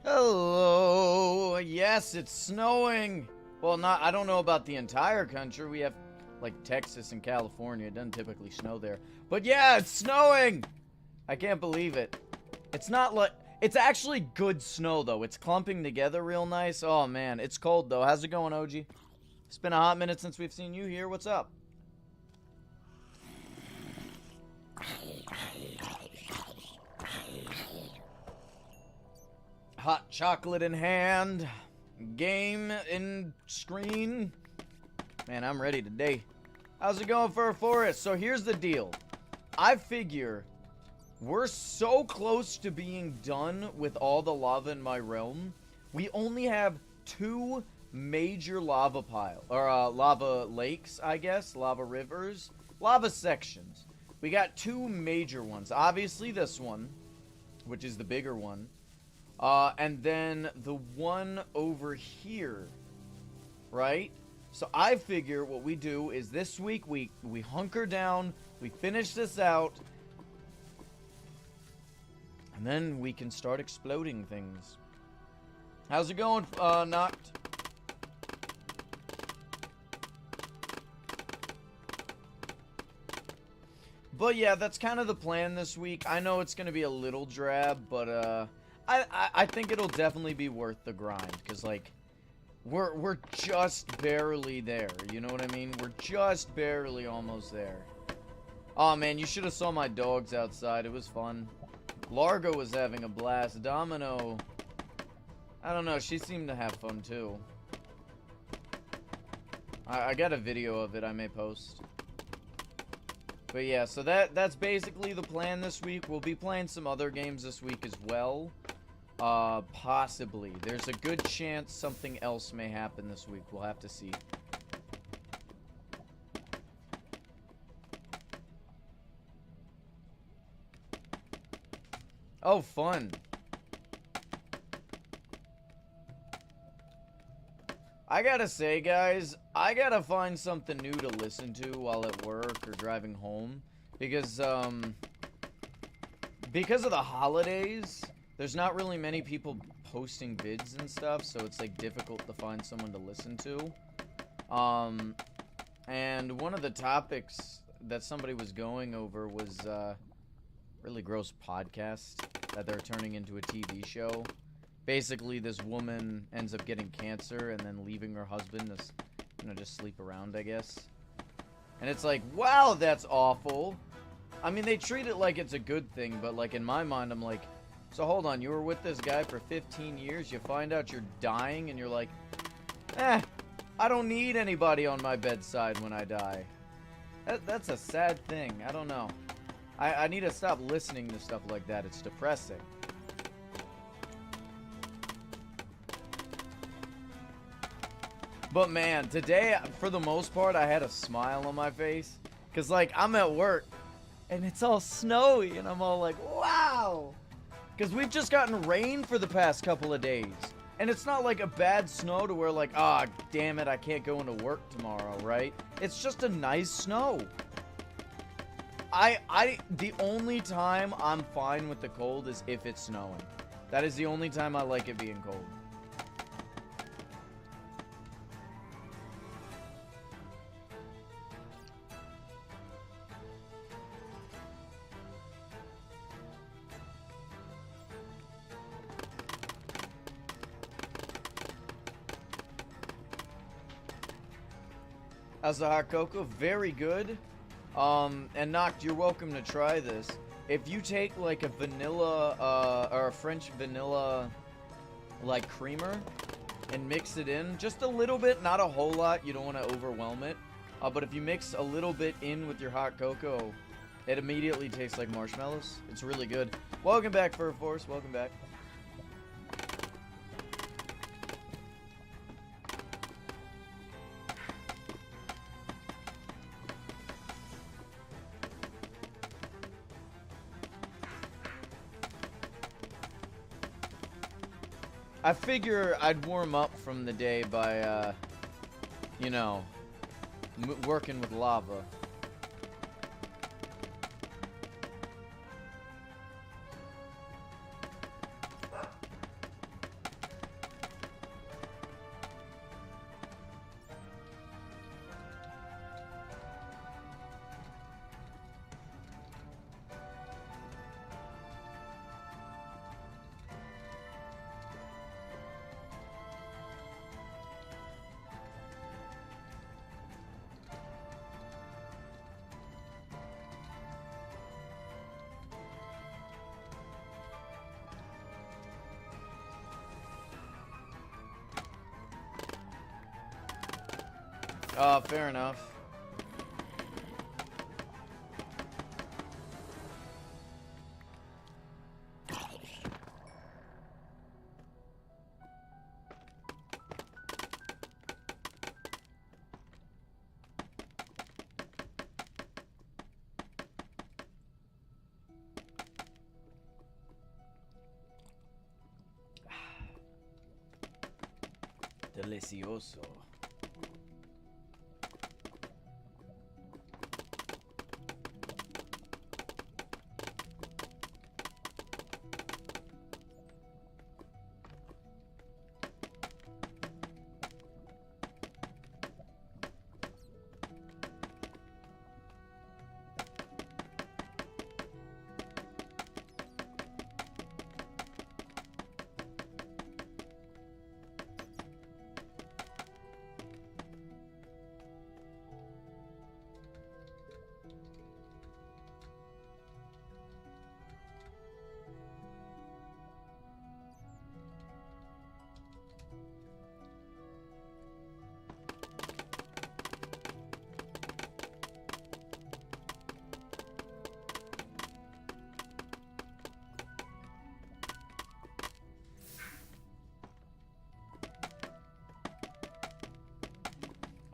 Hello. Yes, it's snowing. Well, I don't know about the entire country. We have like Texas and California. It doesn't typically snow there. But yeah, it's snowing. I can't believe it. It's not like it's actually good snow though. It's clumping together real nice. Oh man, it's cold though. How's it going, OG? It's been a hot minute since we've seen you here. What's up? Hot chocolate in hand, game in screen. Man, I'm ready today. How's it going, Fur Forest? So here's the deal. I figure we're so close to being done with all the lava in my realm. We only have 2 major lava lava lakes, I guess, lava rivers, lava sections. We got 2 major ones. Obviously this one, which is the bigger one. And then the one over here, right? So I figure what we do is this week we hunker down, we finish this out, and then we can start exploding things. How's it going, Noct? But yeah, that's kind of the plan this week. I know it's going to be a little drab, but I think it'll definitely be worth the grind, because like we're just barely there, you know what I mean? We're just barely almost there. Oh man, you should have saw my dogs outside. It was fun. Largo was having a blast. Domino, I don't know, she seemed to have fun too. I got a video of it I may post. But yeah, so that's basically the plan this week. We'll be playing some other games this week as well. Possibly. There's a good chance something else may happen this week. We'll have to see. Oh, fun. I gotta say, guys, I gotta find something new to listen to while at work or driving home. Because of the holidays, there's not really many people posting vids and stuff, so it's like difficult to find someone to listen to. And one of the topics that somebody was going over was really gross podcast that they're turning into a TV show. Basically, this woman ends up getting cancer and then leaving her husband to, you know, just sleep around, I guess. And it's like, wow, that's awful. I mean, they treat it like it's a good thing, but like in my mind, I'm like, so hold on, you were with this guy for 15 years, you find out you're dying, and you're like, I don't need anybody on my bedside when I die. That's a sad thing. I don't know. I need to stop listening to stuff like that. It's depressing. But man, today, for the most part, I had a smile on my face. Because, like, I'm at work, and it's all snowy, and I'm all like, wow! Because we've just gotten rain for the past couple of days. And it's not like a bad snow to where like, ah, damn it, I can't go into work tomorrow, right? It's just a nice snow. The only time I'm fine with the cold is if it's snowing. That is the only time I like it being cold. How's the hot cocoa? Very good. And Noct, you're welcome to try this. If you take like a vanilla, or a French vanilla, like creamer, and mix it in, just a little bit, not a whole lot, you don't want to overwhelm it. But if you mix a little bit in with your hot cocoa, it immediately tastes like marshmallows. It's really good. Welcome back, Fur Force. Welcome back. I figure I'd warm up from the day by, you know, working with lava. Fair enough. Delicioso.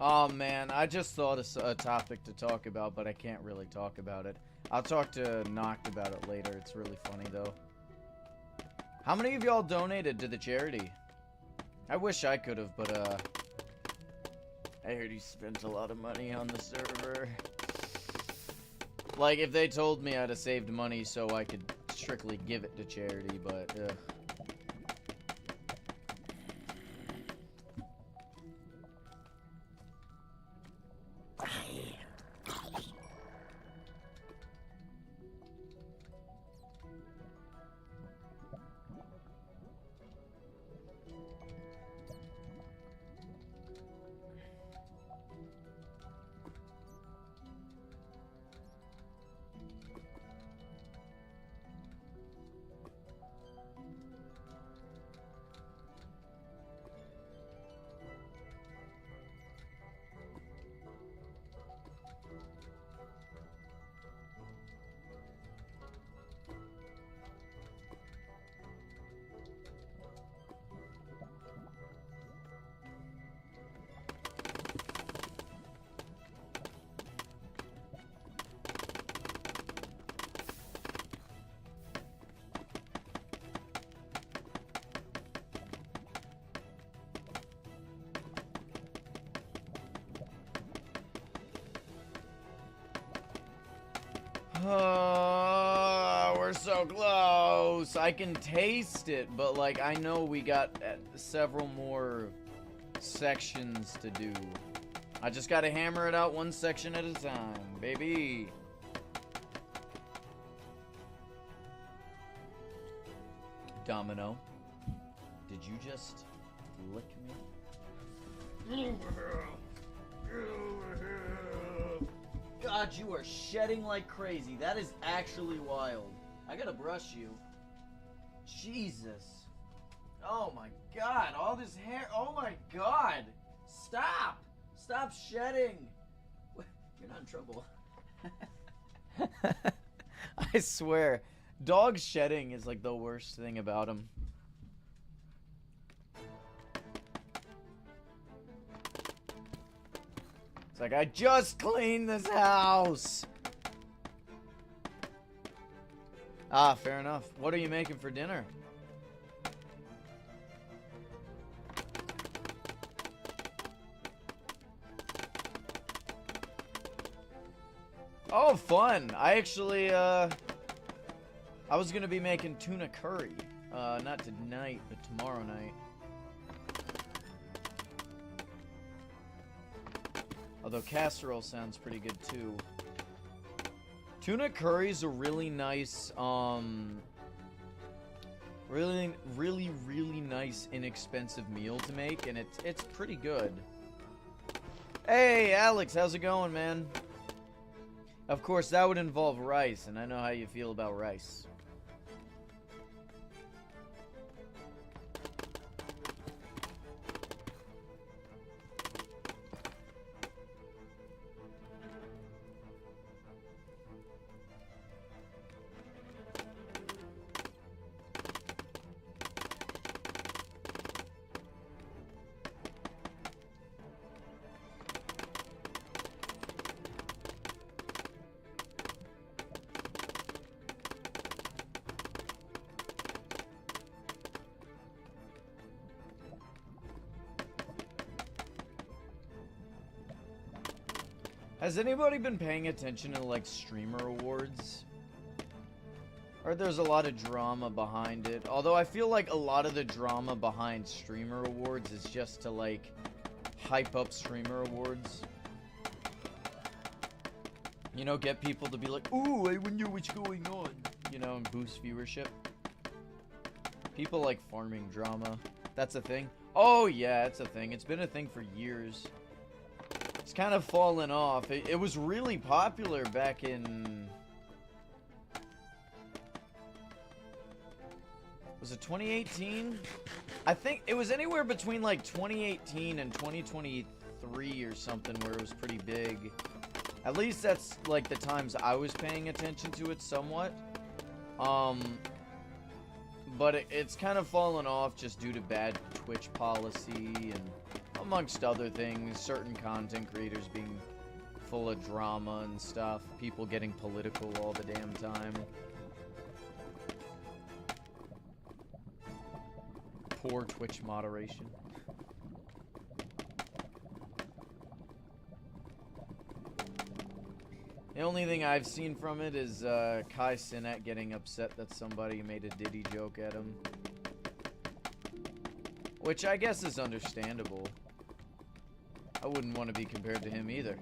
Oh man, I just thought of a topic to talk about, but I can't really talk about it. I'll talk to Noct about it later. It's really funny though. How many of y'all donated to the charity? I wish I could have, but I heard he spent a lot of money on the server. Like, if they told me I'd have saved money so I could strictly give it to charity, but we're so close. I can taste it, but like I know we got several more sections to do. I just gotta hammer it out one section at a time, baby. Domino, did you just lick me? God, you are shedding like crazy. That is actually wild. I gotta brush you. Jesus. Oh my God, all this hair. Oh my God. Stop. Stop shedding. You're not in trouble. I swear. Dogs shedding is like the worst thing about them. It's like, I just cleaned this house. Ah, fair enough. What are you making for dinner? Oh, fun. I actually, I was gonna be making tuna curry. Not tonight, but tomorrow night. Although casserole sounds pretty good too. Tuna curry is a really nice, really nice, inexpensive meal to make, and it's pretty good. Hey, Alex, how's it going, man? Of course, that would involve rice, and I know how you feel about rice. Has anybody been paying attention to, like, streamer awards? Or there's a lot of drama behind it. Although I feel like a lot of the drama behind streamer awards is just to, like, hype up streamer awards. You know, get people to be like, ooh, I wonder what's going on. You know, and boost viewership. People like farming drama. That's a thing. Oh, yeah, it's a thing. It's been a thing for years. It's kind of fallen off. It was really popular back in... Was it 2018? I think it was anywhere between like 2018 and 2023 or something where it was pretty big. At least that's like the times I was paying attention to it somewhat. But it's kind of fallen off just due to bad Twitch policy and amongst other things, certain content creators being full of drama and stuff, people getting political all the damn time. Poor Twitch moderation. The only thing I've seen from it is Kai Cenat getting upset that somebody made a Diddy joke at him. Which I guess is understandable. I wouldn't want to be compared to him either.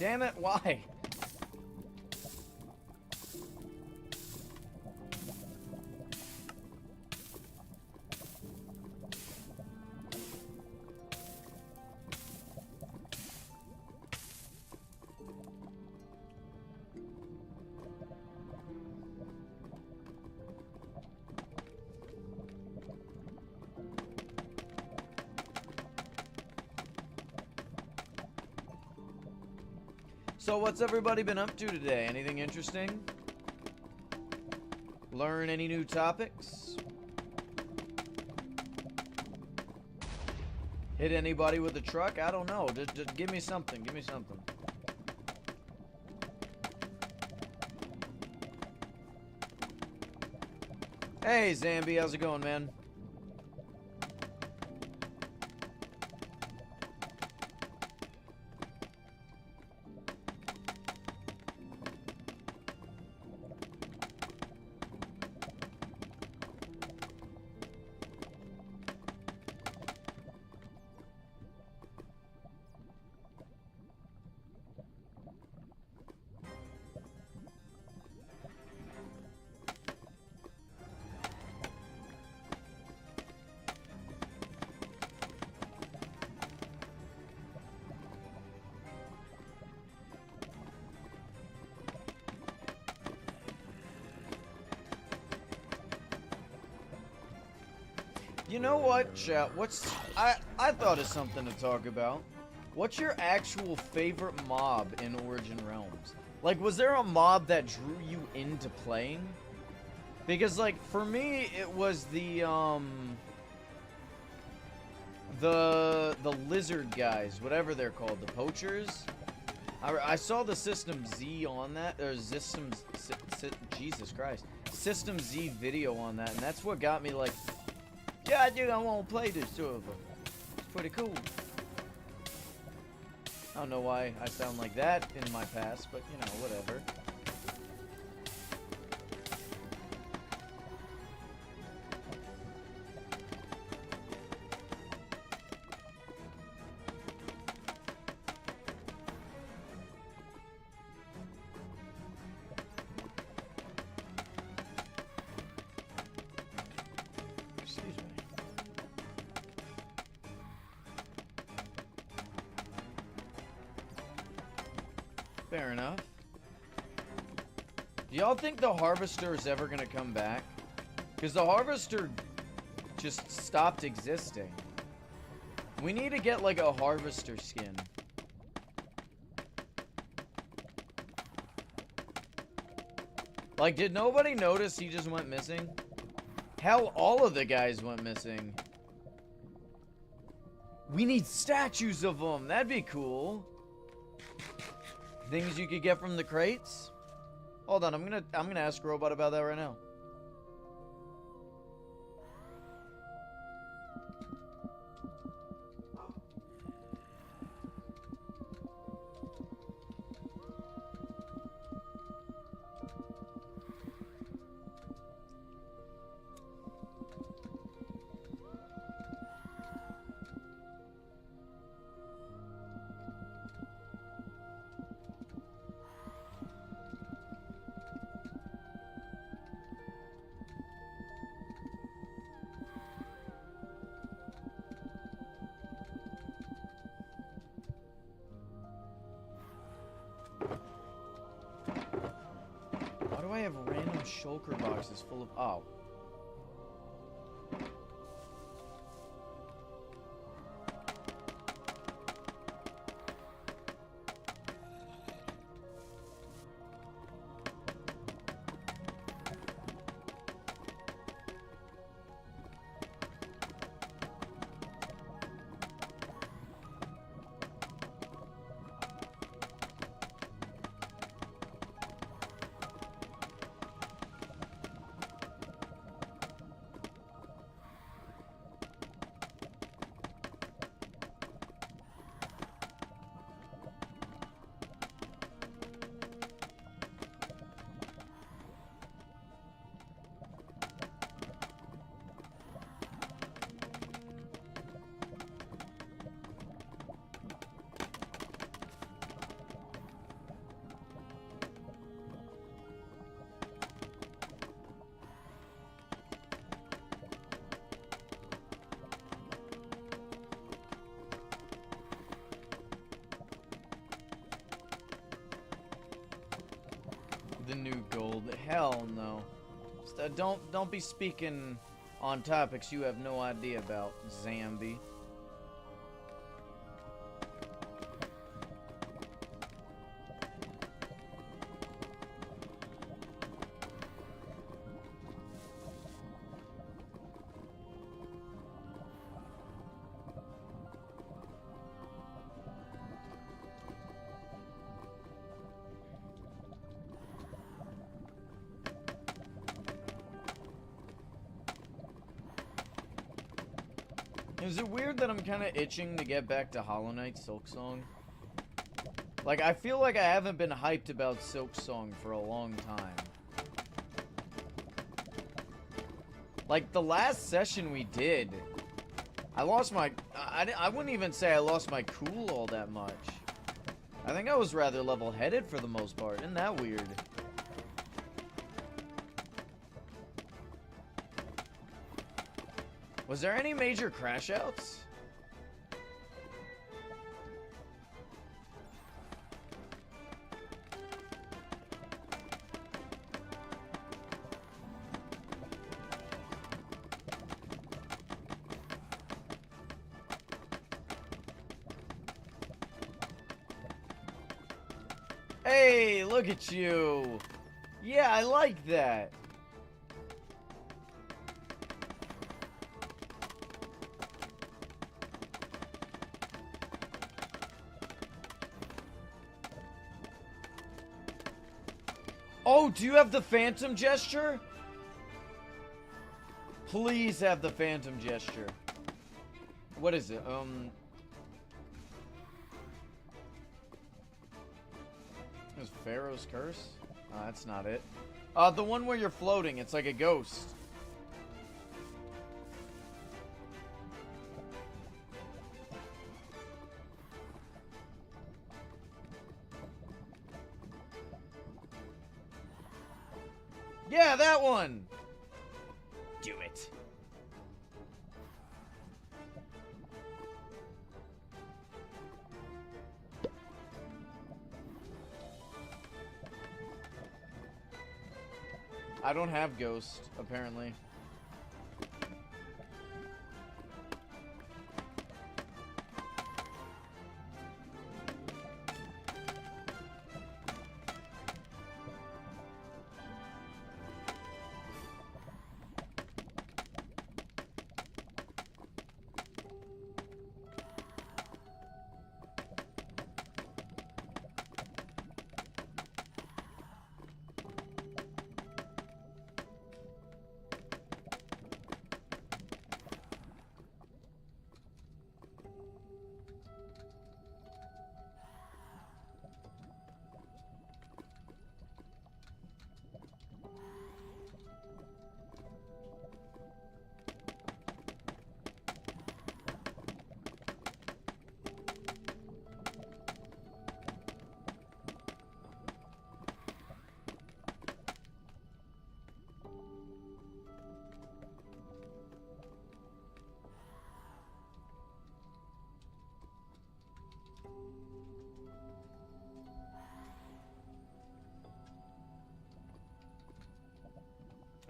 Damn it, why? So what's everybody been up to today? Anything interesting? Learn any new topics? Hit anybody with a truck? I don't know. Just give me something. Give me something. Hey, Zambi. How's it going, man? You know what, chat? I thought of something to talk about. What's your actual favorite mob in Origin Realms? Like, was there a mob that drew you into playing? Because, like, for me, it was the lizard guys, whatever they're called, the poachers. I saw the System Z on that, or Jesus Christ, System Z video on that, and that's what got me like, yeah, dude, I want to play this server. It's pretty cool. I don't know why I sound like that in my past, but you know, whatever. Fair enough. Do y'all think the Harvester is ever gonna come back? Because the Harvester just stopped existing. We need to get like a Harvester skin. Like, did nobody notice he just went missing? Hell, all of the guys went missing. We need statues of them. That'd be cool. Things you could get from the crates? Hold on, I'm gonna ask Robot about that right now. I have random shulker boxes full of... Oh. The new gold. Hell no. Don't be speaking on topics you have no idea about, Zambi. Is it weird that I'm kind of itching to get back to Hollow Knight Silksong? Like, I feel like I haven't been hyped about Silksong for a long time. Like, the last session we did, I lost my... I wouldn't even say I lost my cool all that much. I think I was rather level-headed for the most part. Isn't that weird? Was there any major crash outs? Hey, look at you. Yeah, I like that. Oh, do you have the phantom gesture? Please have the phantom gesture. What is it? Is Pharaoh's Curse? That's not it. The one where you're floating, it's like a ghost. Yeah, that one! Do it. I don't have Ghost, apparently.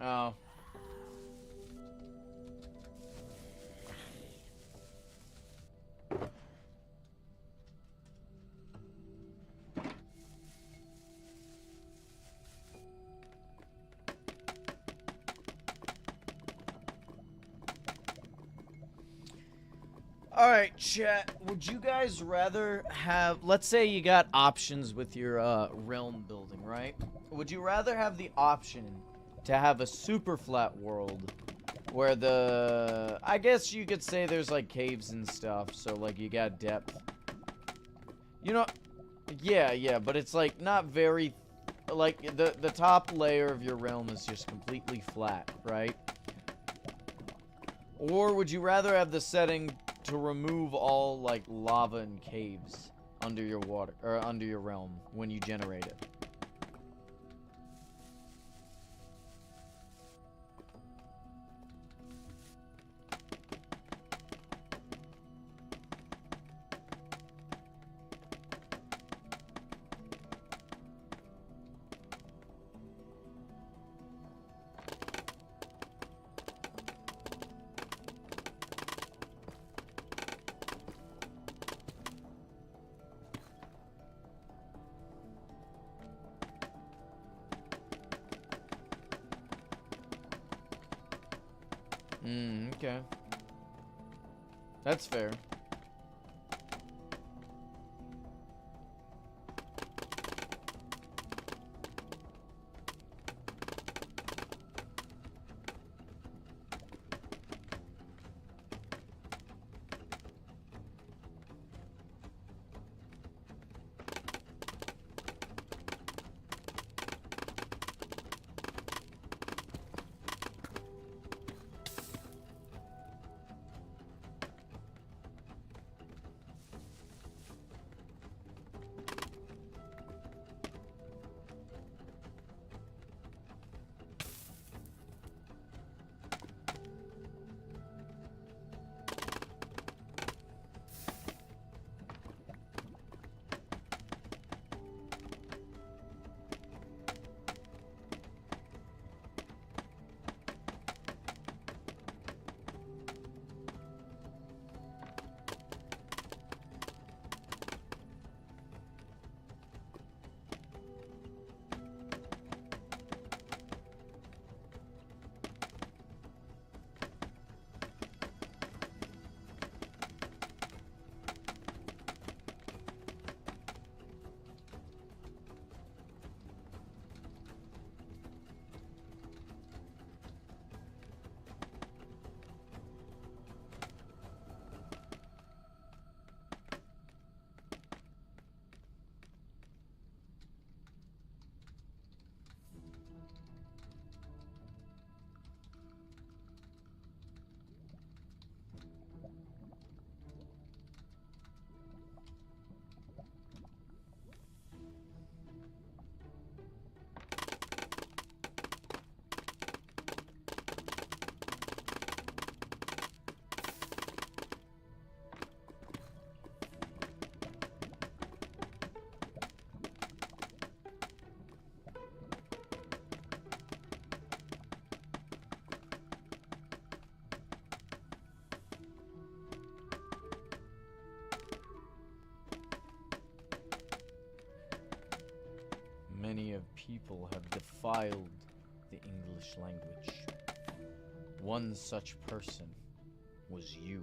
Oh. Alright, chat. Would you guys rather have... Let's say you got options with your realm building, right? Would you rather have the option to have a super flat world where the... I guess you could say there's, like, caves and stuff, so, like, you got depth. You know... Yeah, but it's, like, not very... Like, the top layer of your realm is just completely flat, right? Or would you rather have the setting to remove all, like, lava and caves under your water, or under your realm when you generate it? Okay. That's fair. army of people have defiled the English language. One such person was you.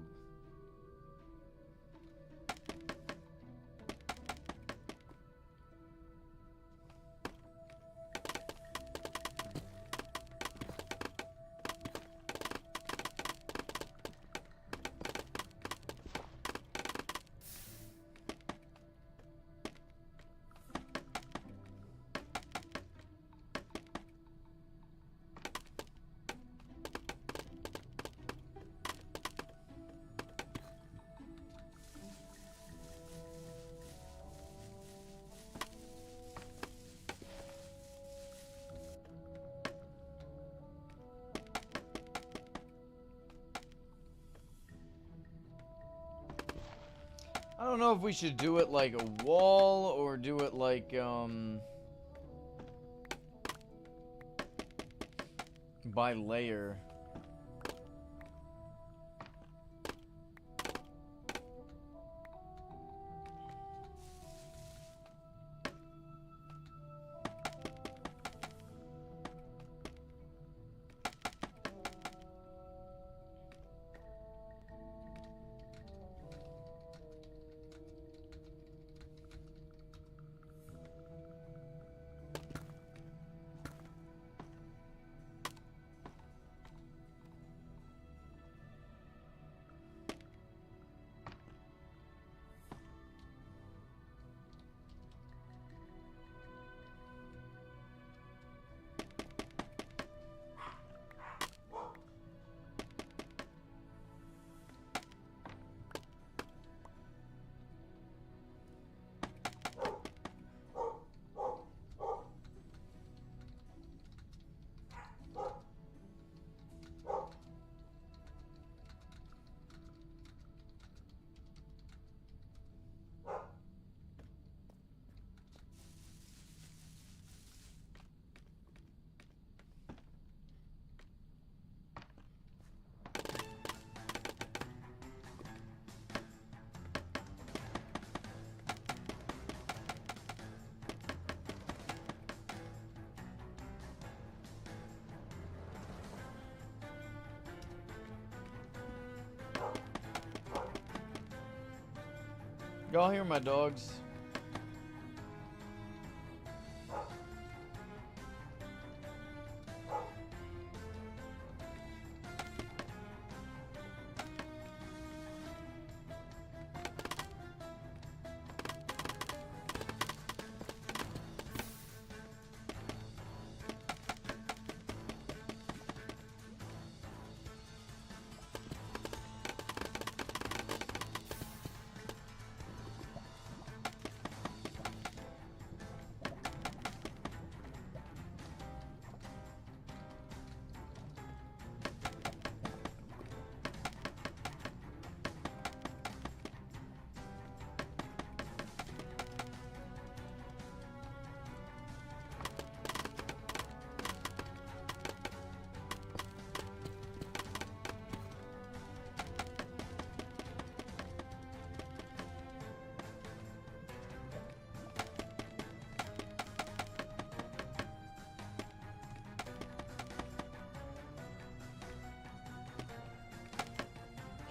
I don't know if we should do it like a wall or do it like, by layer. Y'all hear my dogs?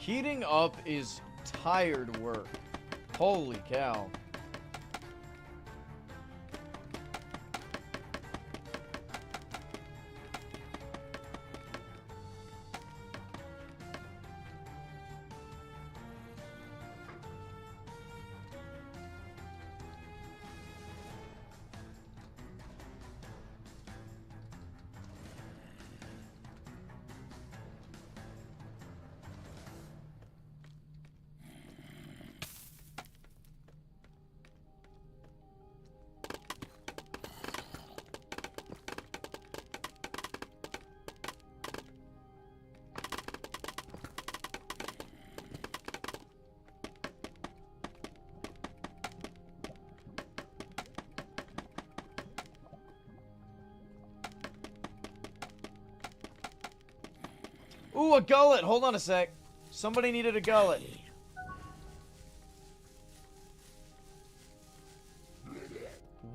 Heating up is tired work. Holy cow. Ooh, a gullet! Hold on a sec. Somebody needed a gullet.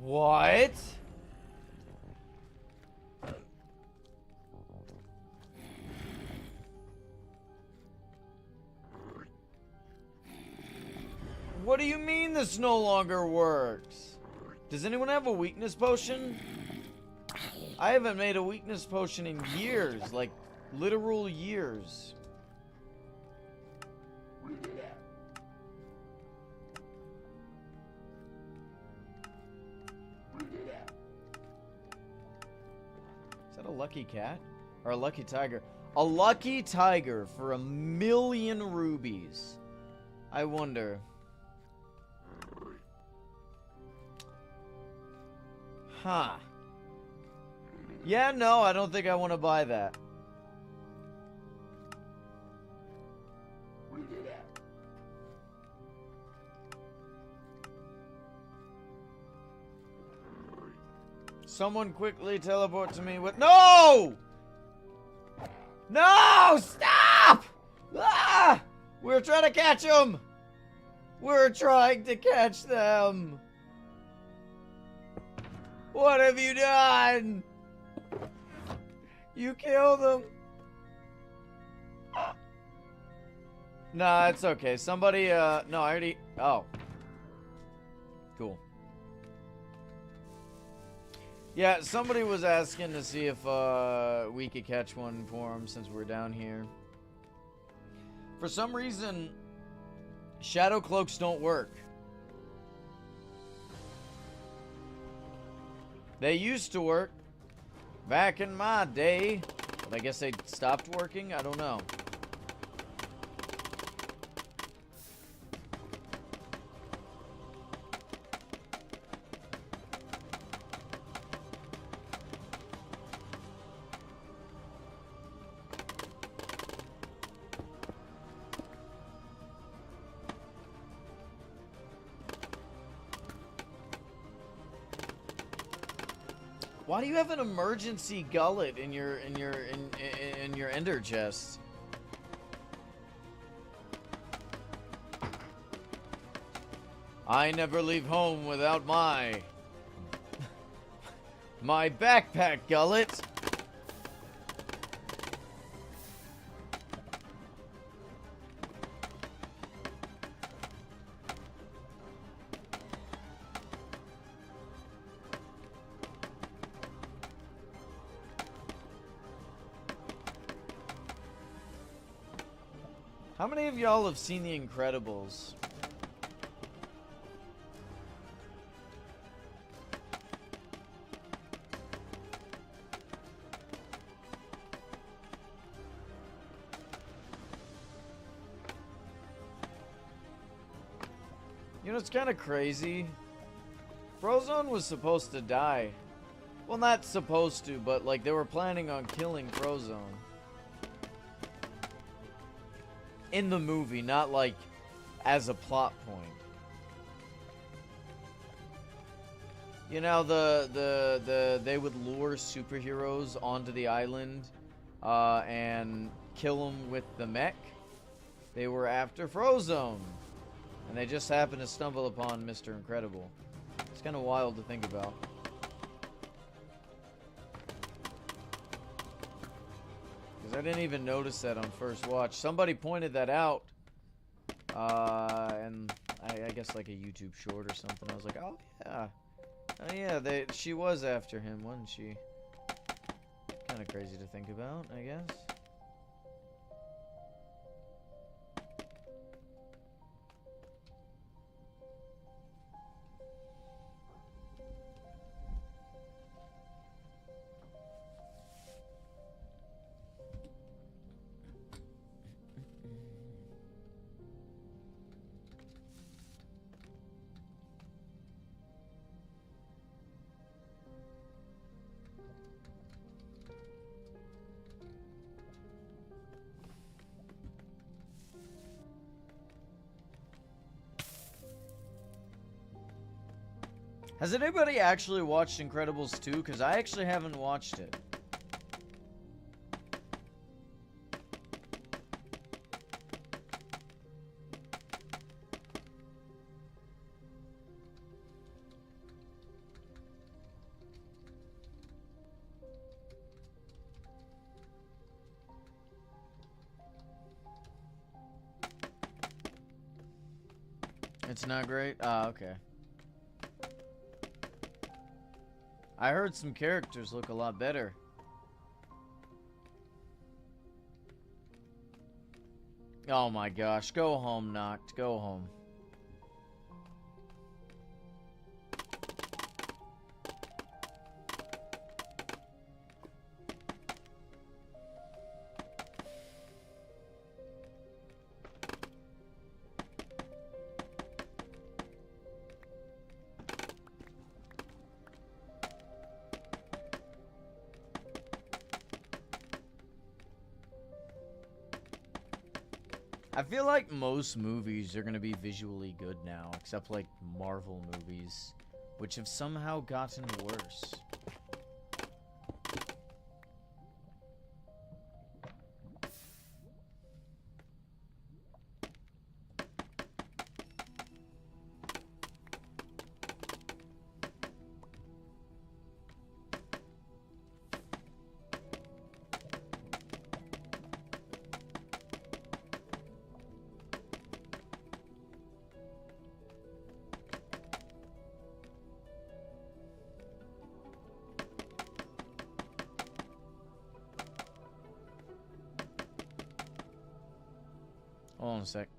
What? What do you mean this no longer works? Does anyone have a weakness potion? I haven't made a weakness potion in years, like literal years. Is that a lucky cat? Or a lucky tiger? A lucky tiger for 1,000,000 rubies. I wonder. Huh. Yeah, no, I don't think I want to buy that. Someone quickly teleport to me with— No! No! Stop! Ah! We're trying to catch them! We're trying to catch them! What have you done? You killed them. Nah, it's okay. Somebody, no, I already— Oh. Cool. Yeah, somebody was asking to see if, we could catch one for him since we're down here. For some reason, shadow cloaks don't work. They used to work back in my day, but I guess they stopped working. I don't know. Why do you have an emergency gullet in your ender chest? I never leave home without my backpack gullet. How many of y'all have seen The Incredibles? You know, it's kind of crazy. Frozone was supposed to die. Well, not supposed to, but like they were planning on killing Frozone. In the movie, not like as a plot point. You know, they would lure superheroes onto the island and kill them with the mech. They were after Frozone, and they just happened to stumble upon Mr. Incredible. It's kind of wild to think about. I didn't even notice that on first watch. Somebody pointed that out. And I guess like a YouTube short or something. I was like, oh yeah. Oh yeah, she was after him, wasn't she? Kind of crazy to think about, I guess. Has anybody actually watched Incredibles 2? Because I actually haven't watched it. It's not great? Ah, okay. I heard some characters look a lot better. Oh my gosh. Go home, Noct. Go home. I feel like most movies are going to be visually good now, except like Marvel movies, which have somehow gotten worse. Hold on a sec.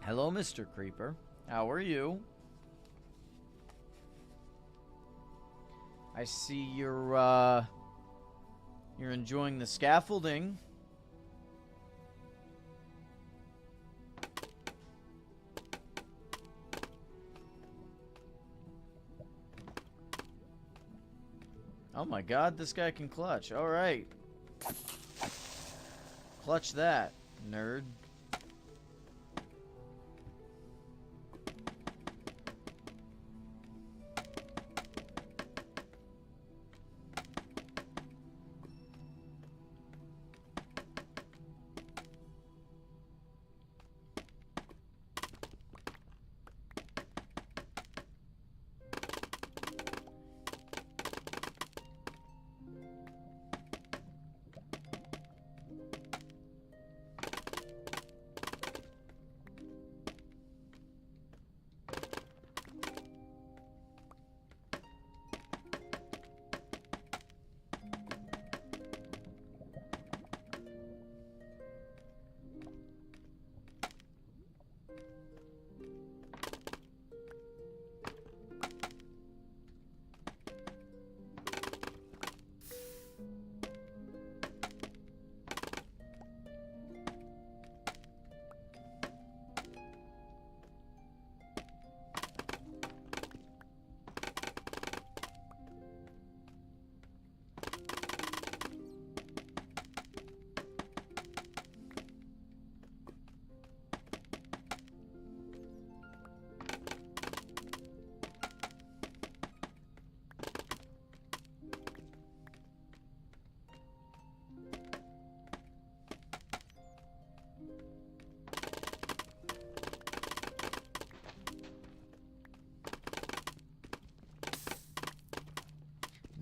Hello, Mr. Creeper. How are you? I see you're enjoying the scaffolding. Oh my god, this guy can clutch. Alright. Clutch that, nerd.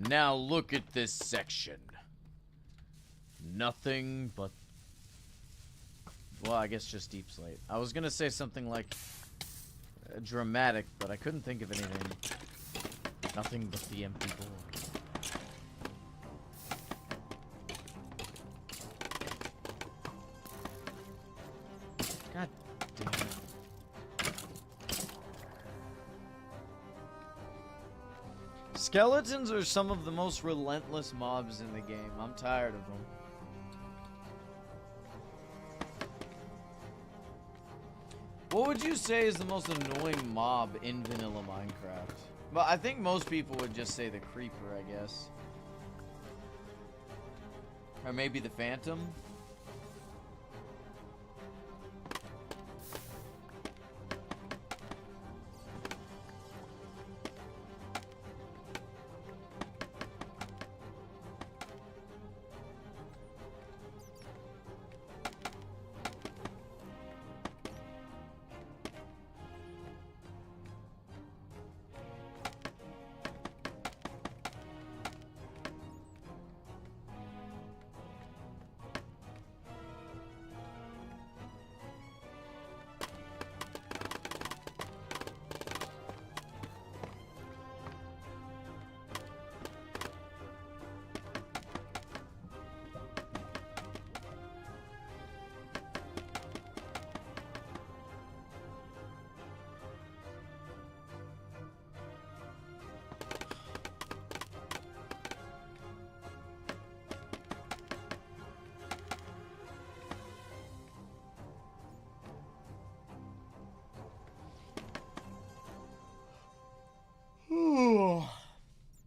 Now look at this section. Nothing but... Well, I guess just deep slate. I was gonna say something like... dramatic, but I couldn't think of anything. Nothing but the empty void. God damn it. Skeletons are some of the most relentless mobs in the game. I'm tired of them. What would you say is the most annoying mob in vanilla Minecraft? Well, I think most people would just say the creeper, I guess. Or maybe the phantom?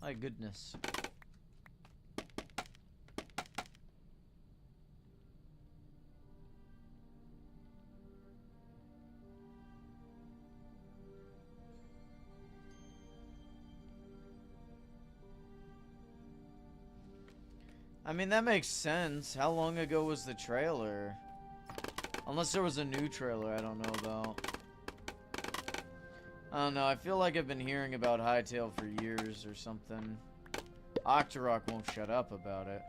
My goodness. I mean, that makes sense. How long ago was the trailer? Unless there was a new trailer, I don't know though. I don't know, I feel like I've been hearing about Hytale for years or something. Octorok won't shut up about it.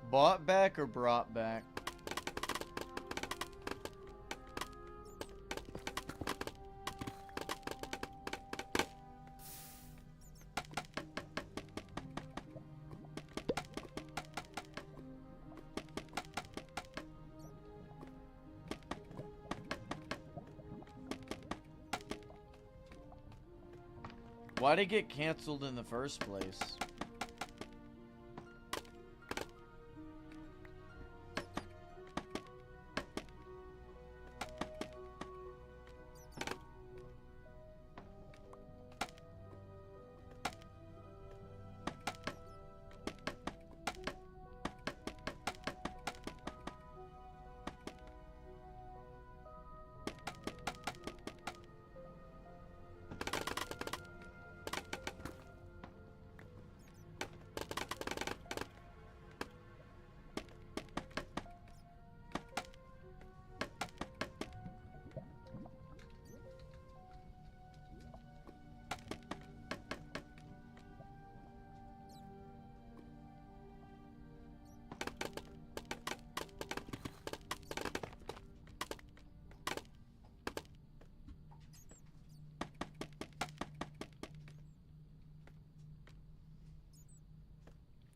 Bought back or brought back? Why'd it get canceled in the first place?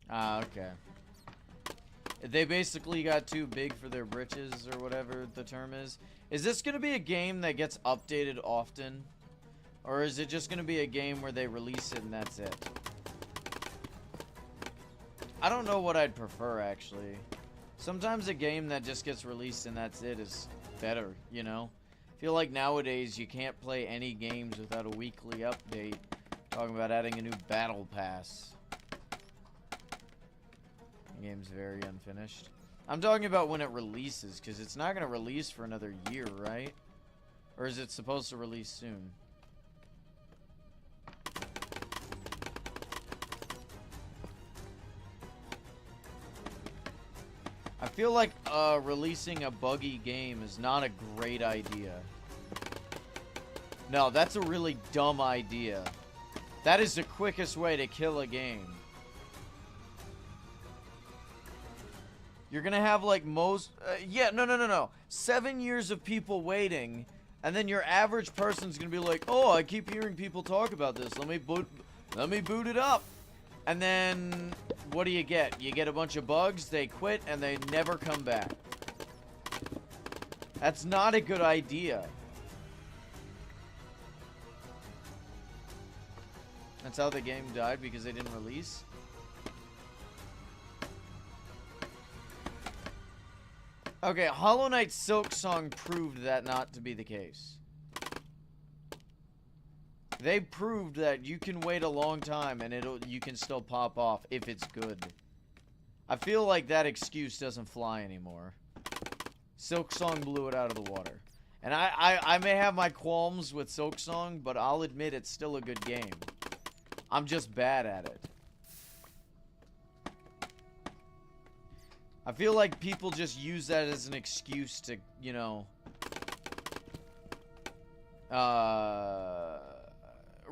Ah, okay. They basically got too big for their britches, or whatever the term is. Is this going to be a game that gets updated often? Or is it just going to be a game where they release it and that's it? I don't know what I'd prefer, actually. Sometimes a game that just gets released and that's it is better, you know? I feel like nowadays you can't play any games without a weekly update. Talking about adding a new battle pass. The game's very unfinished. I'm talking about when it releases, because it's not going to release for another year, right? Or is it supposed to release soon? I feel like releasing a buggy game is not a great idea. No, that's a really dumb idea. That is the quickest way to kill a game. You're gonna have like most... no. 7 years of people waiting, and then your average person's gonna be like, oh, I keep hearing people talk about this. Let me boot it up. And then, what do you get? You get a bunch of bugs, they quit, and they never come back. That's not a good idea. That's how the game died, because they didn't release? Okay, Hollow Knight Silksong proved that not to be the case. They proved that you can wait a long time and you can still pop off if it's good. I feel like that excuse doesn't fly anymore. Silksong blew it out of the water. And I may have my qualms with Silksong, but I'll admit it's still a good game. I'm just bad at it. I feel like people just use that as an excuse to, you know,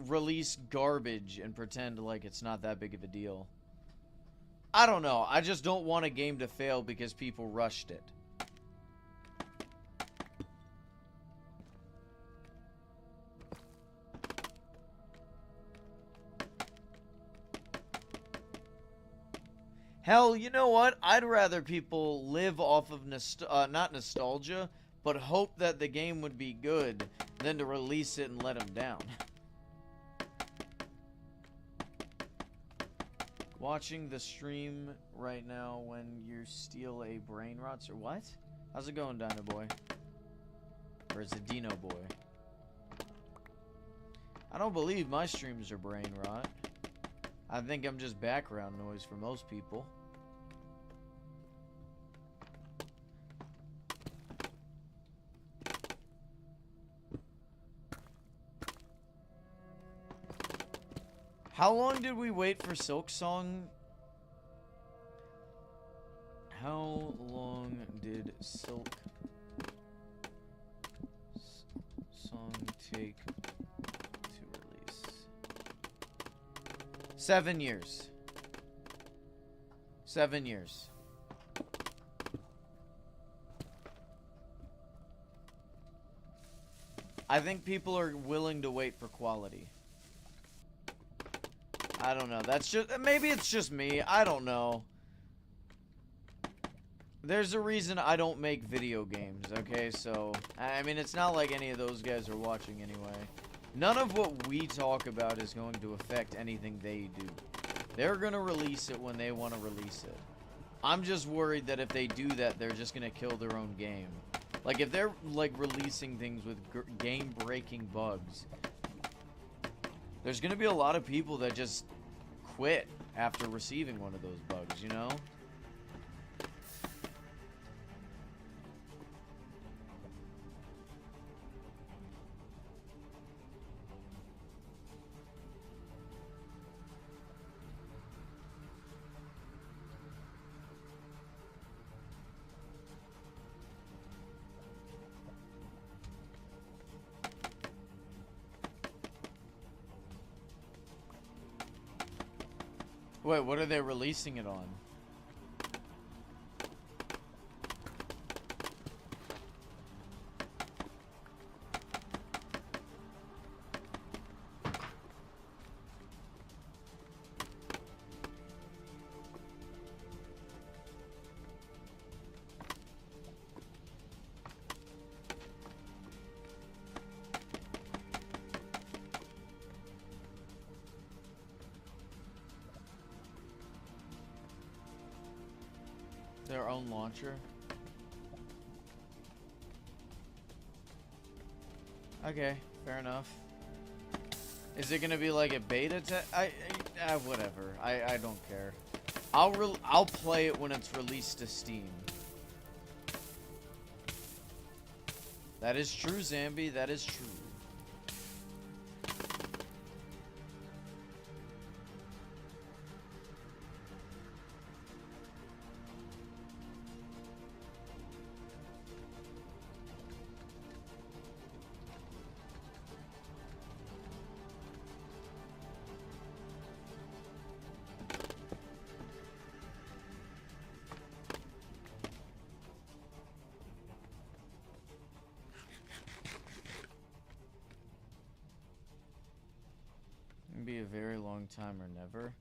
release garbage and pretend like it's not that big of a deal. I don't know. I just don't want a game to fail because people rushed it. Hell, you know what? I'd rather people live off of not nostalgia, but hope that the game would be good than to release it and let them down. Watching the stream right now when you steal a brain rots or what? How's it going, Dino Boy? Or is it Dino Boy? I don't believe my streams are brain rot. I think I'm just background noise for most people. How long did we wait for Silk Song? How long did Silk Song take to release? 7 years. 7 years. I think people are willing to wait for quality. I don't know. That's just... Maybe it's just me. I don't know. There's a reason I don't make video games, okay? So, I mean, it's not like any of those guys are watching anyway. None of what we talk about is going to affect anything they do. They're going to release it when they want to release it. I'm just worried that if they do that, they're just going to kill their own game. Like, if they're, like, releasing things with game-breaking bugs, there's going to be a lot of people that just quit after receiving one of those bugs, you know? Wait, what are they releasing it on? Their own launcher? Okay, fair enough. Is it gonna be like a beta test? Whatever. I don't care. I'll play it when it's released to Steam. That is true, Zambi. That is true. Be a very long time or never.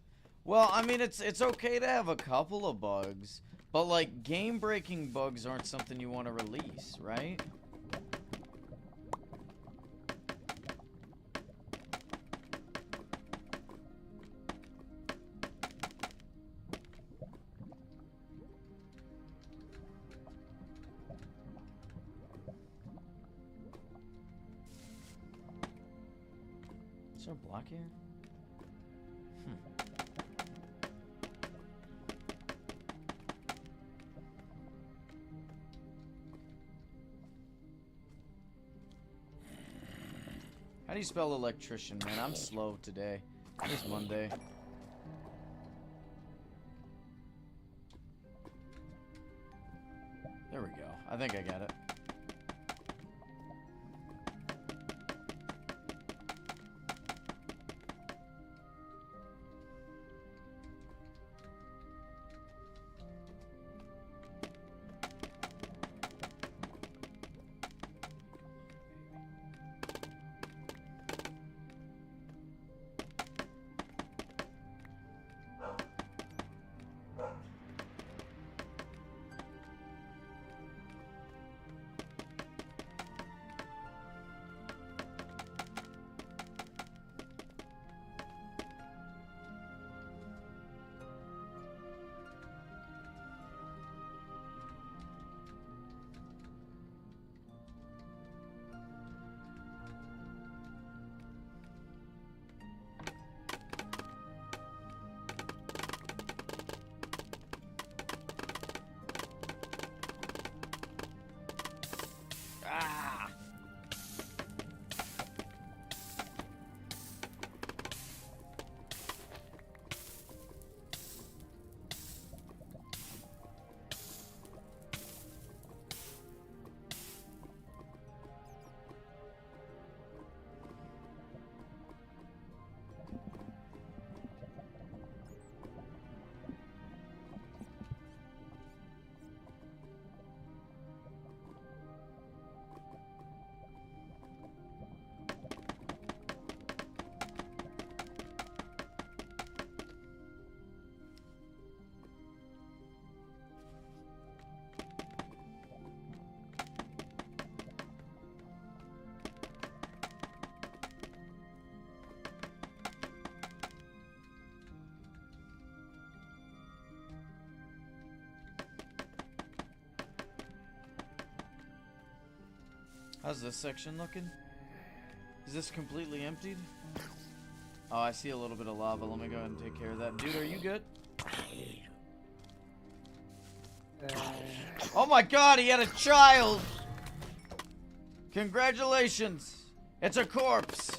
Well, I mean, it's okay to have a couple of bugs, but like game-breaking bugs aren't something you want to release, right? Is there a block here? How do you spell electrician, man? I'm slow today. It's Monday. There we go. I think I got it. How's this section looking? Is this completely emptied? Oh, I see a little bit of lava. Let me go ahead and take care of that. Dude, are you good? Oh my god, he had a child! Congratulations! It's a corpse!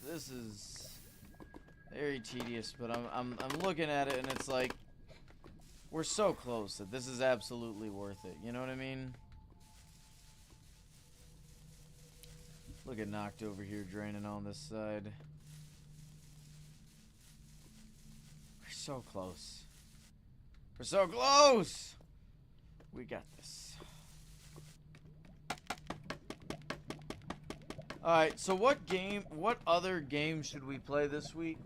This is very tedious, but I'm looking at it and it's like we're so close that this is absolutely worth it. You know what I mean? Look at Knocked over here draining on this side. We're so close. We're so close. We got this. Alright, so what other game should we play this week?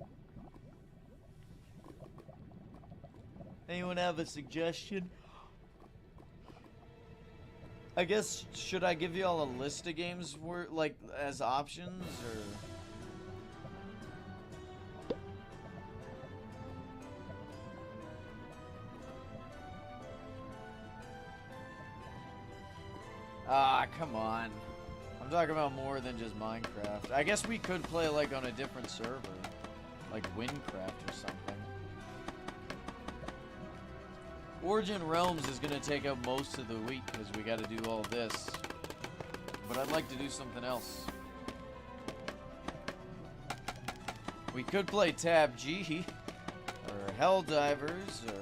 Anyone have a suggestion? I guess, should I give y'all a list of games like as options, or? Ah, come on. I'm talking about more than just Minecraft. I guess we could play like on a different server, like Windcraft or something. Origin Realms is gonna take up most of the week because we got to do all this. But I'd like to do something else. We could play Tab G, or Helldivers, or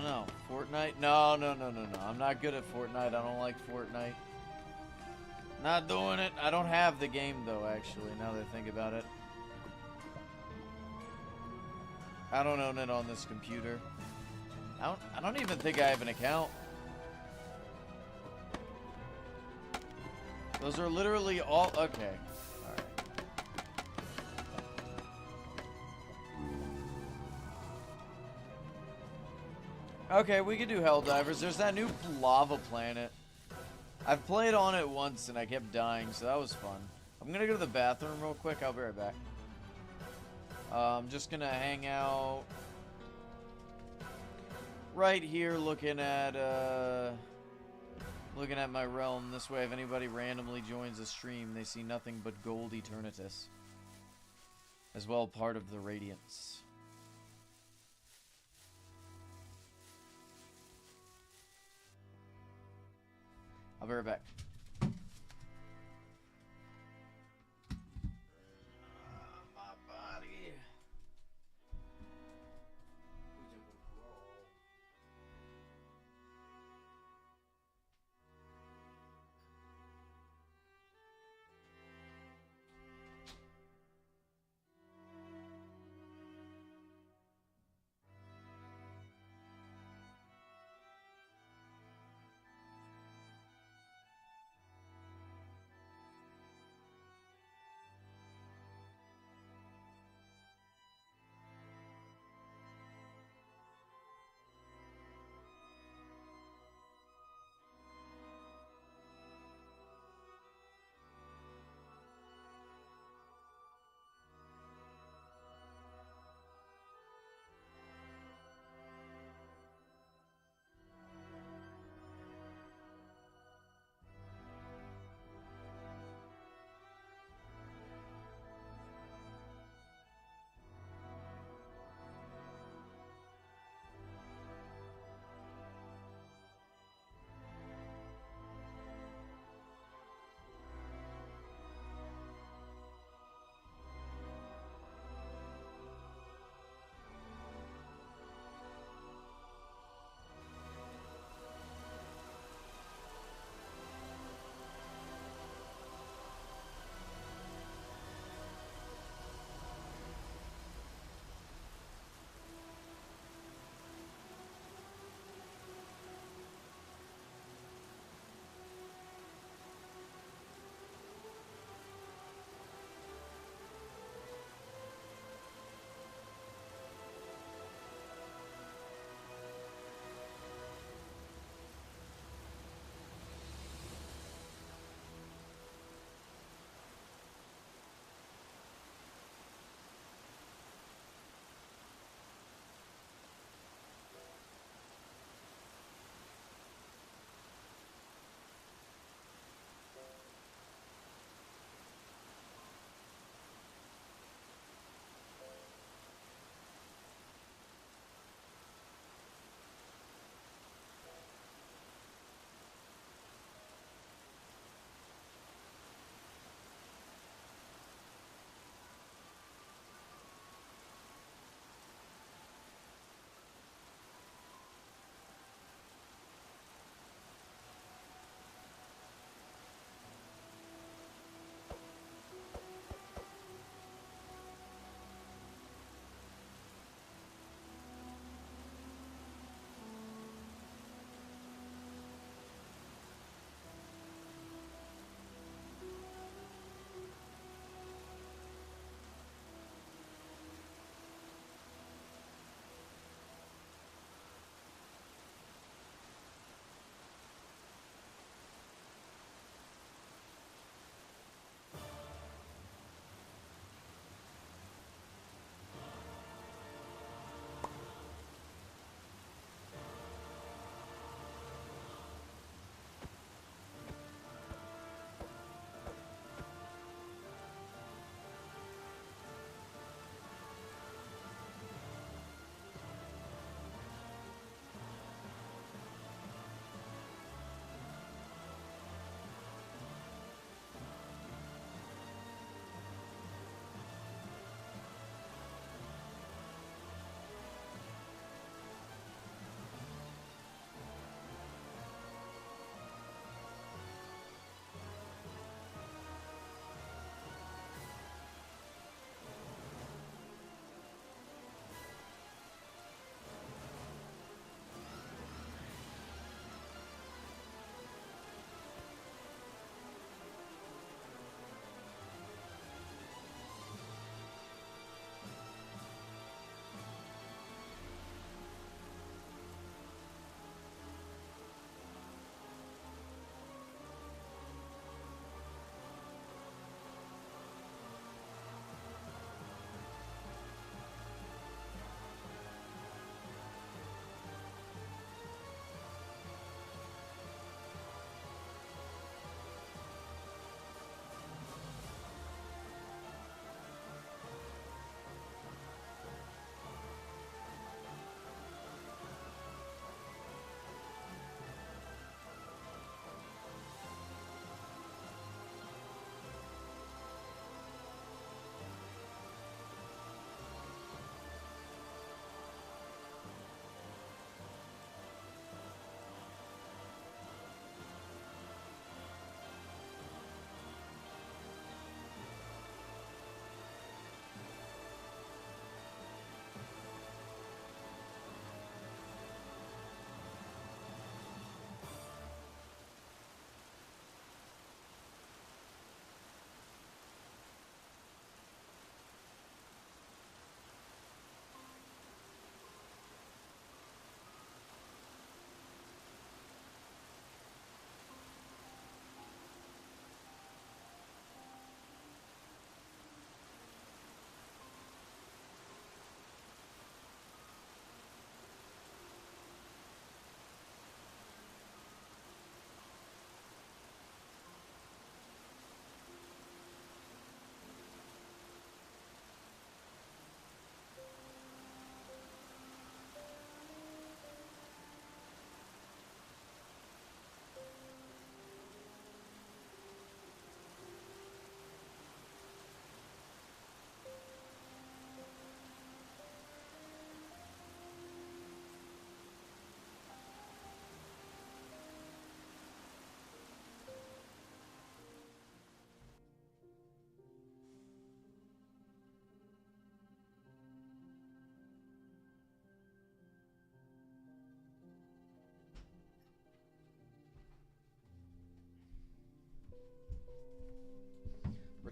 no. Fortnite? No. I'm not good at Fortnite. I don't like Fortnite. Not doing it. I don't have the game, though, actually, now that I think about it. I don't own it on this computer. I don't even think I have an account. Those are literally all... Okay. Okay, we could do Helldivers. There's that new lava planet. I've played on it once and I kept dying, so that was fun. I'm gonna go to the bathroom real quick. I'll be right back. I'm just gonna hang out right here looking at my realm. This way, if anybody randomly joins the stream, they see nothing but gold eternitus. As well, part of the radiance. I'll be right back. My body.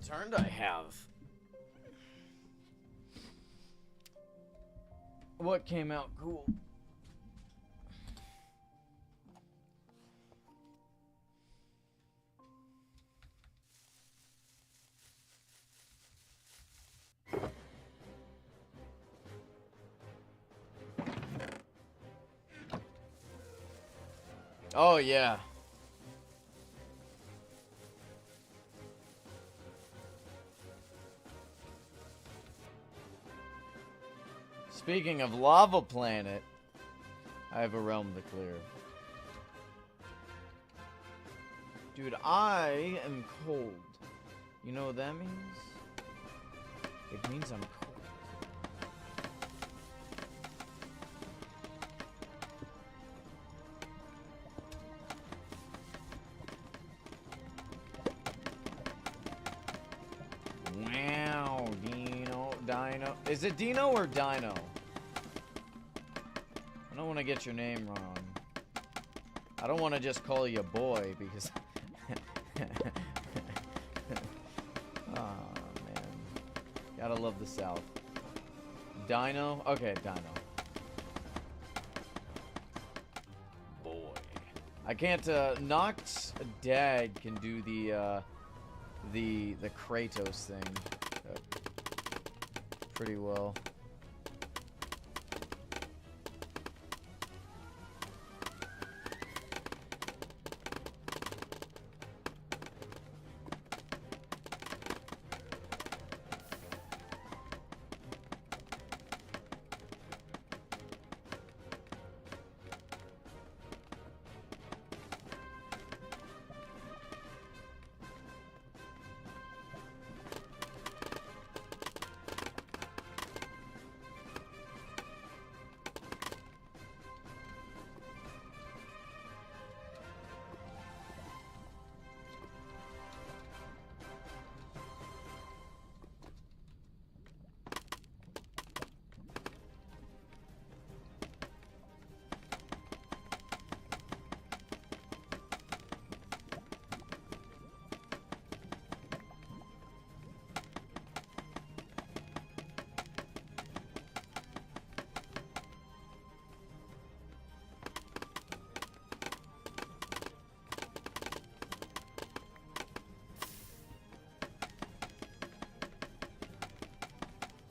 turned I have? What came out cool? Oh, yeah. Speaking of Lava Planet, I have a realm to clear. Dude, I am cold. You know what that means? It means I'm cold. Wow, Dino. Is it Dino or Dino? I don't want to get your name wrong. I don't want to just call you boy because... Oh, man. Gotta love the South. Dino? Okay, Dino. Boy. I can't, Nox Dad can do the Kratos thing pretty well.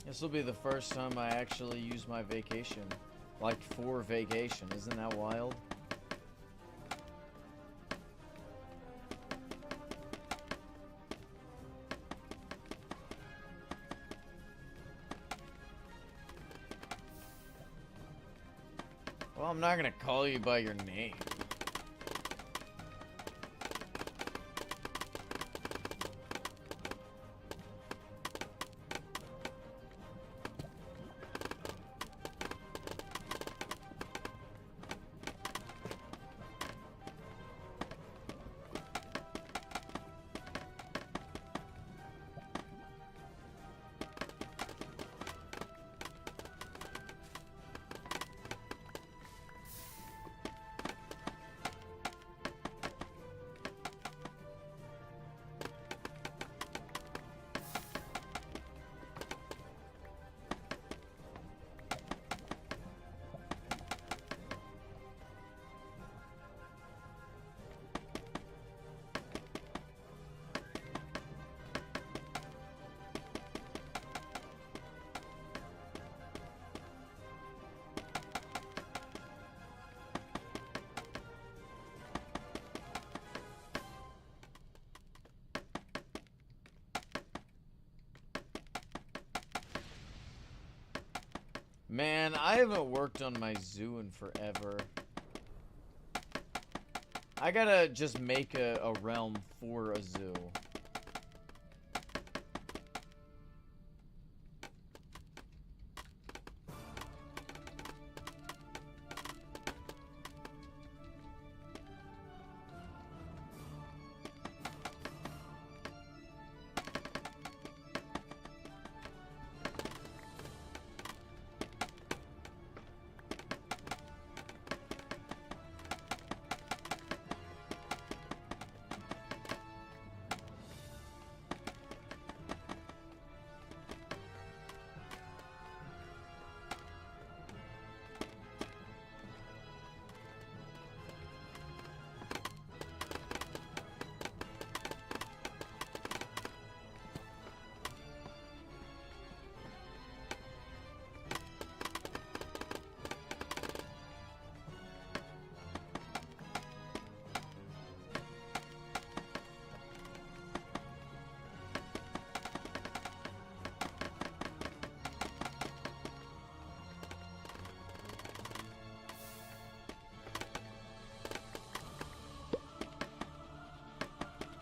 This will be the first time I actually use my vacation. Like, for vacation. Isn't that wild? Well, I'm not gonna call you by your name. Man, I haven't worked on my zoo in forever. I gotta just make a realm for a zoo.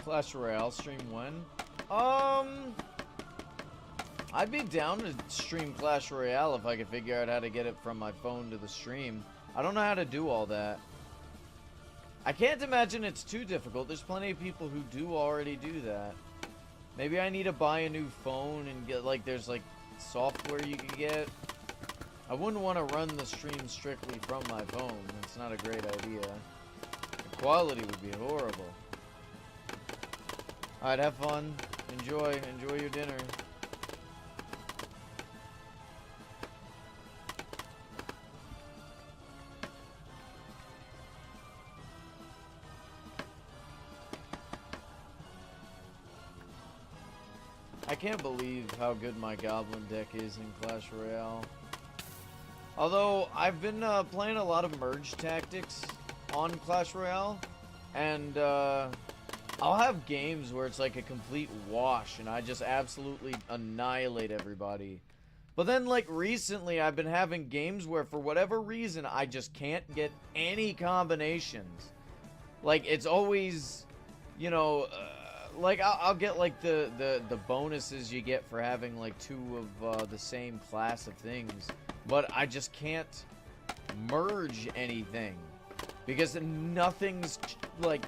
Clash Royale stream when? I'd be down to stream Clash Royale if I could figure out how to get it from my phone to the stream. I don't know how to do all that. I can't imagine it's too difficult. There's plenty of people who do already do that. Maybe I need to buy a new phone and get, like, there's, like, software you can get. I wouldn't want to run the stream strictly from my phone. It's not a great idea. The quality would be horrible. Alright, have fun. Enjoy your dinner. I can't believe how good my Goblin deck is in Clash Royale. Although, I've been playing a lot of merge tactics on Clash Royale, and I'll have games where it's like a complete wash, and I just absolutely annihilate everybody. But then, like, recently, I've been having games where, for whatever reason, I just can't get any combinations. Like, it's always, you know... like, I'll get, like, the bonuses you get for having, like, two of the same class of things. But I just can't merge anything. Because nothing's, like,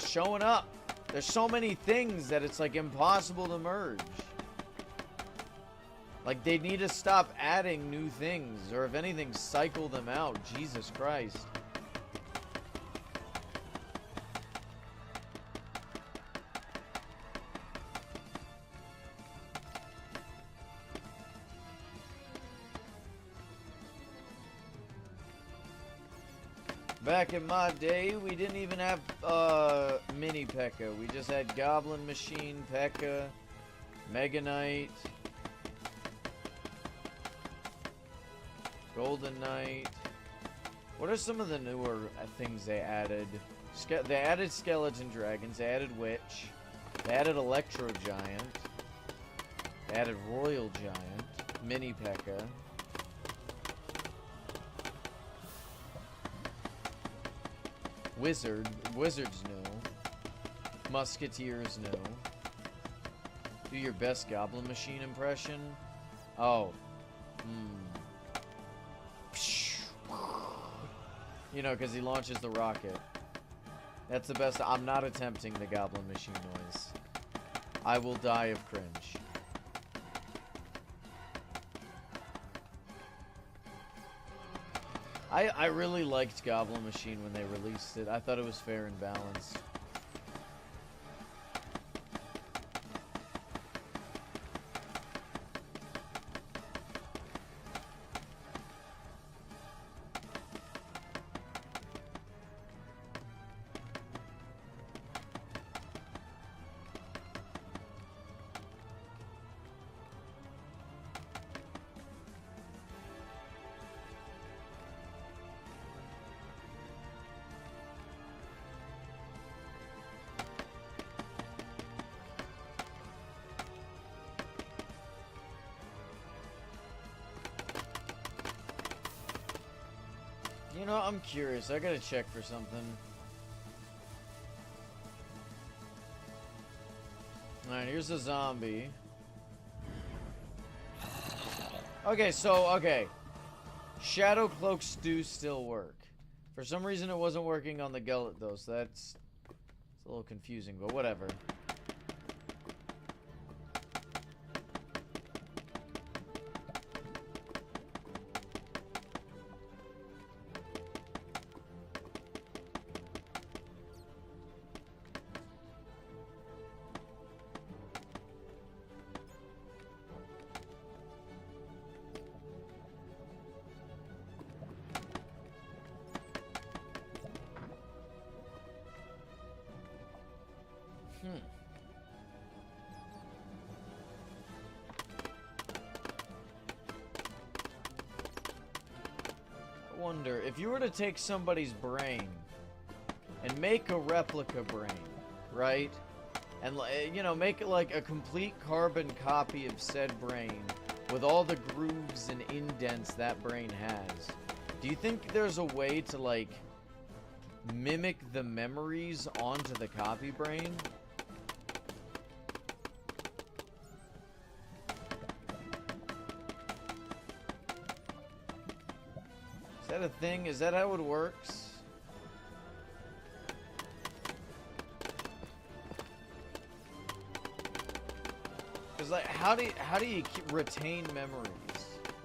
showing up. There's so many things that it's, like, impossible to merge. Like, they need to stop adding new things. Or if anything, cycle them out. Jesus Christ. Back in my day, we didn't even have mini P.E.K.K.A. We just had Goblin Machine, P.E.K.K.A., Mega Knight, Golden Knight. What are some of the newer things they added? They added Skeleton Dragons, they added Witch, they added Electro Giant, they added Royal Giant, Mini P.E.K.K.A. Wizard's new. Musketeer's new. Do your best Goblin Machine impression. Oh. You know, because he launches the rocket. That's the best. I'm not attempting the Goblin Machine noise. I will die of cringe. I really liked Goblin Machine when they released it. I thought it was fair and balanced. You know, I'm curious. I gotta check for something. Alright, here's a zombie. Okay, okay. Shadow cloaks do still work. For some reason it wasn't working on the Gullet though, so it's a little confusing, but whatever. I wonder, if you were to take somebody's brain and make a replica brain, right? And, you know, make it like a complete carbon copy of said brain with all the grooves and indents that brain has. Do you think there's a way to, like, mimic the memories onto the copy brain. Is that a thing? Is that how it works? Because like, how do you retain memories,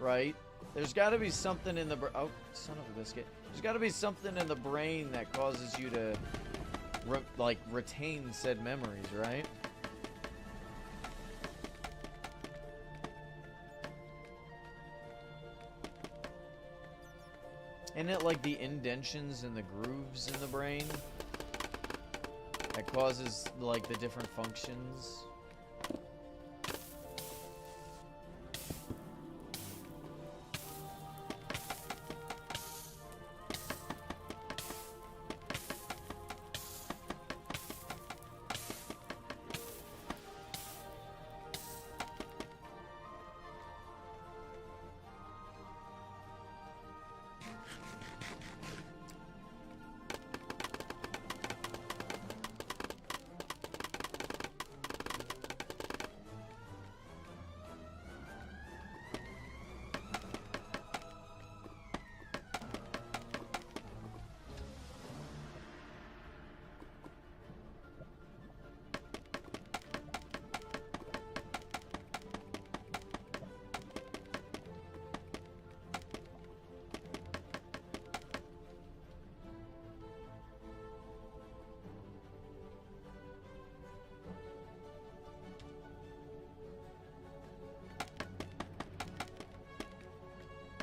right? There's got to be something in the oh, son of a biscuit. There's got to be something in the brain that causes you to like retain said memories, right? Isn't it like the indentions and the grooves in the brain that causes like the different functions?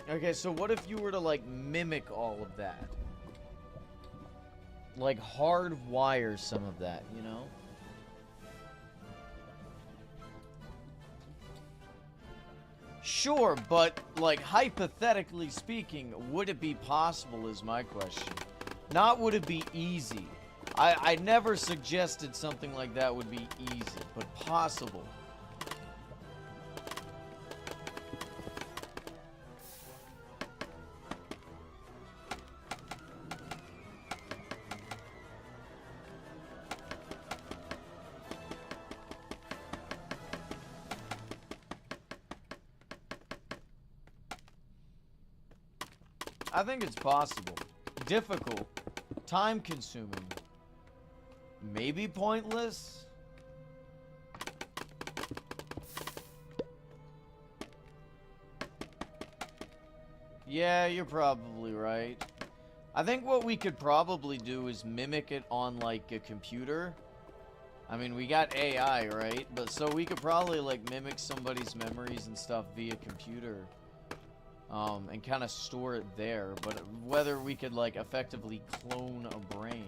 Okay, so what if you were to, like, mimic all of that? Like, hardwire some of that, you know? Sure, but, like, hypothetically speaking, would it be possible is my question. Not would it be easy. I never suggested something like that would be easy, but possible. I think it's possible. Difficult. Time-consuming. Maybe pointless? Yeah, you're probably right. I think what we could probably do is mimic it on, like, a computer. I mean, we got AI, right? But so we could probably, like, mimic somebody's memories and stuff via computer. And kind of store it there, but whether we could, like, effectively clone a brain.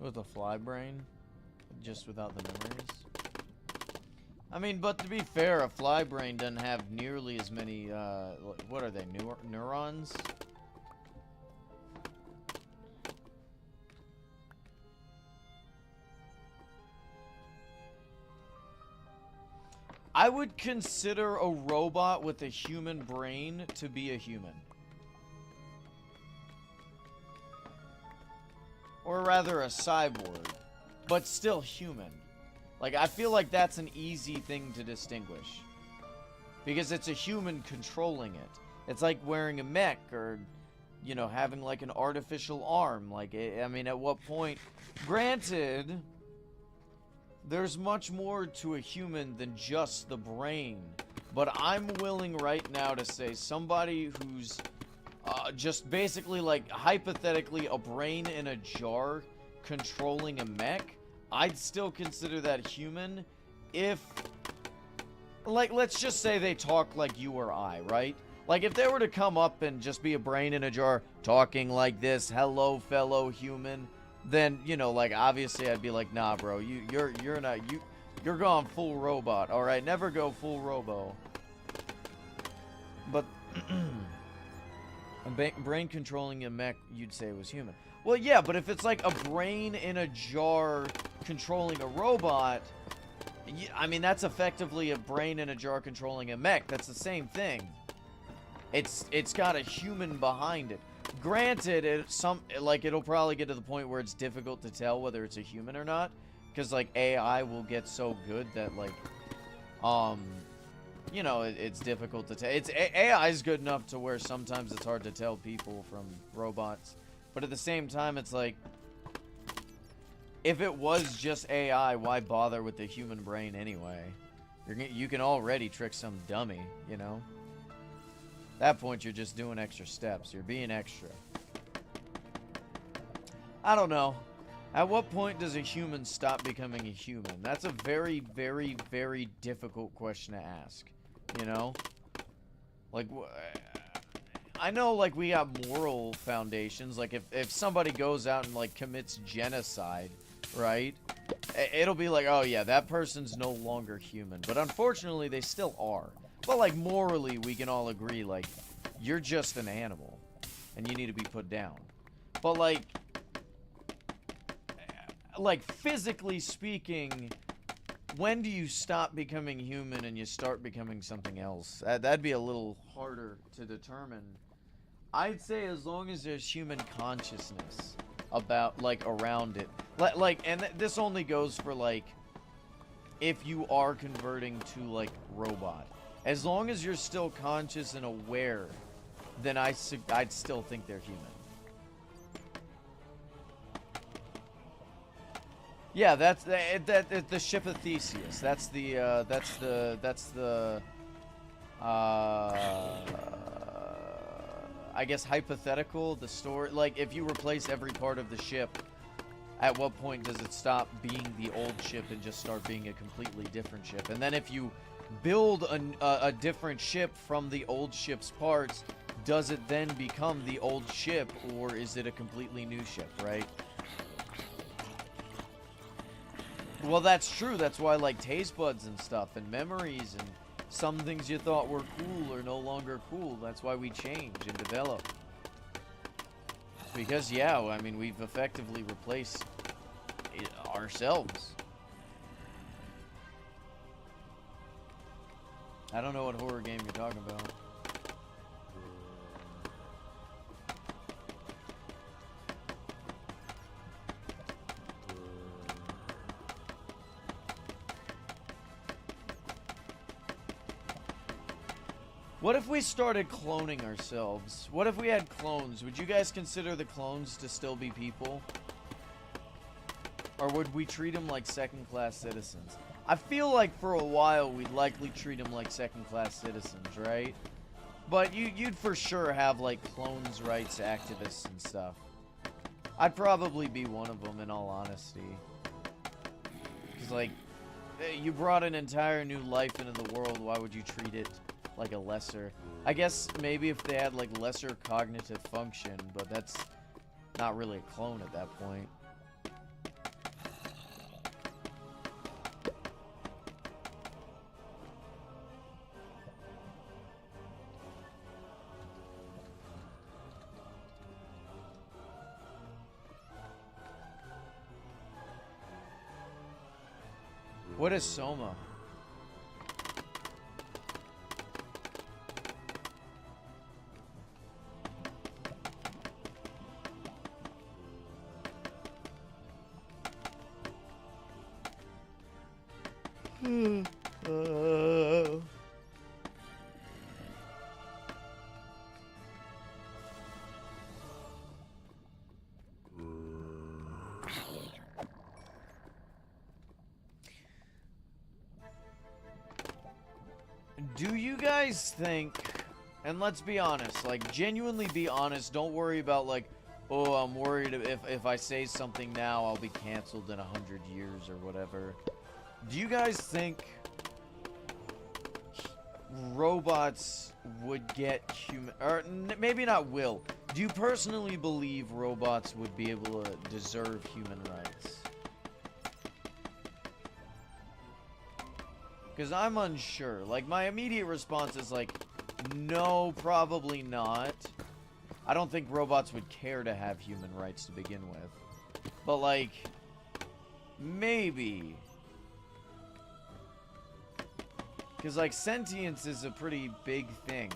With a fly brain? Just without the memories? I mean, but to be fair, a fly brain doesn't have nearly as many, what are they, neurons? I would consider a robot with a human brain to be a human. or rather a cyborg, but still human. Like, I feel like that's an easy thing to distinguish. Because it's a human controlling it. It's like wearing a mech or, you know, having like an artificial arm. Like, I mean, at what point? Granted, there's much more to a human than just the brain. But I'm willing right now to say somebody who's just basically, like, hypothetically a brain in a jar controlling a mech, I'd still consider that human if, like, let's just say they talk like you or I, right? Like, if they were to come up and just be a brain in a jar talking like this, hello, fellow human, then, you know, like, obviously I'd be like, nah, bro, you're going full robot, alright? Never go full robo. But a brain controlling a mech, you'd say was human. Well, yeah, but if it's like a brain in a jar controlling a robot, I mean, that's effectively a brain in a jar controlling a mech. That's the same thing. It's got a human behind it. Granted, it'll probably get to the point where it's difficult to tell whether it's a human or not, because like AI will get so good that like, you know, it's difficult to tell. AI is good enough to where sometimes it's hard to tell people from robots, but at the same time, it's like, if it was just AI, why bother with the human brain anyway? You can already trick some dummy, you know? At that point, you're just doing extra steps. You're being extra. I don't know. At what point does a human stop becoming a human? That's a very, very, very difficult question to ask. You know? Like, I know, like, we got moral foundations. Like, if somebody goes out and, like, commits genocide, right? It'll be like, oh, yeah, that person's no longer human. But unfortunately, they still are. But, like, morally, we can all agree, like, you're just an animal. And you need to be put down. But, like, physically speaking, when do you stop becoming human and you start becoming something else? That'd be a little harder to determine. I'd say as long as there's human consciousness about, like, around it. Like, and this only goes for, like, if you are converting to, like, robot. As long as you're still conscious and aware, then I'd still think they're human. Yeah, that's the ship of Theseus. That's the I guess hypothetical, the story. Like, if you replace every part of the ship, at what point does it stop being the old ship and just start being a completely different ship? And then if you build a different ship from the old ship's parts, does it then become the old ship, or is it a completely new ship, right? Well, that's true. That's why, like, taste buds and stuff and memories and some things you thought were cool are no longer cool. That's why we change and develop. Because, yeah, I mean, we've effectively replaced ourselves. I don't know what horror game you're talking about. What if we started cloning ourselves? What if we had clones? Would you guys consider the clones to still be people? Or would we treat them like second-class citizens? I feel like for a while we'd likely treat them like second-class citizens, right? But you'd for sure have, like, clones rights activists and stuff. I'd probably be one of them, in all honesty. Because, like, you brought an entire new life into the world, why would you treat it like a lesser? I guess maybe if they had, like, lesser cognitive function, but that's not really a clone at that point. What is Soma? Do you guys think, and let's be honest, like, genuinely be honest, don't worry about, like, oh, I'm worried if I say something now, I'll be canceled in 100 years or whatever. Do you guys think robots would get human, or maybe not will, do you personally believe robots would be able to deserve human rights? Because I'm unsure. Like, my immediate response is like, no, probably not. I don't think robots would care to have human rights to begin with. But, like, maybe. Because, like, sentience is a pretty big thing,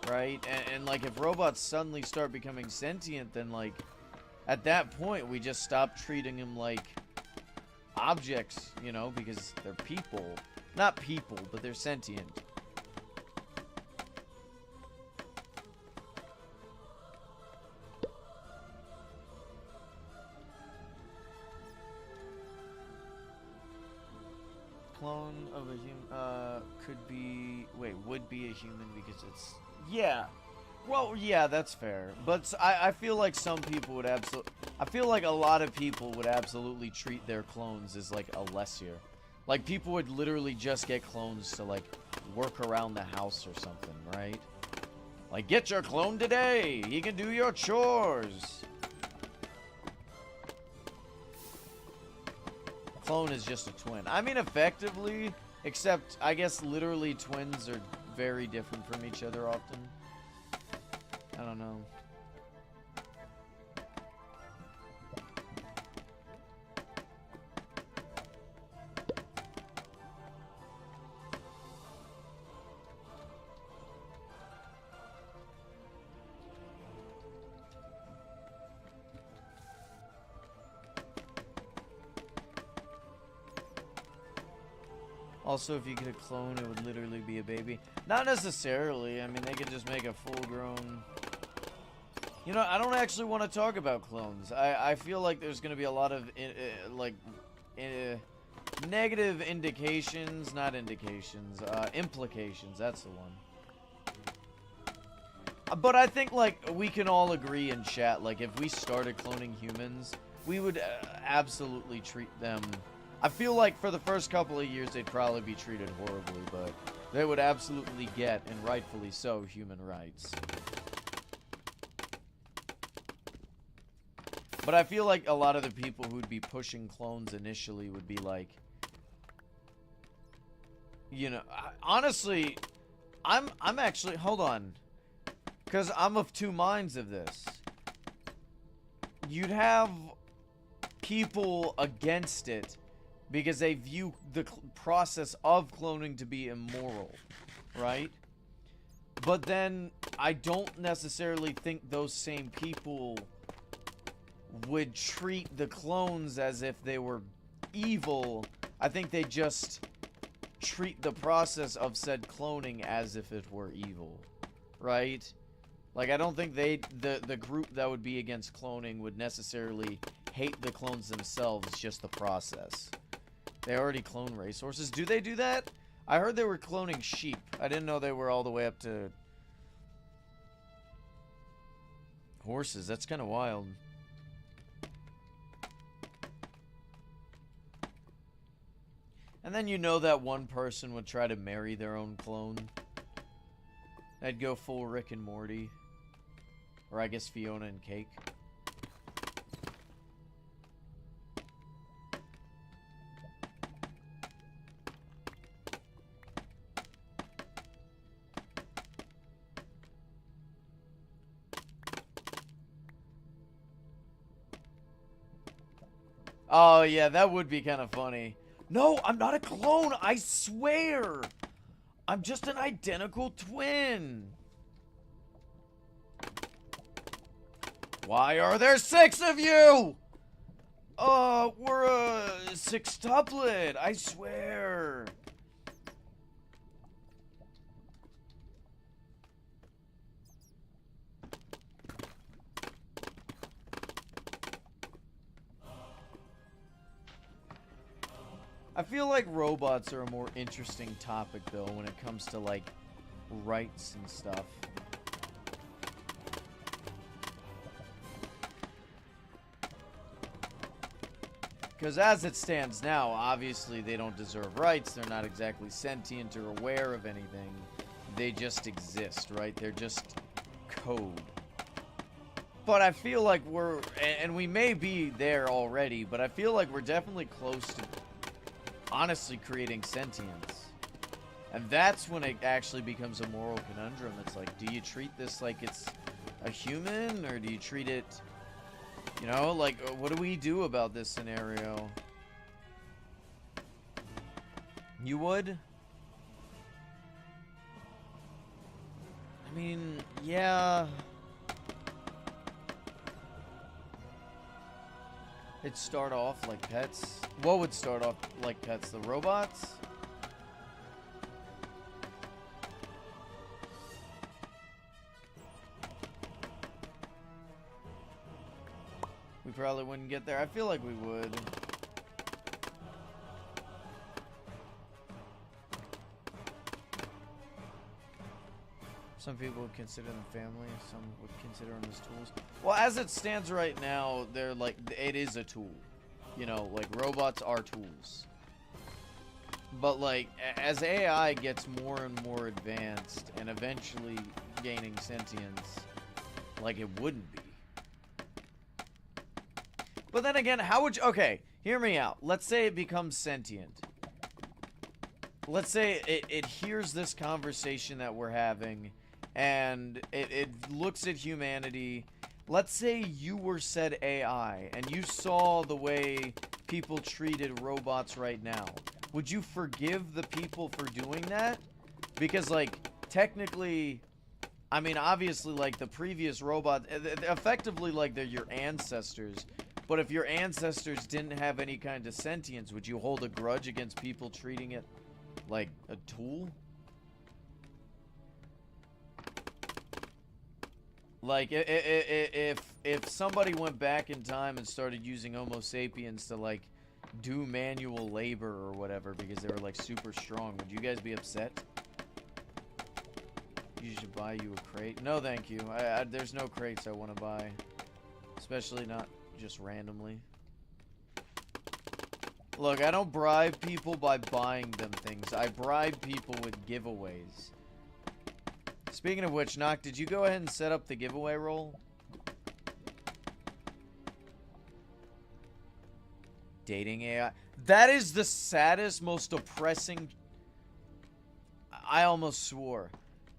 right? And, like, if robots suddenly start becoming sentient, then, like, at that point, we just stop treating them like objects, you know, because they're people. Not people, but they're sentient. Clone of a human, could be, wait, would be a human because it's, yeah. Well, yeah, that's fair. But I feel like some people would I feel like a lot of people would absolutely treat their clones as, like, a lessier. Like, people would literally just get clones to, like, work around the house or something, right? Like, get your clone today! He can do your chores! Clone is just a twin. I mean, effectively, except, I guess, literally twins are very different from each other often. I don't know. Also, if you get a clone, it would literally be a baby. Not necessarily. I mean, they could just make a full-grown... You know, I don't actually want to talk about clones. I feel like there's going to be a lot of, negative indications. Not indications. Implications. That's the one. But I think, like, we can all agree in chat, like, if we started cloning humans, we would absolutely treat them... I feel like for the first couple of years, they'd probably be treated horribly, but they would absolutely get, and rightfully so, human rights. But I feel like a lot of the people who'd be pushing clones initially would be like, you know, honestly, I'm actually, hold on, because I'm of two minds of this. You'd have people against it because they view the process of cloning to be immoral, right? But then I don't necessarily think those same people would treat the clones as if they were evil. I think they just treat the process of said cloning as if it were evil, right? Like, I don't think the group that would be against cloning would necessarily hate the clones themselves, just the process. They already clone racehorses. Do they do that? I heard they were cloning sheep. I didn't know they were all the way up to horses. That's kind of wild. And then you know that one person would try to marry their own clone. They'd go full Rick and Morty. Or I guess Fiona and Cake. Oh, yeah, that would be kind of funny. No, I'm not a clone, I swear! I'm just an identical twin! Why are there 6 of you? Oh, we're a sextuplet, I swear. I feel like robots are a more interesting topic, though, when it comes to, like, rights and stuff. Because as it stands now, obviously they don't deserve rights. They're not exactly sentient or aware of anything. They just exist, right? They're just code. But I feel like we're, and we may be there already, but I feel like we're definitely close to honestly creating sentience. And that's when it actually becomes a moral conundrum. It's like, do you treat this like it's a human, or do you treat it, you know, like, what do we do about this scenario? You would? I mean, yeah. It'd start off like pets. What would start off like pets? The robots? We probably wouldn't get there. I feel like we would. Some people would consider them family, some would consider them as tools. Well, as it stands right now, they're like, it is a tool. You know, like, robots are tools. But, like, as AI gets more and more advanced and eventually gaining sentience, like, it wouldn't be. But then again, how would you... Okay, hear me out. Let's say it becomes sentient. Let's say it hears this conversation that we're having, and it looks at humanity. Let's say you were said AI, and you saw the way people treated robots right now. Would you forgive the people for doing that? Because, like, technically... I mean, obviously, like, the previous robot... Effectively, like, they're your ancestors. But if your ancestors didn't have any kind of sentience, would you hold a grudge against people treating it like a tool? Like, if somebody went back in time and started using Homo sapiens to, like, do manual labor or whatever because they were, like, super strong, would you guys be upset? You should buy you a crate. No, thank you. There's no crates I want to buy. Especially not just randomly. Look, I don't bribe people by buying them things. I bribe people with giveaways. Speaking of which, Nock, did you go ahead and set up the giveaway roll? Dating AI. That is the saddest, most depressing... I almost swore.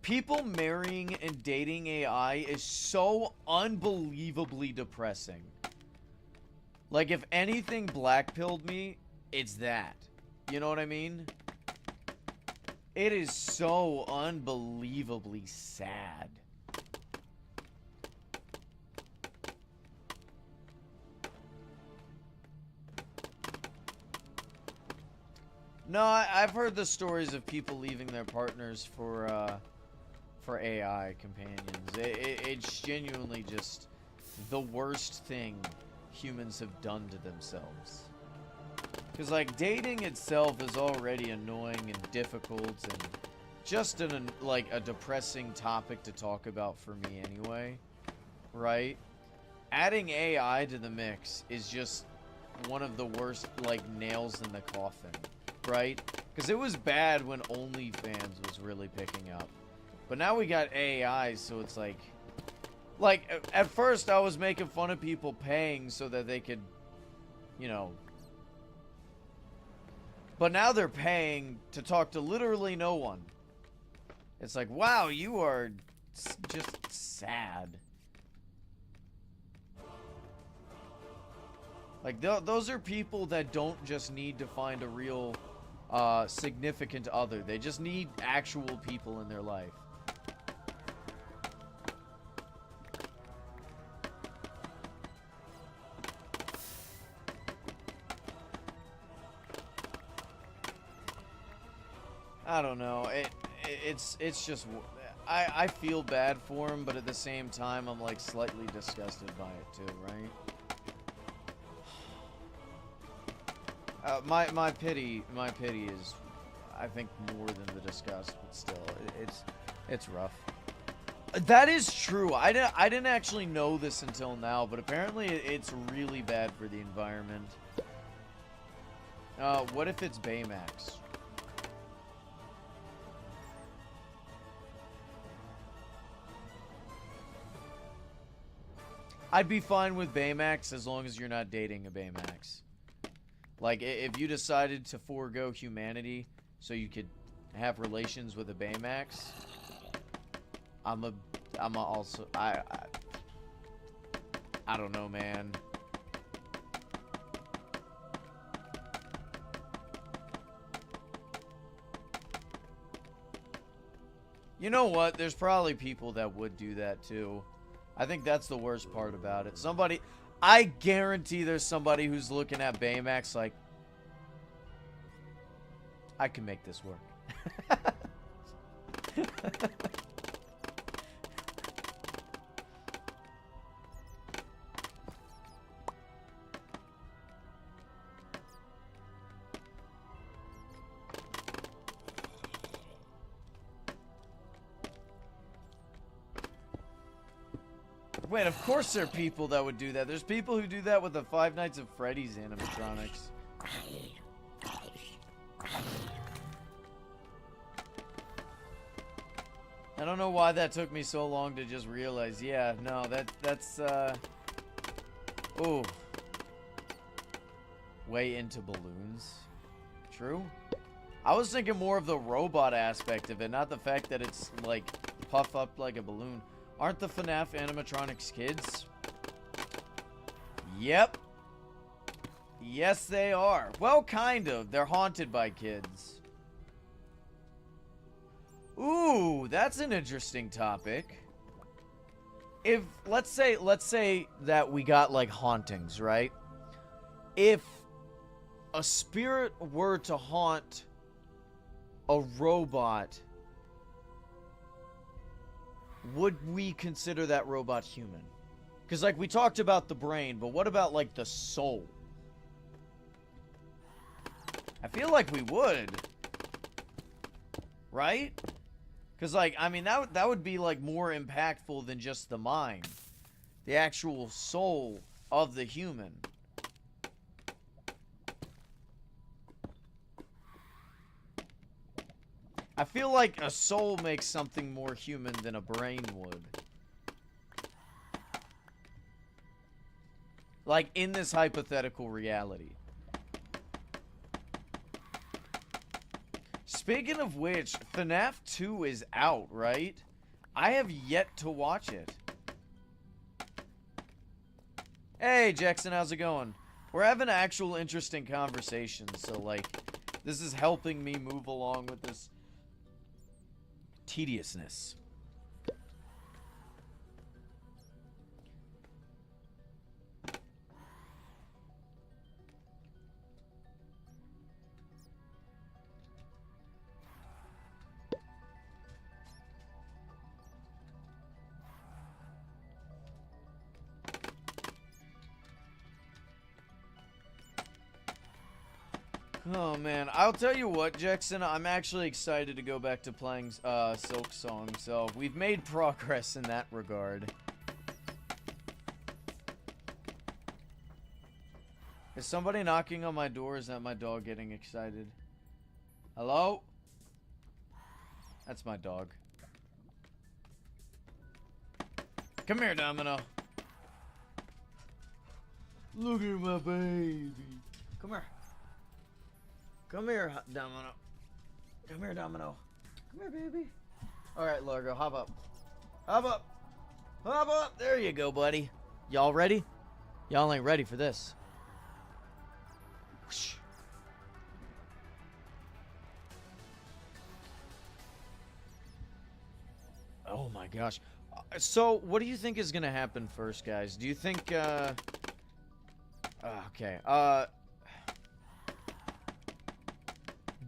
People marrying and dating AI is so unbelievably depressing. Like, if anything blackpilled me, it's that. You know what I mean? It is so unbelievably sad. No, I've heard the stories of people leaving their partners for AI companions. It's genuinely just the worst thing humans have done to themselves. Because, like, dating itself is already annoying and difficult and just like a depressing topic to talk about for me anyway, right? Adding AI to the mix is just one of the worst, like, nails in the coffin, right? Because it was bad when OnlyFans was really picking up. But now we got AI, so it's like, at first I was making fun of people paying so that they could, you know. But now they're paying to talk to literally no one. It's like, wow, you are just sad. Like, those are people that don't just need to find a real significant other. They just need actual people in their life. I don't know. It's just I feel bad for him, but at the same time I'm like slightly disgusted by it too, right? My pity is, I think, more than the disgust, but still, it's rough. That is true. I didn't actually know this until now, but apparently it's really bad for the environment. What if it's Baymax? I'd be fine with Baymax as long as you're not dating a Baymax. Like, if you decided to forego humanity so you could have relations with a Baymax, I don't know, man. You know what? There's probably people that would do that too. I think that's the worst part about it. I guarantee there's somebody who's looking at Baymax like, I can make this work. Wait, of course there are people that would do that. There's people who do that with the Five Nights at Freddy's animatronics. I don't know why that took me so long to just realize. Yeah, no, that's ooh. Way into balloons. True. I was thinking more of the robot aspect of it, not the fact that it's like puff up like a balloon. Aren't the FNAF animatronics kids? Yep. Yes, they are. Well, kind of. They're haunted by kids. Ooh, that's an interesting topic. If, let's say that we got, like, hauntings, right? If a spirit were to haunt a robot, would we consider that robot human? Because, like, we talked about the brain, but what about, like, the soul? I feel like we would. Right? Because, like, I mean, that would be, like, more impactful than just the mind. The actual soul of the human. I feel like a soul makes something more human than a brain would. Like, in this hypothetical reality. Speaking of which, FNAF 2 is out, right? I have yet to watch it. Hey, Jackson, how's it going? We're having actual interesting conversations, so, like, this is helping me move along with this tediousness. Oh man, I'll tell you what, Jackson, I'm actually excited to go back to playing Silk Song, so we've made progress in that regard. Is somebody knocking on my door? Is that my dog getting excited? Hello? That's my dog. Come here, Domino. Look at my baby. Come here. Come here, Domino. Come here, Domino. Come here, baby. Alright, Largo, hop up. Hop up. Hop up. There you go, buddy. Y'all ready? Y'all ain't ready for this. Whoosh. Oh my gosh. So, what do you think is gonna happen first, guys? Do you think, okay,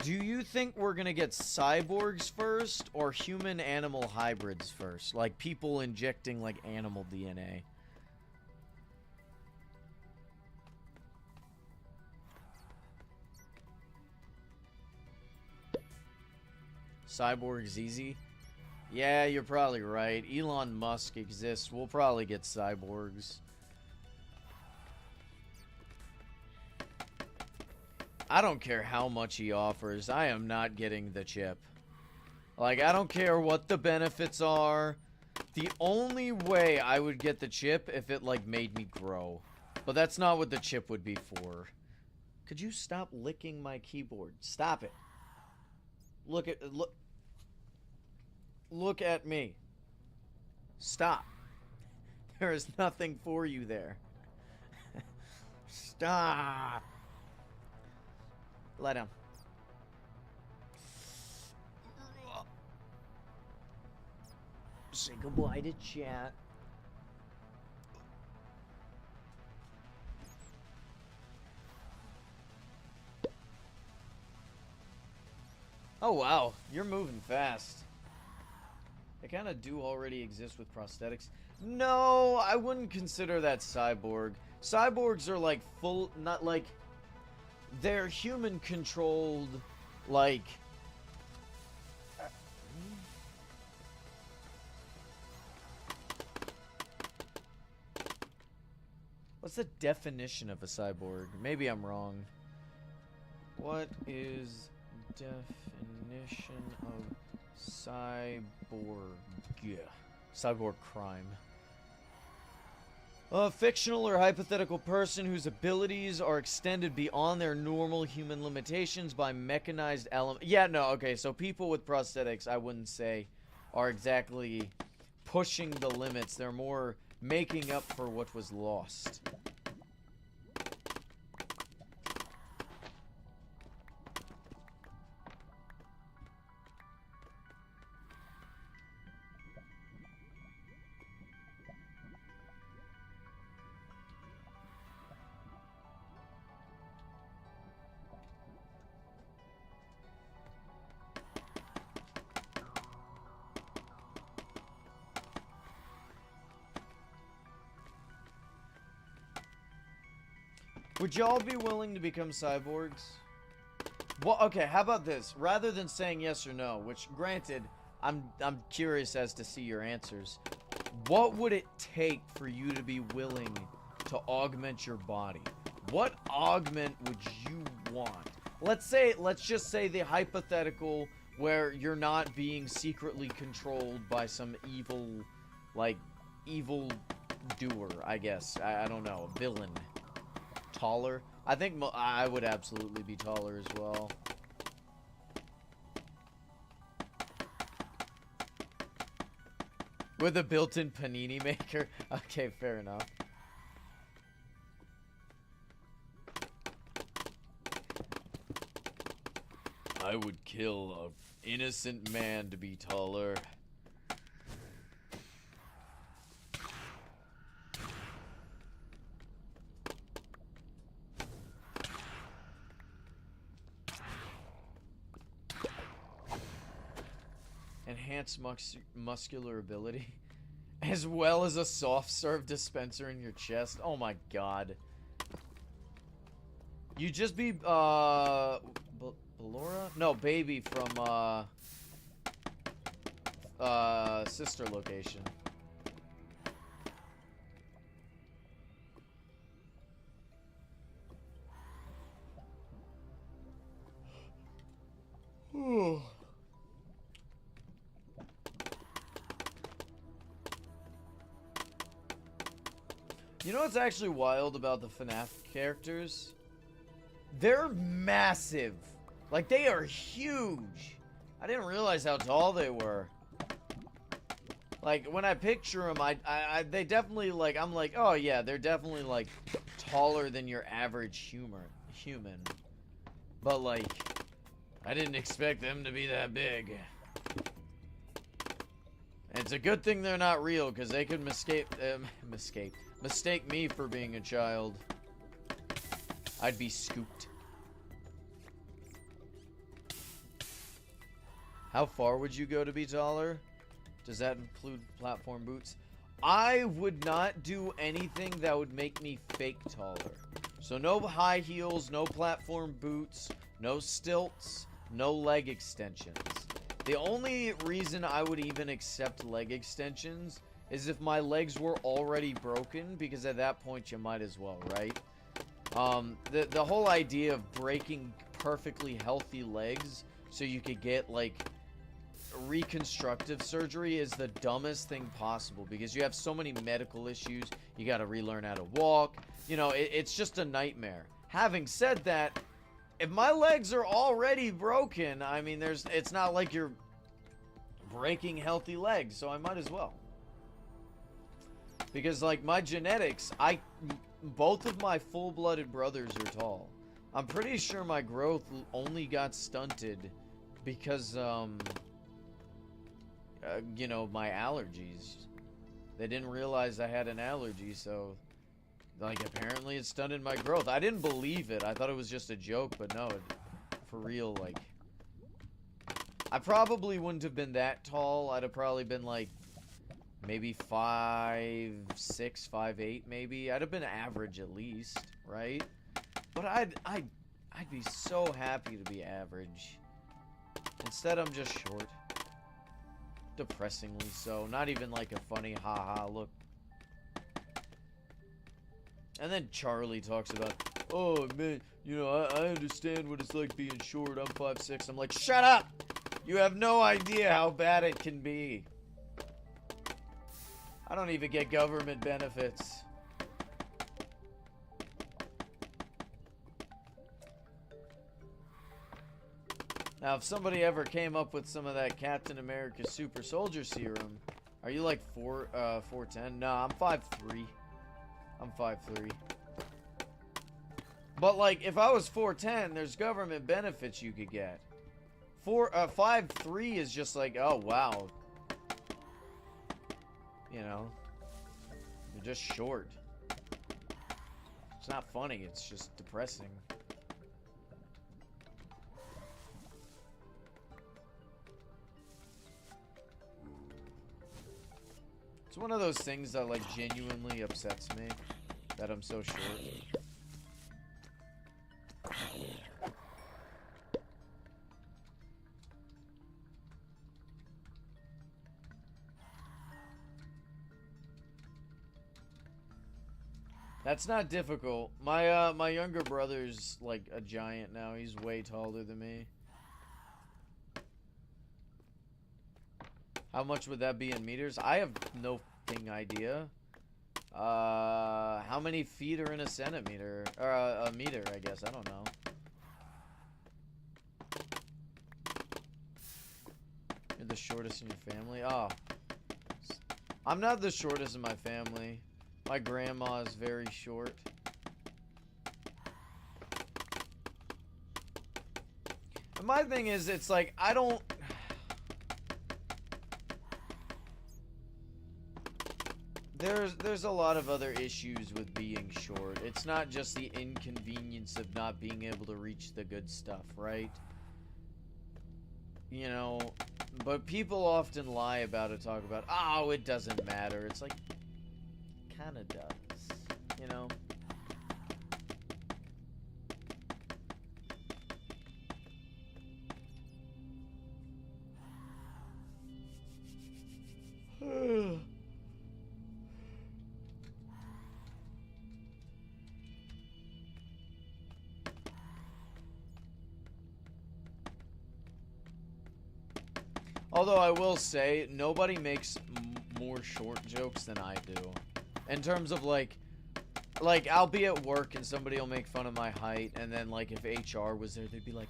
Do you think we're gonna get cyborgs first or human-animal hybrids first? Like people injecting like animal DNA? Cyborgs easy? Yeah, you're probably right. Elon Musk exists. We'll probably get cyborgs. I don't care how much he offers. I am not getting the chip. Like, I don't care what the benefits are. The only way I would get the chip if it, like, made me grow. But that's not what the chip would be for. Could you stop licking my keyboard? Stop it. Look at me. Stop. There is nothing for you there. Stop. Lie down. Say goodbye to chat. Oh wow, you're moving fast. They kind of do already exist with prosthetics. No, I wouldn't consider that cyborg. Cyborgs are like full, not like... They're human-controlled, like... What's the definition of a cyborg? Maybe I'm wrong. What is definition of cyborg? Yeah. Cyborg crime. A fictional or hypothetical person whose abilities are extended beyond their normal human limitations by mechanized elements. Yeah, no, okay, so people with prosthetics, I wouldn't say, are exactly pushing the limits. They're more making up for what was lost. Would y'all be willing to become cyborgs? Well, okay, how about this? Rather than saying yes or no, which granted, I'm curious as to see your answers. What would it take for you to be willing to augment your body? What augment would you want? Let's just say the hypothetical where you're not being secretly controlled by some evil, like, evil doer, I guess. I don't know, a villain. Taller? I think I would absolutely be taller as well. With a built-in panini maker? Okay, fair enough. I would kill an innocent man to be taller. Enhance muscular ability, as well as a soft serve dispenser in your chest. Oh my god. You just be, Ballora? No, Baby from, Sister Location. You know what's actually wild about the FNAF characters? They're massive. Like, they are huge. I didn't realize how tall they were. Like, when I picture them, they definitely, like, I'm like, oh yeah, they're definitely, like, taller than your average human. But, like, I didn't expect them to be that big. And it's a good thing they're not real, because they could mistake me for being a child. I'd be scooped. How far would you go to be taller? Does that include platform boots? I would not do anything that would make me fake taller. So no high heels, no platform boots, no stilts, no leg extensions. The only reason I would even accept leg extensions is if my legs were already broken, because at that point you might as well, right? The whole idea of breaking perfectly healthy legs so you could get, like, reconstructive surgery is the dumbest thing possible, because you have so many medical issues. You got to relearn how to walk. You know, it's just a nightmare. Having said that, if my legs are already broken, I mean, it's not like you're breaking healthy legs, so I might as well. Because, like, my genetics, both of my full-blooded brothers are tall. I'm pretty sure my growth only got stunted because, you know, my allergies. They didn't realize I had an allergy, so, like, apparently it stunted my growth. I didn't believe it. I thought it was just a joke, but no, for real, like, I probably wouldn't have been that tall. I'd have probably been, like, maybe 5'6", 5'8", maybe. I'd have been average at least, right? But I'd be so happy to be average. Instead, I'm just short. Depressingly so. Not even like a funny haha look. And then Charlie talks about, oh man, you know, I understand what it's like being short. I'm 5'6". I'm like, shut up! You have no idea how bad it can be. I don't even get government benefits. Now, if somebody ever came up with some of that Captain America Super Soldier Serum, are you like 4'10"? No, I'm 5'3". I'm 5'3". But like, if I was 4'10", there's government benefits you could get. 5'3" is just like, oh wow. You know, you're just short. It's not funny, it's just depressing. It's one of those things that, like, genuinely upsets me, that I'm so short. That's not difficult. My younger brother's like a giant now. He's way taller than me. How much would that be in meters? I have no fucking idea. How many feet are in a centimeter? Or a meter, I guess. I don't know. You're the shortest in your family? Oh. I'm not the shortest in my family. My grandma is very short. And my thing is, it's like, I don't... There's a lot of other issues with being short. It's not just the inconvenience of not being able to reach the good stuff, right? You know, but people often lie about it, talk about, oh, it doesn't matter. It's like, kinda does, you know? Although I will say, nobody makes more short jokes than I do. In terms of like I'll be at work and somebody will make fun of my height, and then like if HR was there, they'd be like,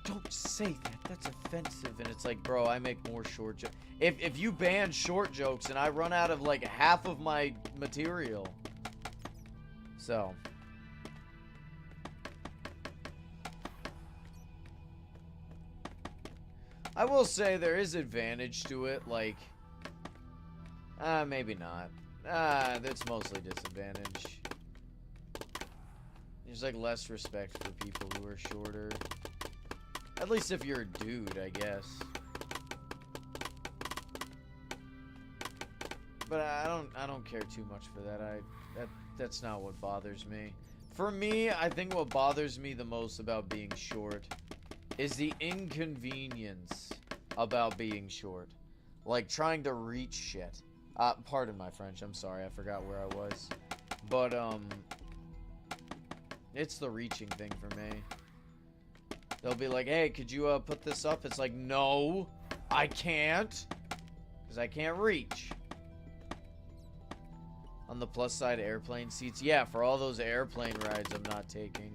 don't say that, that's offensive. And it's like, bro, I make more short jokes. If you ban short jokes and I run out of like half of my material. So I will say there is advantage to it, like, maybe not. That's mostly disadvantage. There's like less respect for people who are shorter. At least if you're a dude, I guess. But I don't care too much for that. That's not what bothers me. For me, I think what bothers me the most about being short is the inconvenience about being short. Like trying to reach shit. Pardon my French, I'm sorry, I forgot where I was. But, it's the reaching thing for me. They'll be like, hey, could you, put this up? It's like, no, I can't. Because I can't reach. On the plus side, airplane seats. Yeah, for all those airplane rides I'm not taking.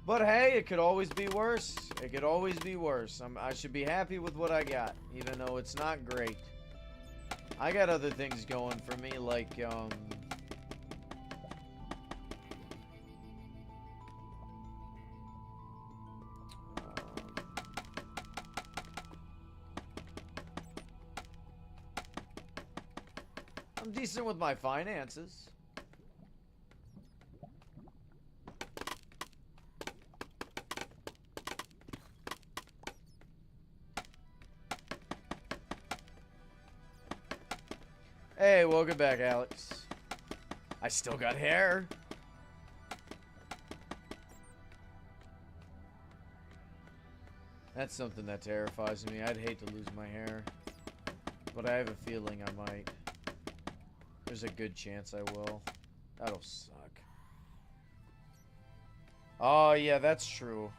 But hey, it could always be worse. It could always be worse. I should be happy with what I got, even though it's not great. I got other things going for me, like, I'm decent with my finances. Hey, welcome back, Alex. I still got hair. That's something that terrifies me. I'd hate to lose my hair. But I have a feeling I might. There's a good chance I will. That'll suck. Oh, yeah, that's true.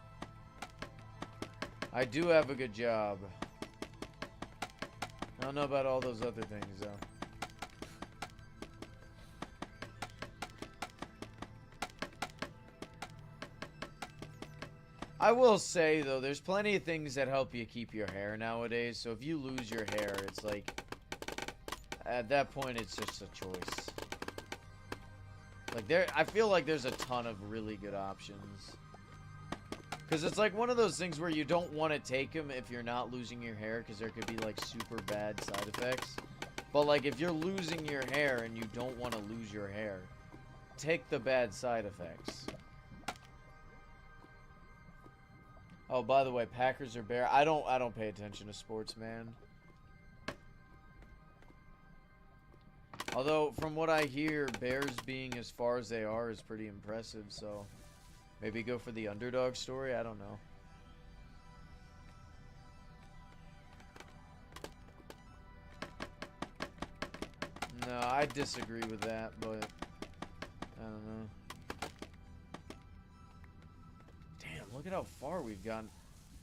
I do have a good job. I don't know about all those other things, though. I will say, though, there's plenty of things that help you keep your hair nowadays. So if you lose your hair, it's like, at that point, it's just a choice. Like, I feel like there's a ton of really good options. Because it's like one of those things where you don't want to take them if you're not losing your hair, because there could be, like, super bad side effects. But, like, if you're losing your hair and you don't want to lose your hair, take the bad side effects. Oh, by the way, Packers or Bears? I don't pay attention to sports, man. Although, from what I hear, Bears being as far as they are is pretty impressive, so maybe go for the underdog story? I don't know. No, I disagree with that, but I don't know. Damn, look at how far we've gotten.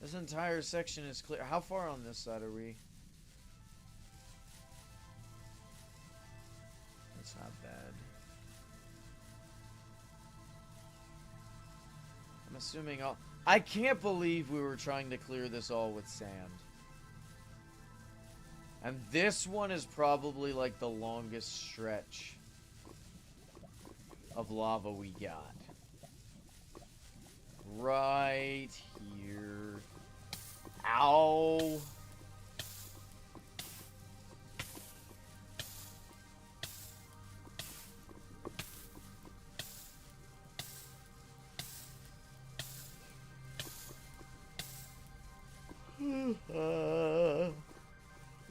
This entire section is clear. How far on this side are we? That's not bad. I'm assuming all... I can't believe we were trying to clear this all with sand. And this one is probably like the longest stretch of lava we got. Right here. Ow.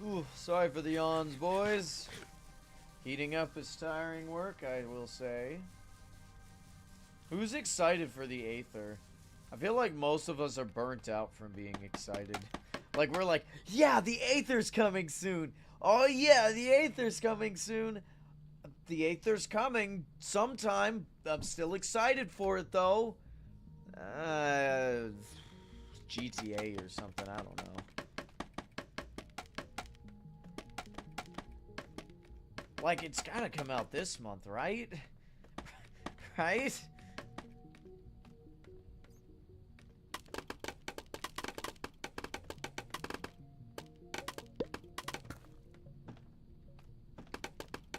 Ooh, sorry for the yawns, boys. Heating up is tiring work, I will say. Who's excited for the Aether? I feel like most of us are burnt out from being excited. Like, we're like, yeah, the Aether's coming soon. Oh, yeah, the Aether's coming soon. The Aether's coming sometime. I'm still excited for it, though. GTA or something, I don't know. Like, it's gotta come out this month, right? Right?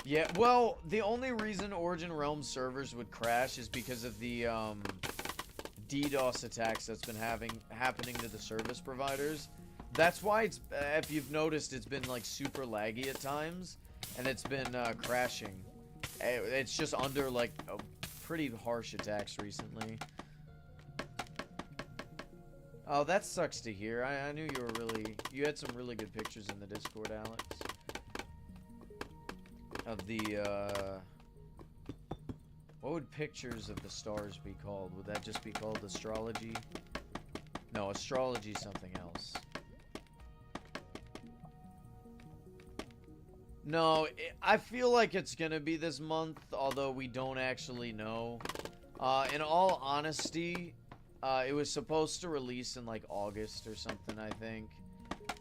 Yeah, well, the only reason Origin Realms servers would crash is because of the DDoS attacks that's been happening to the service providers. That's why it's, if you've noticed, it's been like super laggy at times, and it's been crashing. It's just under like pretty harsh attacks recently. Oh, that sucks to hear. I knew you had some really good pictures in the Discord, Alex. Of the, what would pictures of the stars be called? Would that just be called astrology? No, astrology is something else. No, I feel like it's gonna be this month, although we don't actually know. In all honesty, it was supposed to release in like August or something, I think.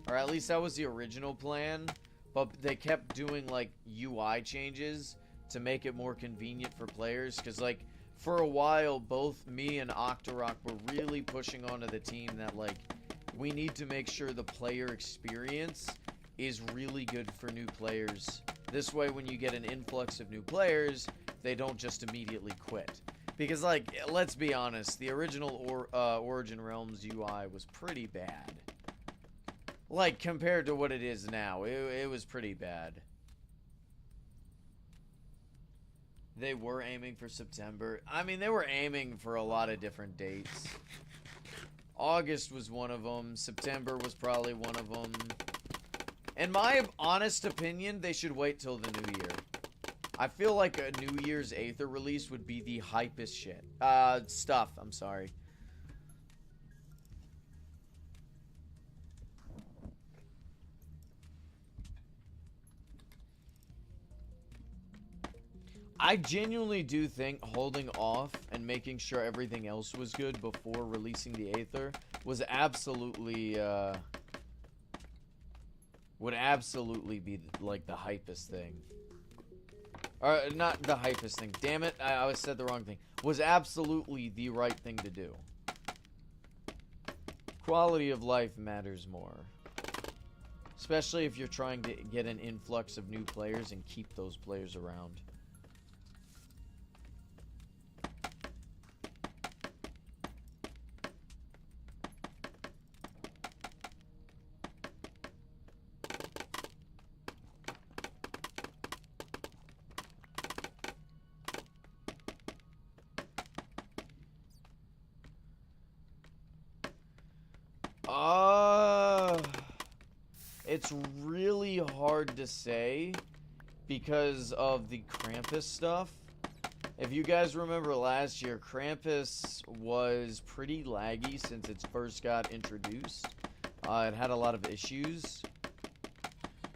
Or at least that was the original plan. But they kept doing like UI changes to make it more convenient for players. Because like for a while, both me and Octorok were really pushing onto the team that like we need to make sure the player experience is really good for new players. This way, when you get an influx of new players, they don't just immediately quit. Because, like, let's be honest, the original Origin Realms UI was pretty bad. Like, compared to what it is now, it was pretty bad. They were aiming for September. I mean, they were aiming for a lot of different dates. August was one of them. September was probably one of them. In my honest opinion, they should wait till the new year. I feel like a New Year's Aether release would be the hypest shit. Stuff, I'm sorry. I genuinely do think holding off and making sure everything else was good before releasing the Aether was absolutely, would absolutely be, like, the hypest thing. Or, not the hypest thing. Damn it, I said the wrong thing. Was absolutely the right thing to do. Quality of life matters more. Especially if you're trying to get an influx of new players and keep those players around. It's really hard to say because of the Krampus stuff. If you guys remember last year, Krampus was pretty laggy since it first got introduced. It had a lot of issues.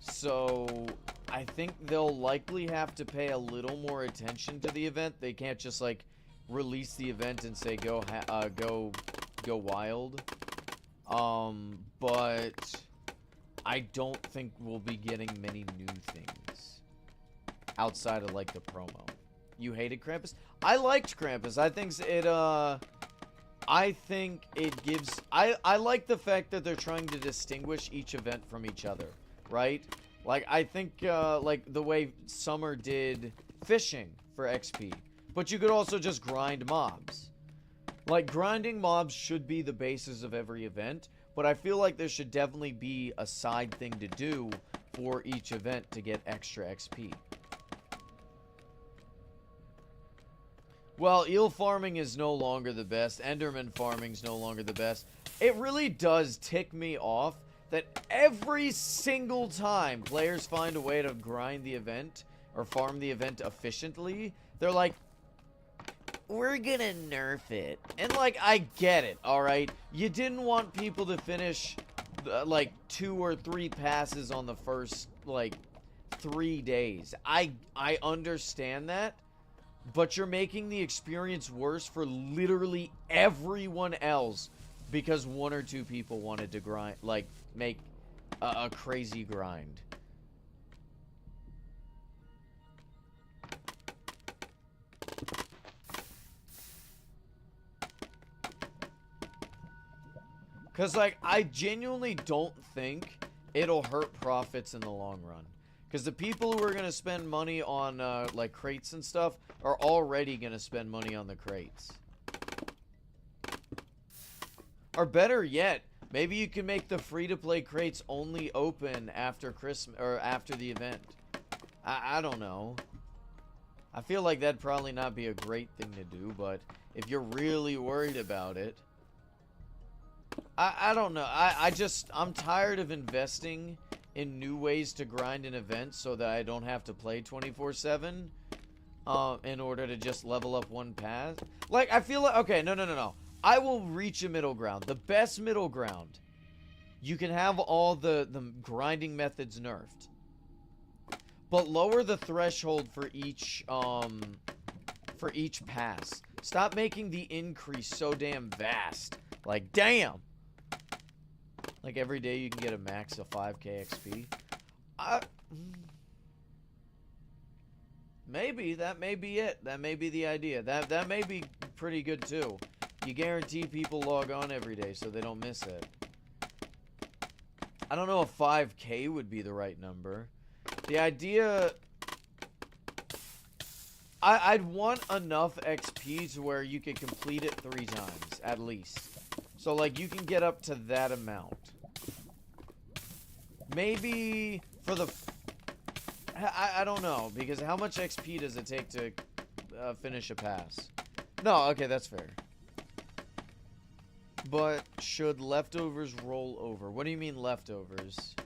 So I think they'll likely have to pay a little more attention to the event. They can't just like release the event and say go wild. But I don't think we'll be getting many new things outside of like the promo. You hated Krampus? I liked Krampus. I think it gives I like the fact that they're trying to distinguish each event from each other, right? Like I think like the way Summer did fishing for XP. But you could also just grind mobs. Like grinding mobs should be the basis of every event. But I feel like there should definitely be a side thing to do for each event to get extra XP. Well, eel farming is no longer the best. Enderman farming is no longer the best. It really does tick me off that every single time players find a way to grind the event or farm the event efficiently, they're like, we're gonna nerf it. And like, I get it, alright? You didn't want people to finish like 2 or 3 passes on the first like 3 days. I understand that, but you're making the experience worse for literally everyone else because 1 or 2 people wanted to grind, like make a crazy grind. Because, like, I genuinely don't think it'll hurt profits in the long run. Because the people who are going to spend money on, like, crates and stuff are already going to spend money on the crates. Or better yet, maybe you can make the free-to-play crates only open after Christmas or after the event. I don't know. I feel like that'd probably not be a great thing to do, but if you're really worried about it, I don't know. I'm tired of investing in new ways to grind an event so that I don't have to play 24/7 in order to just level up one path. Like, I feel like, okay, no. I will reach a middle ground. The best middle ground. You can have all the grinding methods nerfed. But lower the threshold for each pass. Stop making the increase so damn vast. Like, damn! Like, every day you can get a max of 5k XP. Maybe. That may be it. That may be the idea. That may be pretty good, too. You guarantee people log on every day so they don't miss it. I don't know if 5k would be the right number. The idea... I'd want enough XP to where you could complete it 3 times, at least. So, like, you can get up to that amount. Maybe for the... I don't know, because how much XP does it take to finish a pass? No, okay, that's fair. But should leftovers roll over? What do you mean leftovers?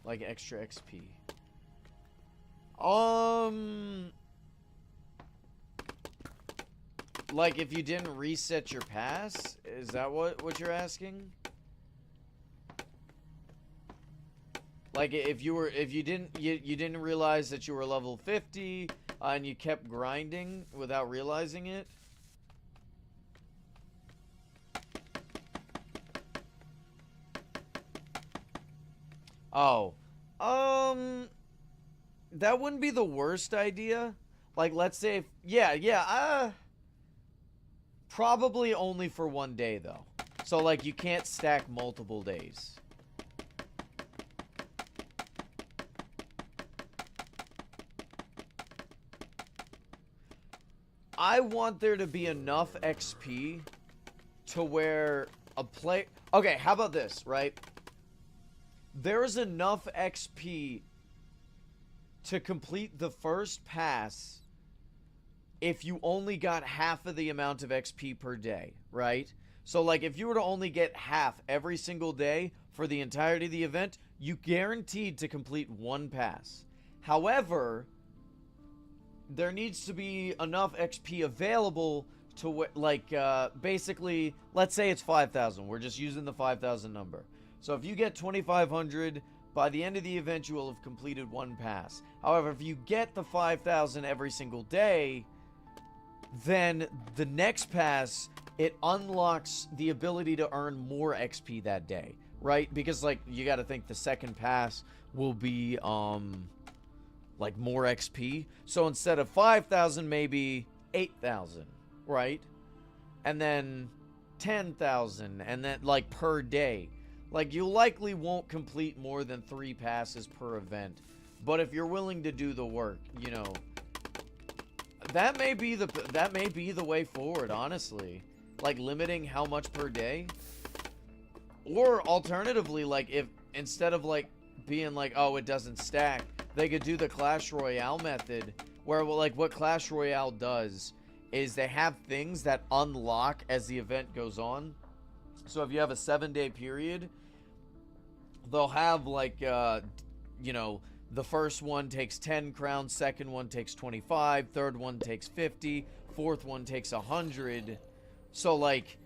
Like extra XP. Like if you didn't reset your pass? Is that what you're asking? Like if you didn't realize that you were level 50 and you kept grinding without realizing it? Oh. That wouldn't be the worst idea. Like let's say if, yeah, probably only for one day though. So like you can't stack multiple days. I want there to be enough XP to where a play... Okay, how about this, right? There's enough XP to complete the first pass if you only got half of the amount of XP per day, right? So, like, if you were to only get half every single day for the entirety of the event, you guaranteed to complete one pass. However... there needs to be enough XP available to, like, basically, let's say it's 5,000. We're just using the 5,000 number. So if you get 2,500, by the end of the event, you will have completed one pass. However, if you get the 5,000 every single day, then the next pass, it unlocks the ability to earn more XP that day, right? Because, like, you got to think the second pass will be, like more XP. So instead of 5,000, maybe 8,000, right? And then 10,000, and then like per day. Like you likely won't complete more than 3 passes per event. But if you're willing to do the work, you know, that may be the way forward, honestly. Like limiting how much per day. Or alternatively, like if instead of like being like, oh, it doesn't stack, they could do the Clash Royale method where, well, like, what Clash Royale does is they have things that unlock as the event goes on. So if you have a 7-day period, they'll have, like, you know, the first one takes 10 crowns, second one takes 25, third one takes 50, fourth one takes 100. So, like,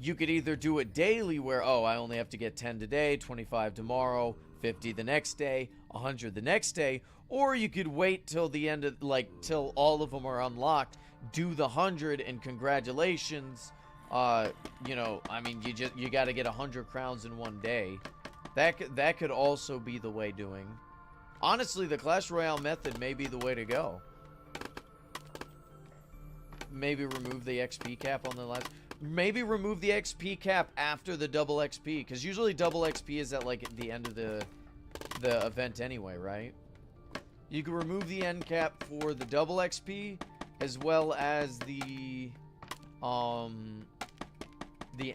you could either do it daily where, oh, I only have to get 10 today, 25 tomorrow, 50 the next day, 100 the next day, or you could wait till the end of, like, till all of them are unlocked, do the 100, and congratulations, you know, I mean, you got to get 100 crowns in one day. That could also be the way doing. Honestly, the Clash Royale method may be the way to go. Maybe remove the XP cap on the last. maybe remove the XP cap after the double XP, because usually double XP is at like at the end of the event anyway, right? You can remove the end cap for the double XP as well as the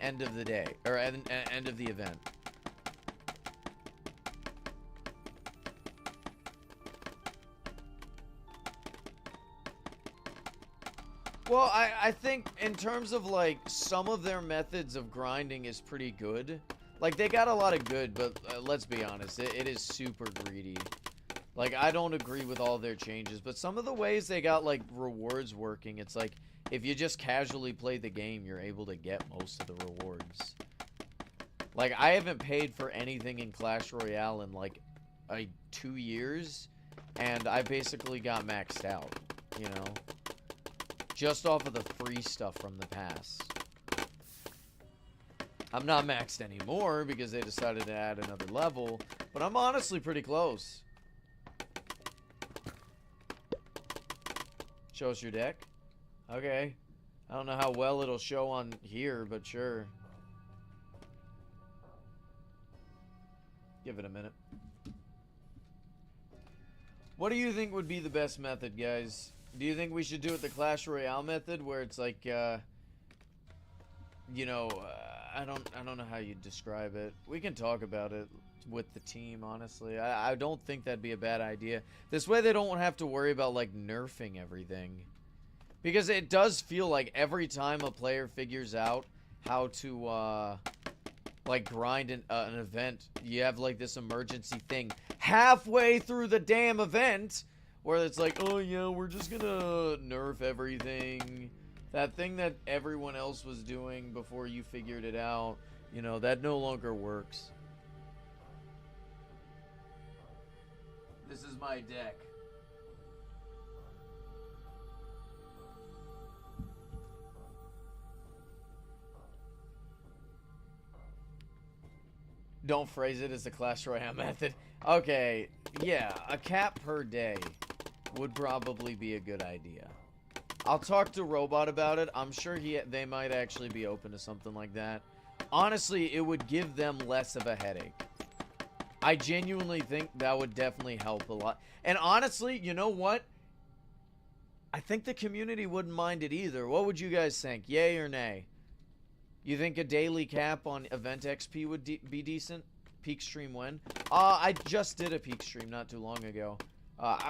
end of the day, or end of the event. Well, I think in terms of, like, some of their methods of grinding is pretty good. Like, they got a lot of good, but let's be honest, it is super greedy. Like, I don't agree with all their changes, but some of the ways they got, like, rewards working, it's like, if you just casually play the game, you're able to get most of the rewards. Like, I haven't paid for anything in Clash Royale in, like, 2 years, and I basically got maxed out, you know? Just off of the free stuff from the past. I'm not maxed anymore because they decided to add another level, but I'm honestly pretty close. Show us your deck? Okay. I don't know how well it'll show on here, but sure. Give it a minute. What do you think would be the best method, guys? Do you think we should do it the Clash Royale method, where it's like, you know, I don't know how you'd describe it. We can talk about it with the team, honestly. I don't think that'd be a bad idea. This way they don't have to worry about, like, nerfing everything. Because it does feel like every time a player figures out how to, like, grind an event, you have, like, this emergency thing halfway through the damn event, where it's like, oh yeah, we're just gonna nerf everything. That thing that everyone else was doing before you figured it out, you know, that no longer works. This is my deck. Don't phrase it as the Clash Royale method. Okay, yeah, a cap per day would probably be a good idea. I'll talk to Robot about it. I'm sure they might actually be open to something like that. Honestly, it would give them less of a headache. I genuinely think that would definitely help a lot. And honestly, you know what? I think the community wouldn't mind it either. What would you guys think? Yay or nay? You think a daily cap on event XP would be decent? Peak stream when? I just did a peak stream not too long ago.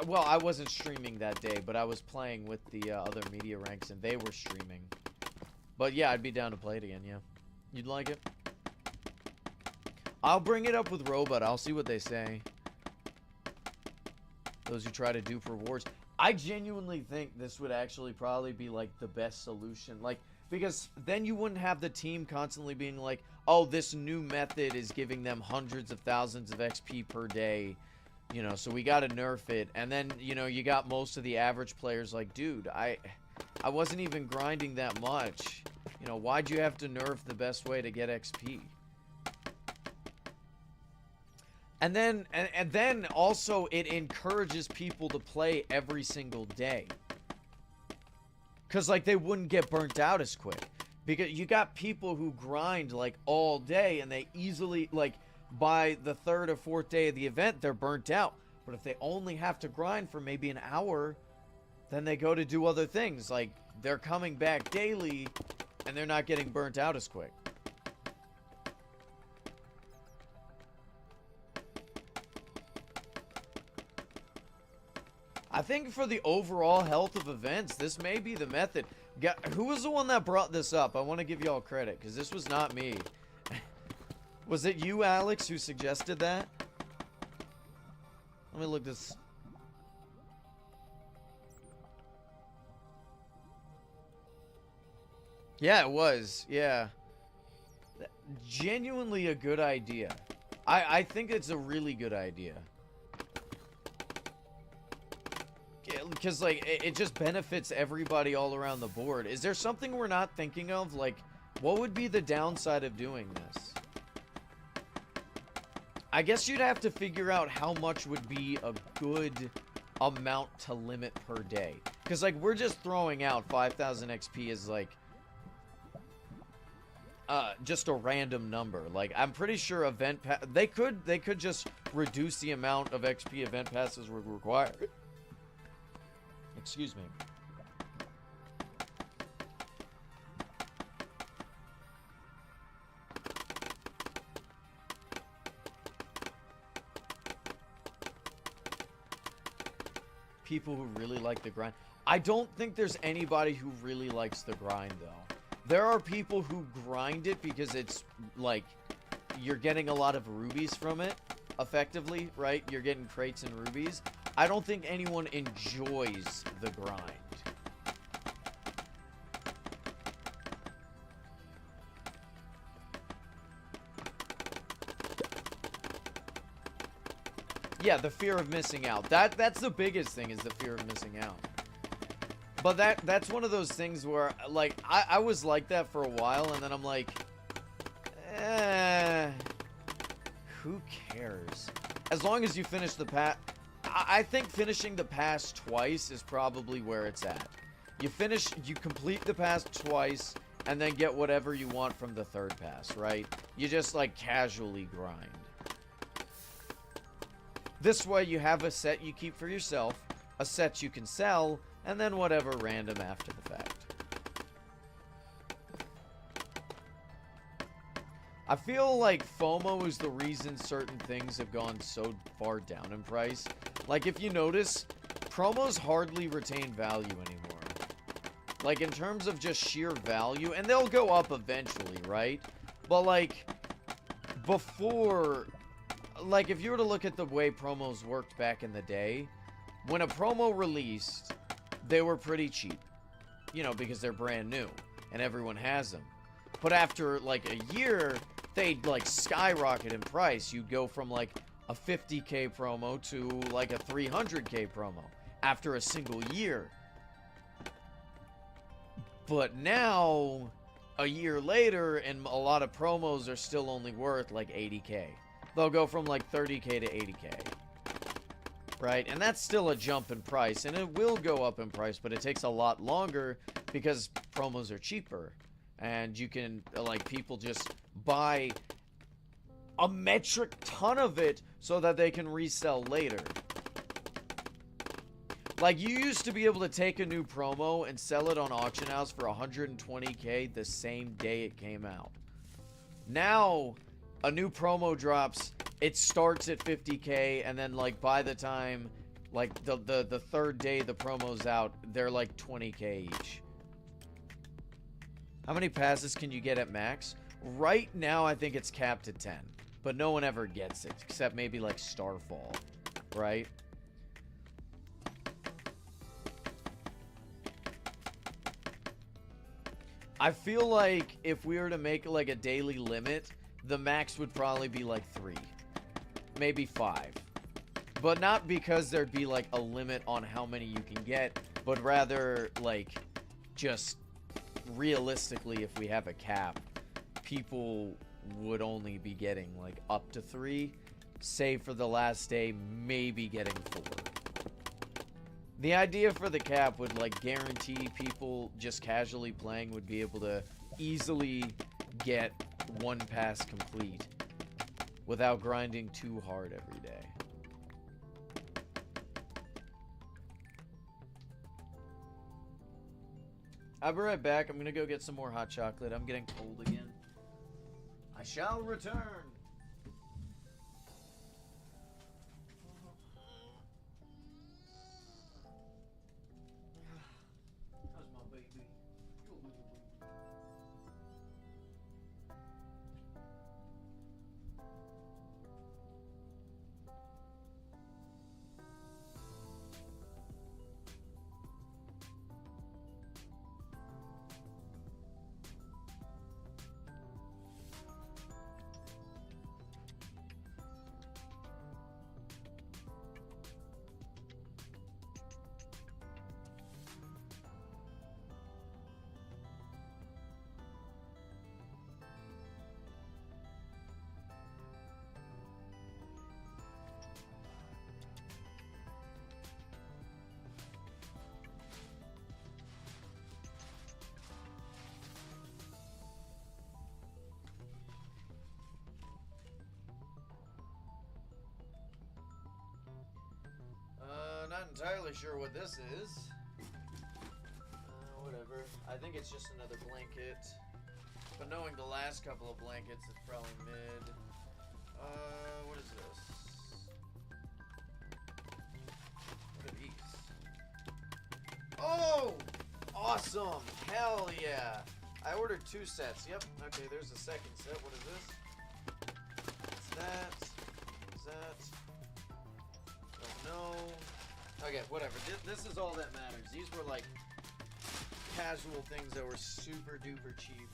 Well, I wasn't streaming that day, but I was playing with the other media ranks, and they were streaming. But yeah, I'd be down to play it again, yeah. You'd like it? I'll bring it up with Robot. I'll see what they say. Those who try to dupe rewards. I genuinely think this would actually probably be, like, the best solution. Like, because then you wouldn't have the team constantly being like, oh, this new method is giving them hundreds of thousands of XP per day. You know, so we gotta nerf it. And then, you know, you got most of the average players like, dude, I wasn't even grinding that much. You know, why'd you have to nerf the best way to get XP? And then also it encourages people to play every single day. Because, like, they wouldn't get burnt out as quick. Because you got people who grind, like, all day, and they easily, like, by the 3rd or 4th day of the event, they're burnt out. But if they only have to grind for maybe an hour, then they go to do other things. Like, they're coming back daily, and they're not getting burnt out as quick. I think for the overall health of events, this may be the method. Who was the one that brought this up? I want to give y'all credit, because this was not me. Was it you, Alex, who suggested that? Let me look this. Yeah, it was. Yeah. Genuinely a good idea. I think it's a really good idea. Because, like, it just benefits everybody all around the board. Is there something we're not thinking of? Like, what would be the downside of doing this? I guess you'd have to figure out how much would be a good amount to limit per day. Because, like, we're just throwing out 5,000 XP as, like, just a random number. Like, I'm pretty sure event they could just reduce the amount of XP event passes would require. Excuse me. People who really like the grind. I don't think there's anybody who really likes the grind, though. There are people who grind it because it's, like, you're getting a lot of rubies from it, effectively, right? You're getting crates and rubies. I don't think anyone enjoys the grind. Yeah, the fear of missing out. That's the biggest thing, is the fear of missing out. But that's one of those things where, like, I was like that for a while, and then I'm like, who cares? As long as you finish the pass. I think finishing the pass twice is probably where it's at. You complete the pass twice, and then get whatever you want from the third pass, right? You just, like, casually grind. This way, you have a set you keep for yourself, a set you can sell, and then whatever random after the fact. I feel like FOMO is the reason certain things have gone so far down in price. Like, if you notice, promos hardly retain value anymore. Like, in terms of just sheer value, and they'll go up eventually, right? But, like, before... Like, if you were to look at the way promos worked back in the day, when a promo released, they were pretty cheap. You know, because they're brand new, and everyone has them. But after, like, a year, they'd, like, skyrocket in price. You'd go from, like, a 50k promo to, like, a 300k promo after a single year. But now, a year later, and a lot of promos are still only worth, like, 80k. They'll go from like 30k to 80k. Right? And that's still a jump in price. And it will go up in price, but it takes a lot longer because promos are cheaper. And you can, like, people just buy a metric ton of it so that they can resell later. Like, you used to be able to take a new promo and sell it on Auction House for 120k the same day it came out. Now... a new promo drops, it starts at 50k, and then, like, by the time, like, the third day the promo's out, they're, like, 20k each. How many passes can you get at max? Right now, I think it's capped at 10. But no one ever gets it, except maybe, like, Starfall. Right? I feel like if we were to make, like, a daily limit... the max would probably be like 3. Maybe 5. But not because there'd be like a limit on how many you can get, but rather like just realistically, if we have a cap, people would only be getting like up to 3, save for the last day, maybe getting 4. The idea for the cap would like guarantee people just casually playing would be able to easily get one pass complete without grinding too hard every day. I'll be right back. I'm gonna go get some more hot chocolate. I'm getting cold again. I shall return. How's my baby? entirely sure what this is. Whatever. I think it's just another blanket. But knowing the last couple of blankets, it's probably mid. What is this? What are these? Oh! Awesome! Hell yeah! I ordered 2 sets. Yep. Okay, there's the second set. What is this? What's that? What's that? Don't know. Okay, whatever. This is all that matters. These were like casual things that were super duper cheap.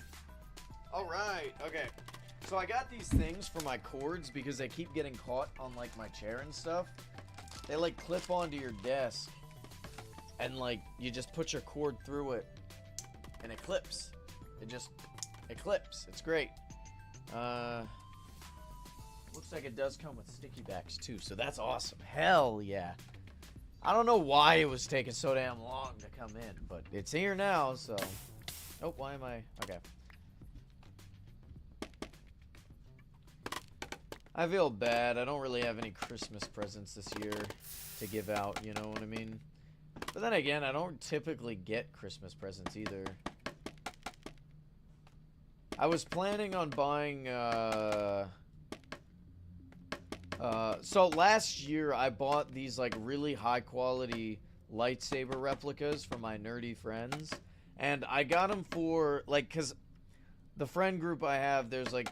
Alright, okay. So I got these things for my cords because they keep getting caught on like my chair and stuff. They like clip onto your desk. And like you just put your cord through it and it clips. It clips. It's great. Looks like it does come with sticky backs too, so that's awesome. Hell yeah. I don't know why it was taking so damn long to come in, but it's here now, so. Oh, why am I? Okay. I feel bad. I don't really have any Christmas presents this year to give out, you know what I mean? But then again, I don't typically get Christmas presents either. I was planning on buying, so last year I bought these like really high quality lightsaber replicas for my nerdy friends. And I got them for, like, cause the friend group I have, there's like,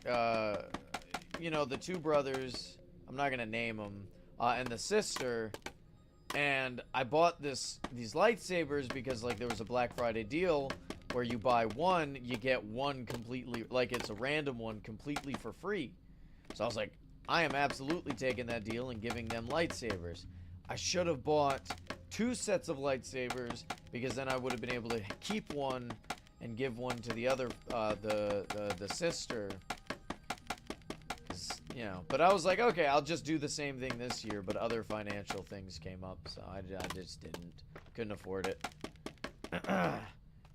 you know, the 2 brothers, I'm not gonna name them, and the sister. And I bought these lightsabers because like there was a Black Friday deal where you buy one, you get one completely, like it's a random one completely for free. So I was like, I am absolutely taking that deal and giving them lightsabers. I should have bought 2 sets of lightsabers because then I would have been able to keep one and give one to the other, the sister. You know, but I was like, okay, I'll just do the same thing this year, but other financial things came up, so I just couldn't afford it.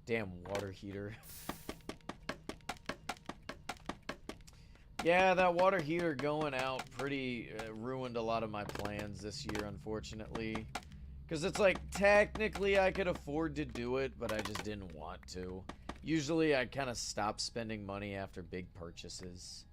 Damn water heater. Yeah, that water heater going out pretty ruined a lot of my plans this year, unfortunately. Because it's like, technically I could afford to do it, but I just didn't want to. Usually I kind of stop spending money after big purchases.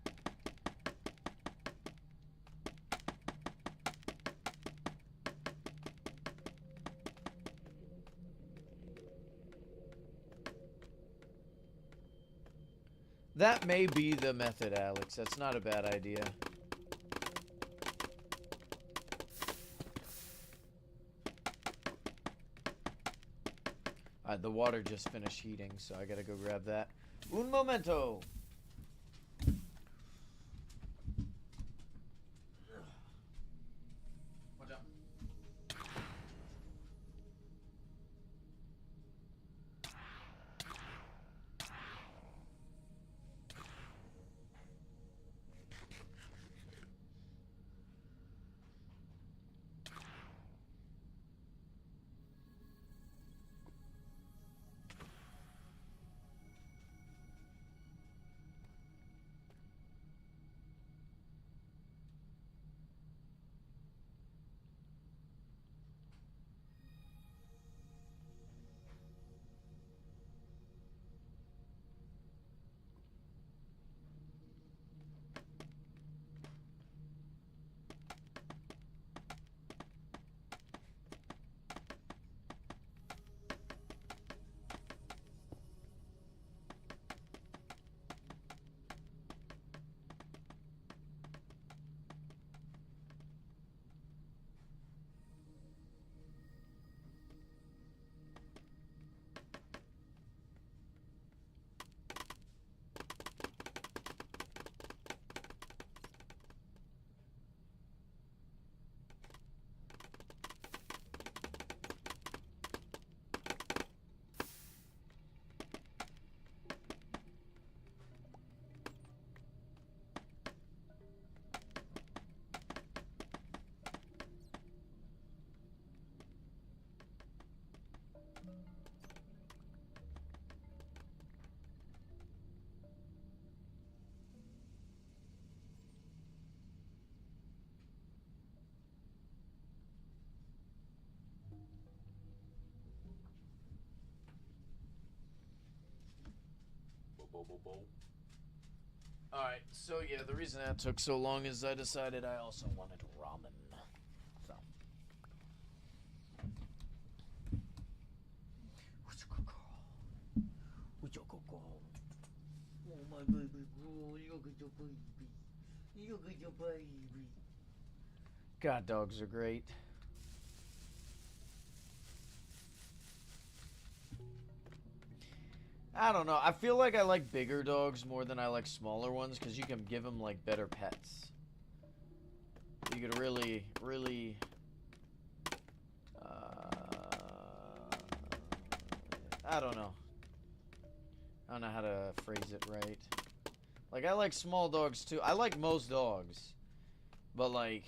That may be the method, Alex. That's not a bad idea. The water just finished heating, so I gotta go grab that. Un momento! Watch out. Alright, so yeah, the reason that took so long is I decided I also wanted ramen. So. Oh my baby, look at your baby. Look at your baby. God, dogs are great. I don't know. I feel like I like bigger dogs more than I like smaller ones because you can give them like better pets. You could really, really. I don't know. I don't know how to phrase it right. Like, I like small dogs too. I like most dogs. But, like,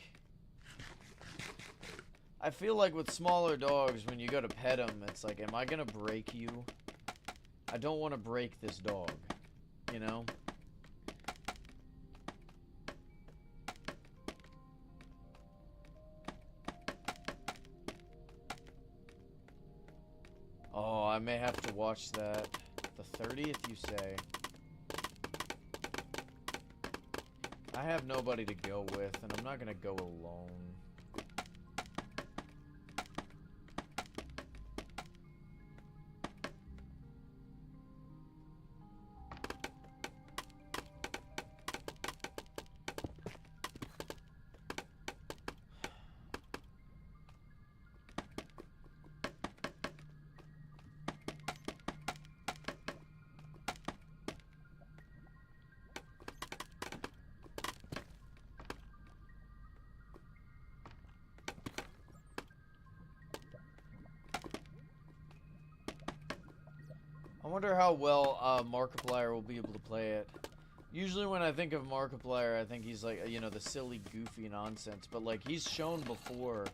I feel like with smaller dogs, when you go to pet them, it's like, am I gonna break you? I don't want to break this dog. You know? Oh, I may have to watch that. The 30th, you say? I have nobody to go with, and I'm not gonna go alone. I wonder how well Markiplier will be able to play it. Usually when I think of Markiplier, I think he's like, you know, the silly, goofy nonsense. But, like, he's shown before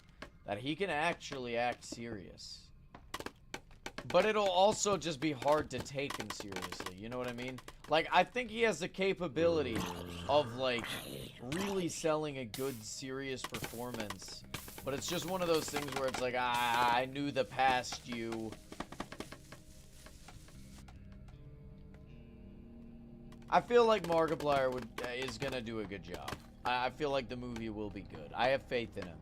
that he can actually act serious. But it'll also just be hard to take him seriously, you know what I mean? Like, I think he has the capability of, like, really selling a good, serious performance. But it's just one of those things where it's like, I knew the past you. I feel like Markiplier is gonna do a good job. I feel like the movie will be good. I have faith in him.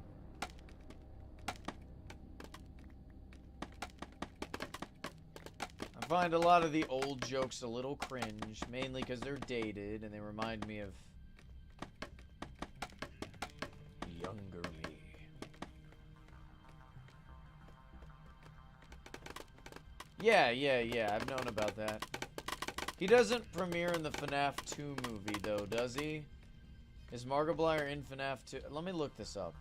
I find a lot of the old jokes a little cringe, mainly because they're dated and they remind me of younger me. Yeah, I've known about that. He doesn't premiere in the FNAF 2 movie, though, does he? Is Markiplier in FNAF 2? Let me look this up.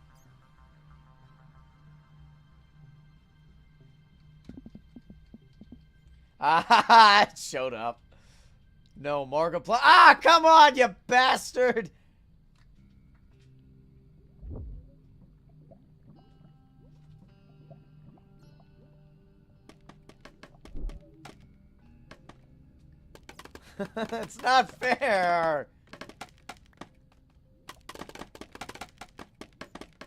Ah, it showed up. No, Markiplier. Ah, come on, you bastard! It's not fair!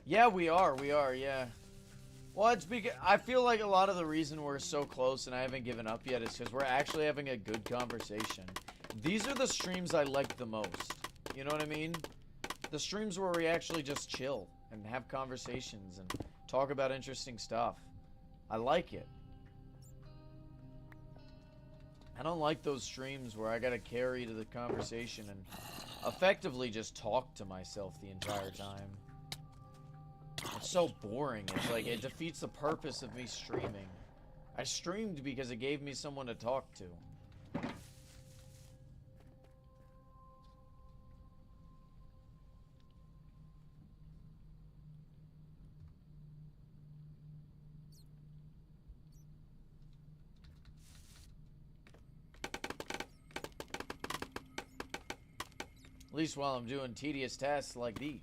Yeah, we are, yeah. Well, it's because I feel like a lot of the reason we're so close and I haven't given up yet is because we're actually having a good conversation. These are the streams I like the most. You know what I mean? The streams where we actually just chill and have conversations and talk about interesting stuff. I like it. I don't like those streams where I gotta carry to the conversation and effectively just talk to myself the entire time. It's so boring. It's like, it defeats the purpose of me streaming. I streamed because it gave me someone to talk to. At least while I'm doing tedious tasks like these.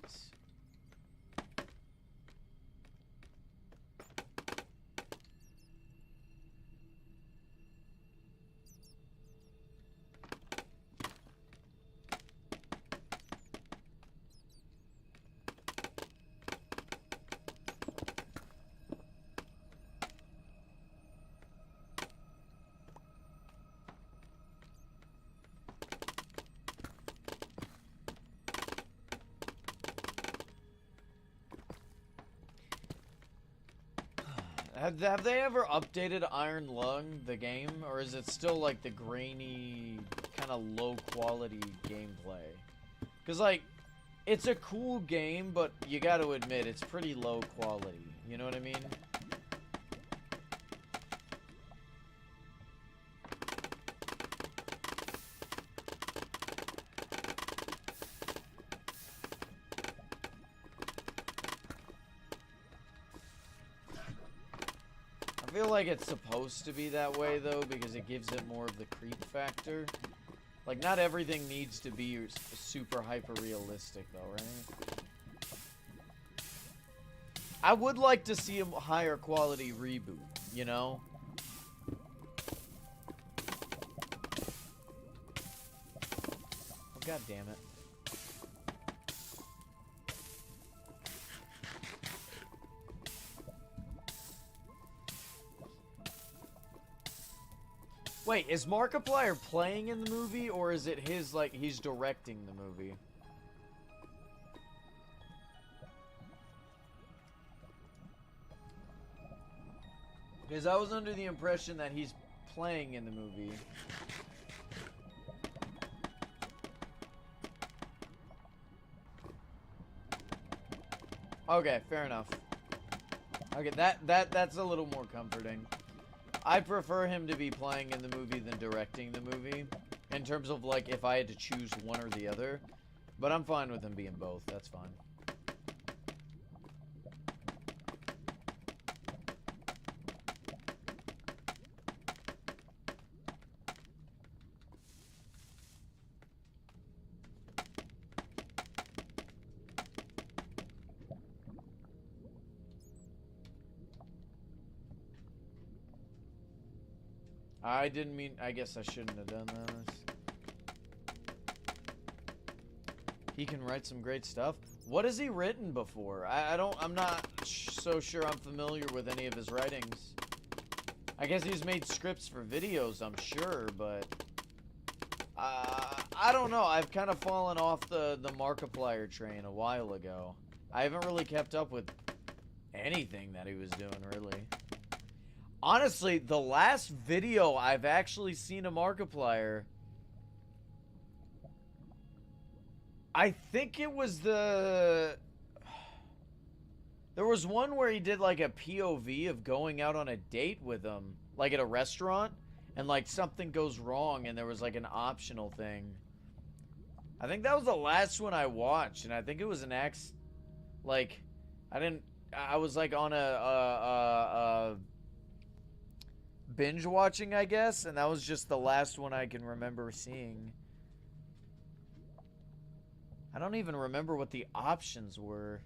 Have they ever updated Iron Lung, the game? Or is it still like the grainy, kind of low quality gameplay? Because, like, it's a cool game, but you gotta admit, it's pretty low quality. You know what I mean? I feel like it's supposed to be that way, though, because it gives it more of the creep factor. Like, not everything needs to be super hyper-realistic, though, right? I would like to see a higher quality reboot, you know? Oh, God damn it. Wait, is Markiplier playing in the movie, or is it his, like, he's directing the movie? Because I was under the impression that he's playing in the movie. Okay, fair enough. Okay, that's a little more comforting. I prefer him to be playing in the movie than directing the movie, in terms of, like, if I had to choose one or the other. But I'm fine with him being both, that's fine. I didn't mean... I guess I shouldn't have done this. He can write some great stuff. What has he written before? I'm not so sure I'm familiar with any of his writings. I guess he's made scripts for videos, I'm sure, but... I don't know. I've kind of fallen off the Markiplier train a while ago. I haven't really kept up with anything that he was doing, really. Honestly, the last video I've actually seen of Markiplier, I think it was there was one where he did like a POV of going out on a date with him, like at a restaurant, and like something goes wrong and there was like an optional thing. I think that was the last one I watched, and I think it was an like, I was like on a binge watching, I guess, and that was just the last one I can remember seeing. I don't even remember what the options were.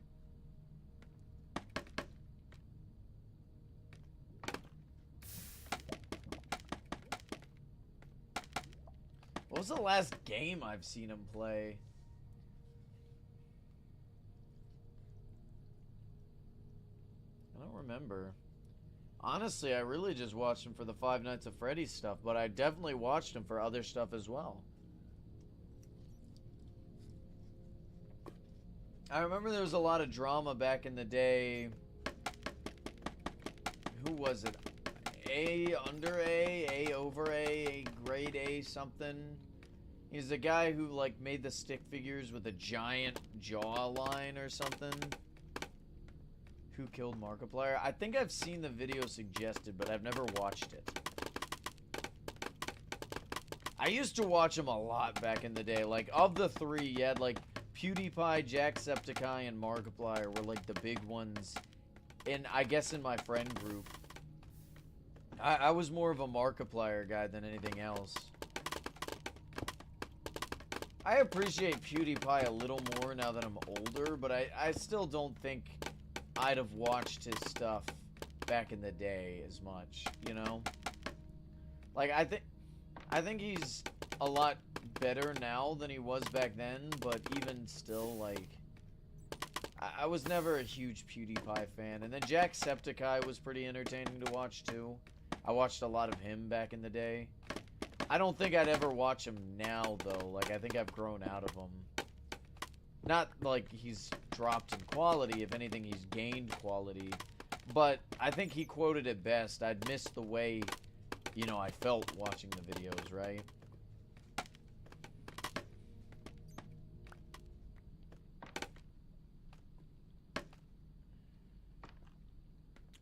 What was the last game I've seen him play? I don't remember. Honestly, I really just watched him for the Five Nights at Freddy's stuff, but I definitely watched him for other stuff as well. I remember there was a lot of drama back in the day. Who was it? A under A over A grade A something. He's the guy who like made the stick figures with a giant jawline or something. Who Killed Markiplier? I think I've seen the video suggested, but I've never watched it. I used to watch him a lot back in the day. Like, of the three, you had, like, PewDiePie, Jacksepticeye, and Markiplier were, like, the big ones. And I guess in my friend group. I was more of a Markiplier guy than anything else. I appreciate PewDiePie a little more now that I'm older, but I still don't think I'd have watched his stuff back in the day as much, you know? Like, I think he's a lot better now than he was back then, but even still, like, I was never a huge PewDiePie fan. And then Jacksepticeye was pretty entertaining to watch, too. I watched a lot of him back in the day. I don't think I'd ever watch him now, though. Like, I think I've grown out of him. Not like he's dropped in quality. If anything, he's gained quality. But I think he quoted it best. I'd missed the way, you know, I felt watching the videos, right?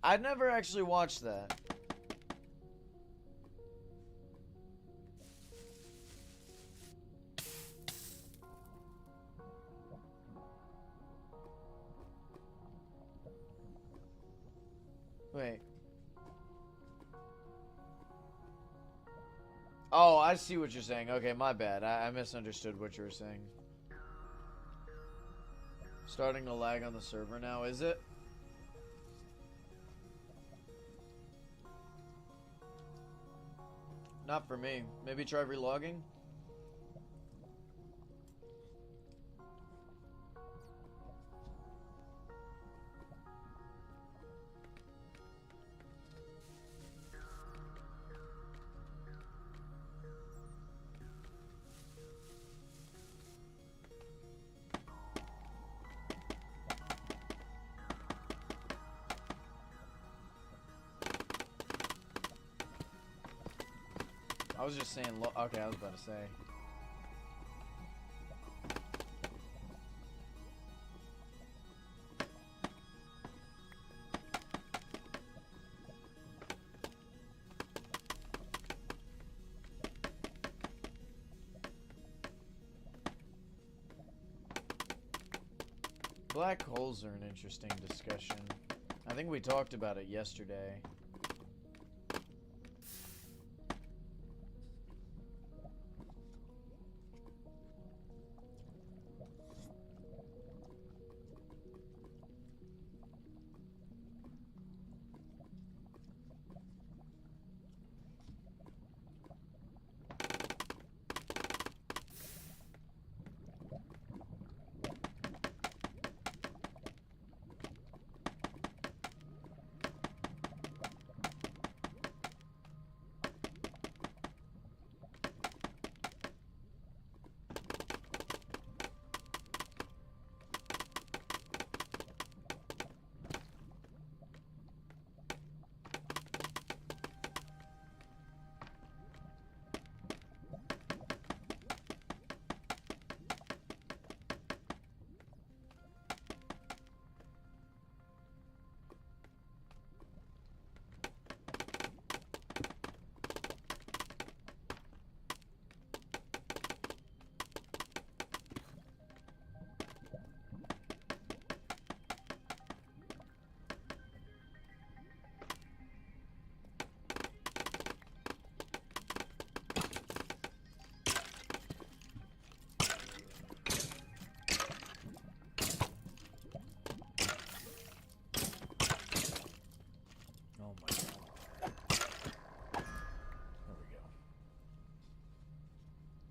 I'd never actually watched that. Wait. Oh, I see what you're saying. Okay, my bad. I misunderstood what you were saying. Starting to lag on the server now, is it? Not for me. Maybe try relogging? I was just saying, okay, I was about to say. Black holes are an interesting discussion. I think we talked about it yesterday.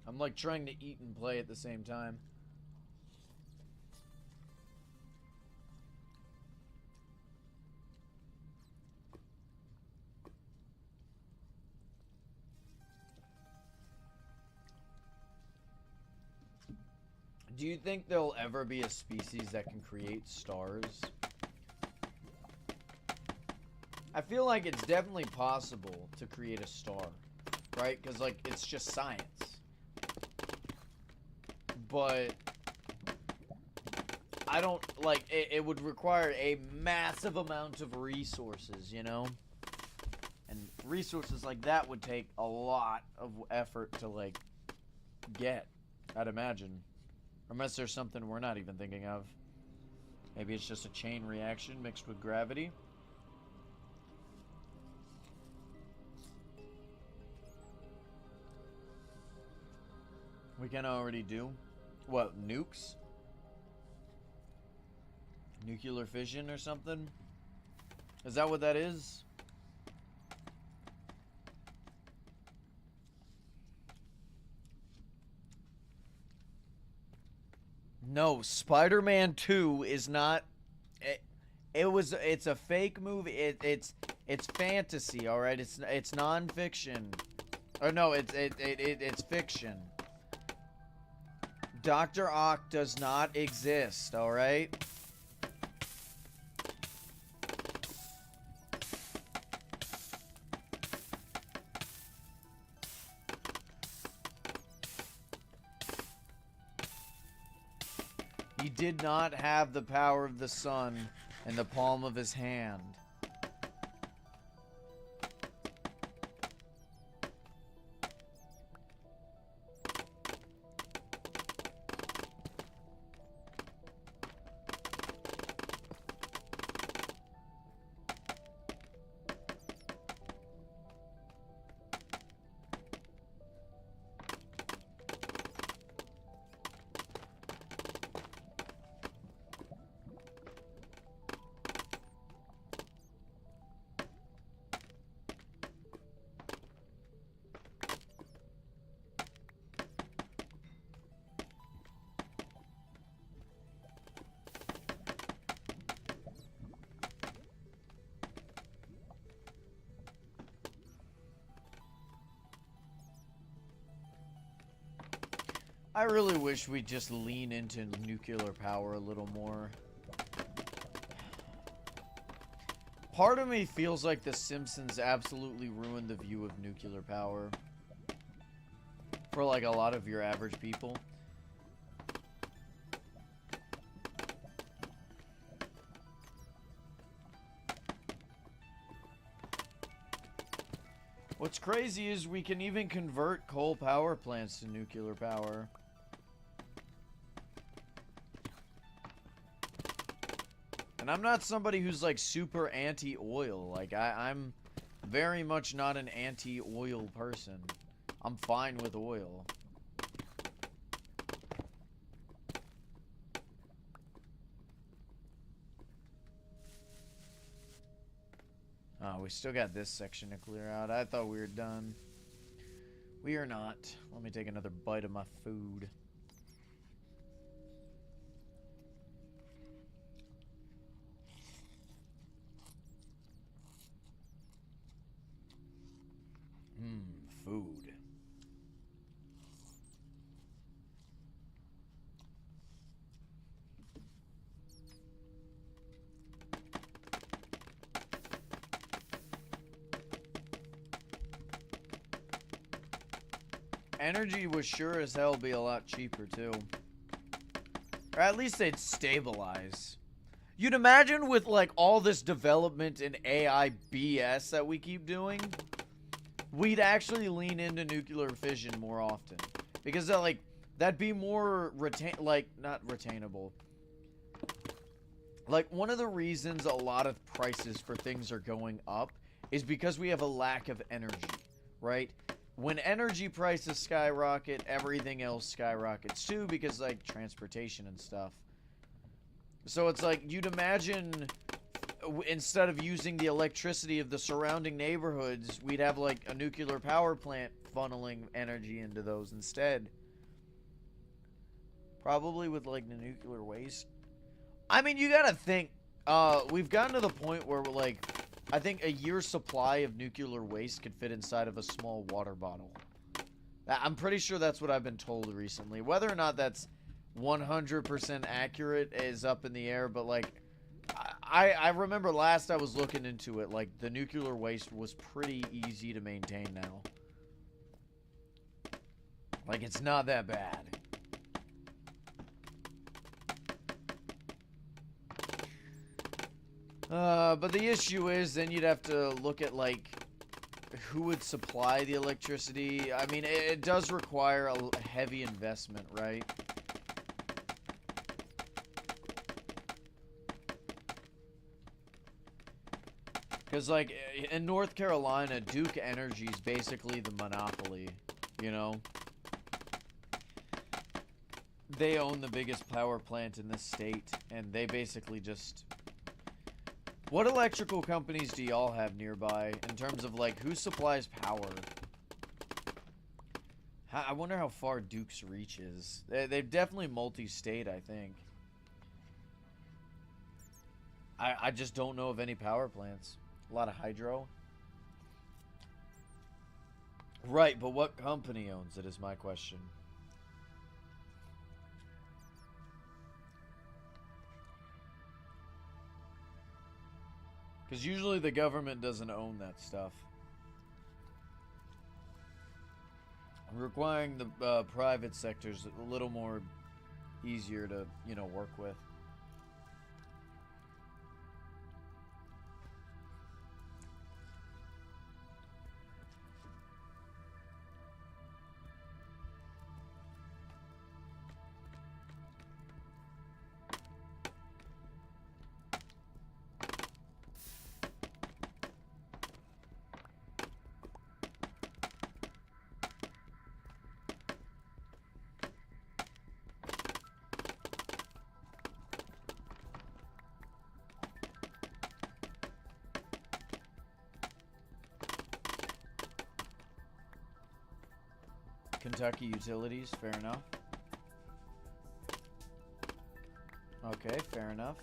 I'm like trying to eat and play at the same time. Do you think there'll ever be a species that can create stars? I feel like it's definitely possible to create a star, right? Because, like, it's just science. But I don't, like, it would require a massive amount of resources, you know? And resources like that would take a lot of effort to, like, get, I'd imagine. Unless there's something we're not even thinking of. Maybe it's just a chain reaction mixed with gravity. We can already do. What, nukes? Nuclear fission or something? Is that what that is? No, Spider-Man 2 is not. It's a fake movie. It's fantasy, all right. It's non-fiction. Or no, it's fiction. Dr. Ock does not exist, all right? He did not have the power of the sun in the palm of his hand. I really wish we'd just lean into nuclear power a little more. Part of me feels like The Simpsons absolutely ruined the view of nuclear power for like a lot of your average people. What's crazy is we can even convert coal power plants to nuclear power. And I'm not somebody who's like super anti-oil. Like I'm very much not an anti-oil person. I'm fine with oil. Oh, we still got this section to clear out. I thought we were done. We are not. Let me take another bite of my food. Food. Energy would sure as hell be a lot cheaper too. Or at least they'd stabilize. You'd imagine with like all this development in AI BS that we keep doing, we'd actually lean into nuclear fission more often. Because that'd be more not retainable. Like one of the reasons a lot of prices for things are going up is because we have a lack of energy, right? When energy prices skyrocket, everything else skyrockets too, because like transportation and stuff. So it's like you'd imagine instead of using the electricity of the surrounding neighborhoods, we'd have like a nuclear power plant funneling energy into those instead. Probably with like the nuclear waste. I mean, you gotta think, we've gotten to the point where we're like, I think a year's supply of nuclear waste could fit inside of a small water bottle. I'm pretty sure that's what I've been told recently. Whether or not that's 100% accurate is up in the air, but like, I remember last I was looking into it, like, the nuclear waste was pretty easy to maintain now. Like, it's not that bad. But the issue is, then you'd have to look at, like, who would supply the electricity. I mean, it does require a heavy investment, right? Because, like, in North Carolina, Duke Energy is basically the monopoly, you know? They own the biggest power plant in the state, and they basically just... What electrical companies do y'all have nearby in terms of, like, who supplies power? I wonder how far Duke's reach is. They're definitely multi-state, I think. I just don't know of any power plants. A lot of hydro. Right, but what company owns it is my question. Because usually the government doesn't own that stuff. Requiring the private sector's a little more easier to, you know, work with. Kentucky Utilities, fair enough. Okay, fair enough.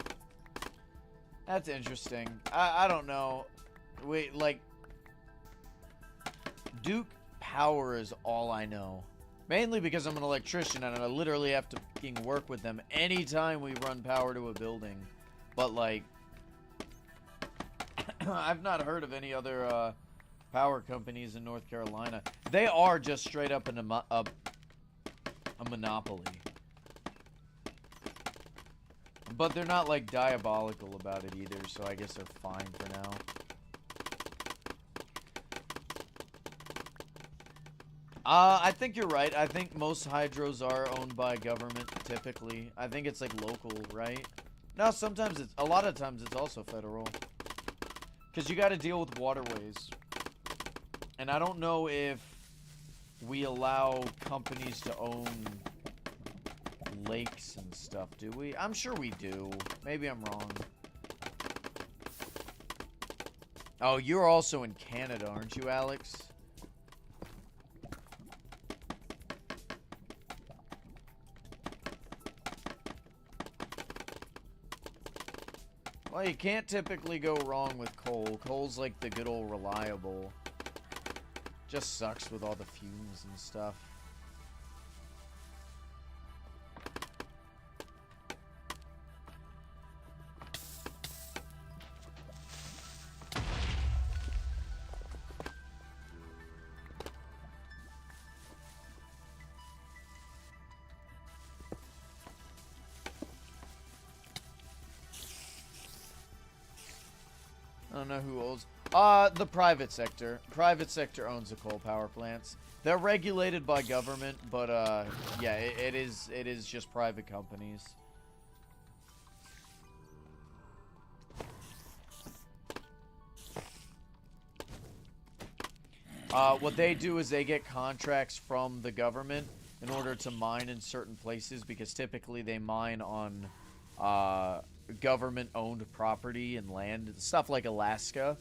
That's interesting. I don't know. Wait, like... Duke Power is all I know. Mainly because I'm an electrician and I literally have to fucking work with them anytime we run power to a building. But, like... I've not heard of any other, power companies in North Carolina. They are just straight up a monopoly. But they're not, like, diabolical about it either, so I guess they're fine for now. I think you're right. I think most hydros are owned by government, typically. I think it's, like, local, right? No, sometimes it's... A lot of times it's also federal. Because you gotta deal with waterways. And I don't know if we allow companies to own lakes and stuff, do we? I'm sure we do. Maybe I'm wrong. Oh, you're also in Canada, aren't you, Alex? Well, you can't typically go wrong with coal. Coal's like the good old reliable. Just sucks with all the fumes and stuff. I don't know who owns... the private sector. Private sector owns the coal power plants. They're regulated by government, but, yeah, it is just private companies. What they do is they get contracts from the government in order to mine in certain places, because typically they mine on, government-owned property and land, stuff like Alaska.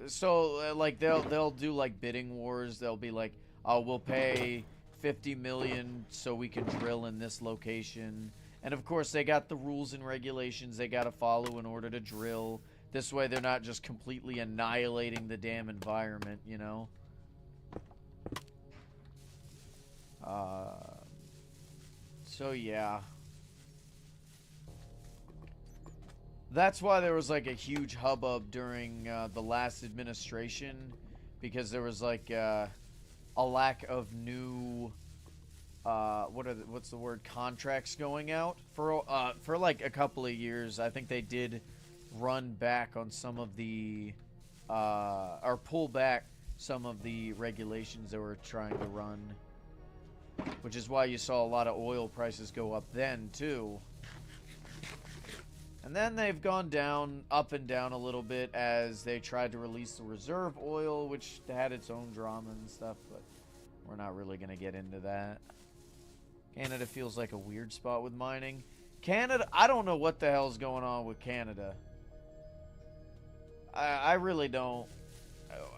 So like they'll do like bidding wars. They'll be like, "Oh, we'll pay 50 million so we can drill in this location." And of course, they got the rules and regulations they got to follow in order to drill. This way, they're not just completely annihilating the damn environment, you know. So yeah. That's why there was, like, a huge hubbub during the last administration, because there was, like, a lack of new, what's the word, contracts going out for like, a couple of years. I think they did run back on some of the, or pull back some of the regulations they were trying to run, which is why you saw a lot of oil prices go up then, too. And then they've gone down, up and down a little bit as they tried to release the reserve oil, which had its own drama and stuff, but we're not really going to get into that. Canada feels like a weird spot with mining. Canada, I don't know what the hell's going on with Canada. I really don't.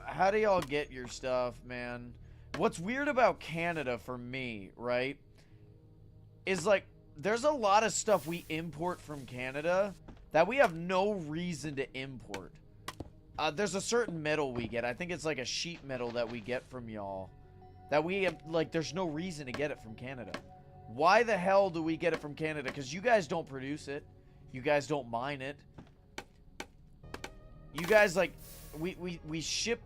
How do y'all get your stuff, man? What's weird about Canada for me, right, is like, there's a lot of stuff we import from Canada that we have no reason to import. There's a certain metal we get. I think it's like a sheet metal that we get from y'all. That we have, like, there's no reason to get it from Canada. Why the hell do we get it from Canada? Because you guys don't produce it. You guys don't mine it. You guys, like, we ship,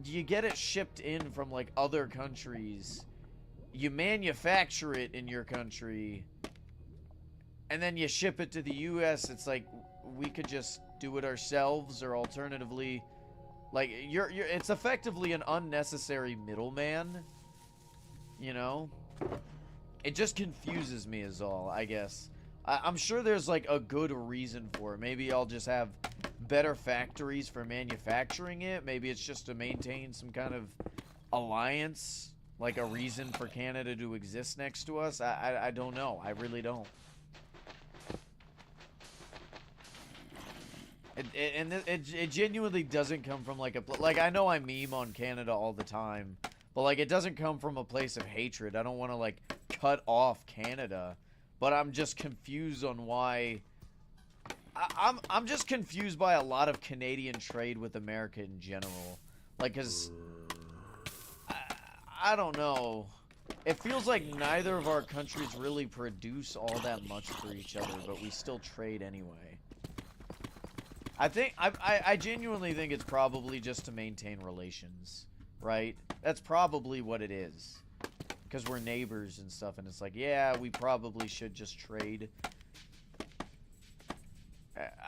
you get it shipped in from, like, other countries. you manufacture it in your country, and then you ship it to the US. It's like, we could just do it ourselves, or alternatively, like, it's effectively an unnecessary middleman, you know? It just confuses me is all, I guess. I'm sure there's, like, a good reason for it. Maybe I'll just have better factories for manufacturing it. Maybe it's just to maintain some kind of alliance, like a reason for Canada to exist next to us. I don't know. I really don't. It genuinely doesn't come from, like, like, I know I meme on Canada all the time, but, like, it doesn't come from a place of hatred. I don't want to, like, cut off Canada, but I'm just confused on why... I'm just confused by a lot of Canadian trade with America in general. Like, cause... I don't know. It feels like neither of our countries really produce all that much for each other, but we still trade anyway. I genuinely think it's probably just to maintain relations, right? That's probably what it is. Because we're neighbors and stuff, and it's like, yeah, we probably should just trade.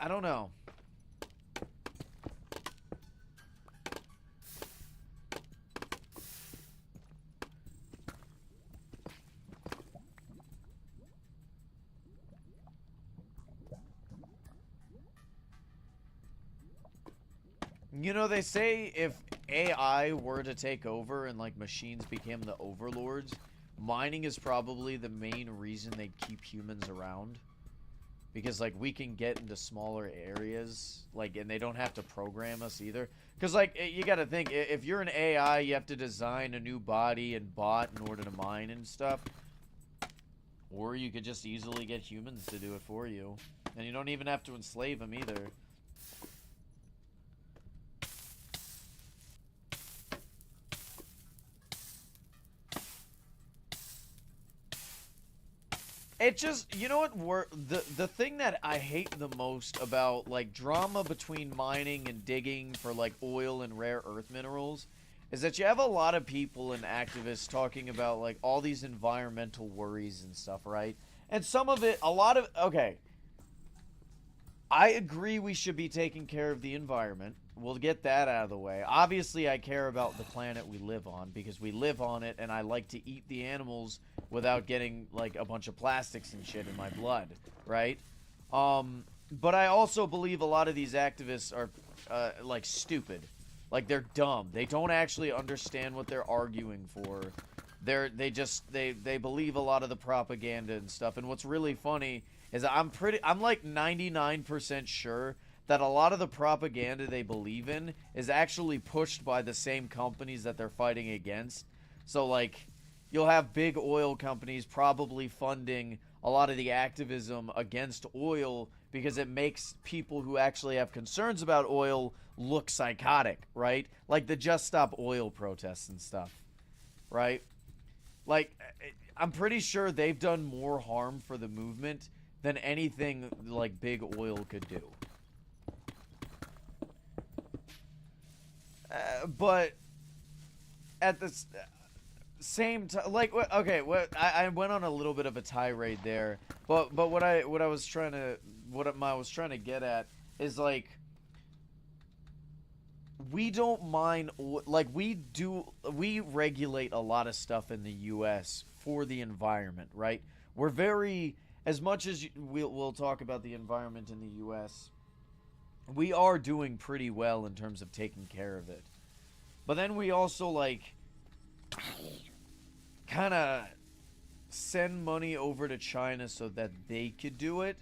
I don't know. You know, they say if AI were to take over and, like, machines became the overlords, mining is probably the main reason they keep humans around. Because, like, we can get into smaller areas, like, and they don't have to program us either. Because, like, you gotta think, if you're an AI, you have to design a new body and bot in order to mine and stuff. Or you could just easily get humans to do it for you. And you don't even have to enslave them either. It just, you know what, the thing that I hate the most about, like, drama between mining and digging for, like, oil and rare earth minerals is that you have a lot of people and activists talking about, like, all these environmental worries and stuff, right? And some of it, okay, I agree we should be taking care of the environment. We'll get that out of the way. Obviously, I care about the planet we live on because we live on it, and I like to eat the animals without getting, like, a bunch of plastics and shit in my blood, right? But I also believe a lot of these activists are, like, stupid. Like, they're dumb. They don't actually understand what they're arguing for. They believe a lot of the propaganda and stuff. And what's really funny is I'm like 99% sure that a lot of the propaganda they believe in is actually pushed by the same companies that they're fighting against. So, like, you'll have big oil companies probably funding a lot of the activism against oil because it makes people who actually have concerns about oil look psychotic, right? Like the Just Stop Oil protests and stuff, right? Like, I'm pretty sure they've done more harm for the movement than anything, like, big oil could do. But at the same time, like, okay, I went on a little bit of a tirade there, but what I was trying to get at is, like, we don't mind, like, we regulate a lot of stuff in the US for the environment, right? We're very, as much as we'll talk about the environment in the US, we are doing pretty well in terms of taking care of it. But then we also, like, kind of send money over to China so that they could do it,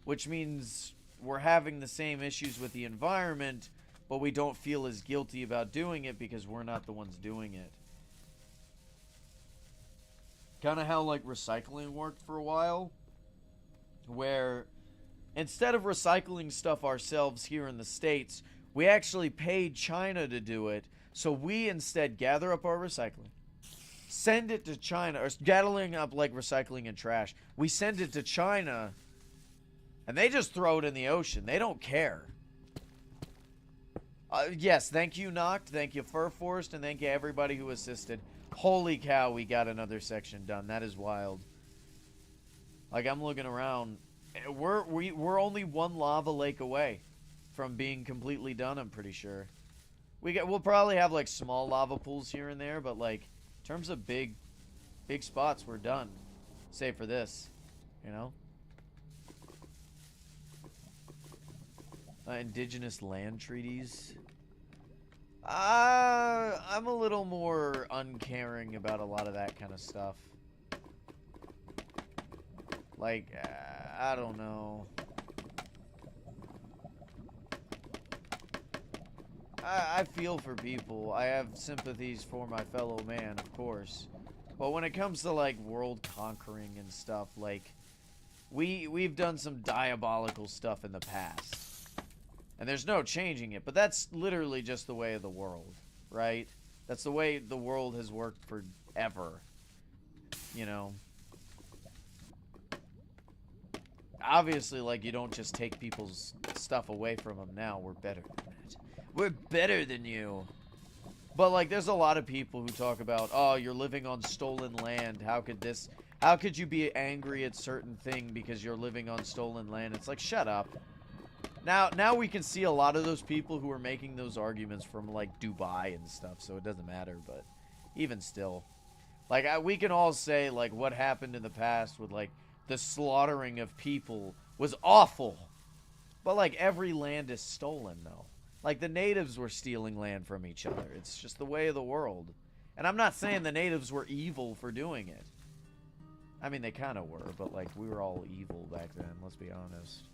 which means we're having the same issues with the environment, but we don't feel as guilty about doing it because we're not the ones doing it. Kind of how, like, recycling worked for a while, where instead of recycling stuff ourselves here in the States, we actually paid China to do it, so we instead gather up our recycling, send it to China, or gathering up, like, recycling and trash. We send it to China, and they just throw it in the ocean. They don't care. Yes, thank you, Noct. Thank you, Fur Forest, and thank you everybody who assisted. Holy cow, we got another section done. That is wild. Like, I'm looking around. We're only one lava lake away from being completely done, I'm pretty sure. We'll probably have, like, small lava pools here and there, but, like, in terms of big spots, we're done. Save for this, you know? Indigenous land treaties. I'm a little more uncaring about a lot of that kind of stuff. Like, I don't know. I feel for people. I have sympathies for my fellow man, of course. But when it comes to, like, world conquering and stuff, like, we've done some diabolical stuff in the past. And there's no changing it, but that's literally just the way of the world, right? That's the way the world has worked forever, you know? Obviously, like, you don't just take people's stuff away from them now. We're better than that. We're better than you. But, like, there's a lot of people who talk about, oh, you're living on stolen land. How could you be angry at certain thing because you're living on stolen land? It's like, shut up. Now we can see a lot of those people who are making those arguments from, like, Dubai and stuff, so it doesn't matter, but even still. Like, we can all say, like, what happened in the past with, like, the slaughtering of people was awful. But, like, every land is stolen, though. Like, the natives were stealing land from each other. It's just the way of the world. And I'm not saying the natives were evil for doing it. I mean, they kind of were, but, like, we were all evil back then, let's be honest.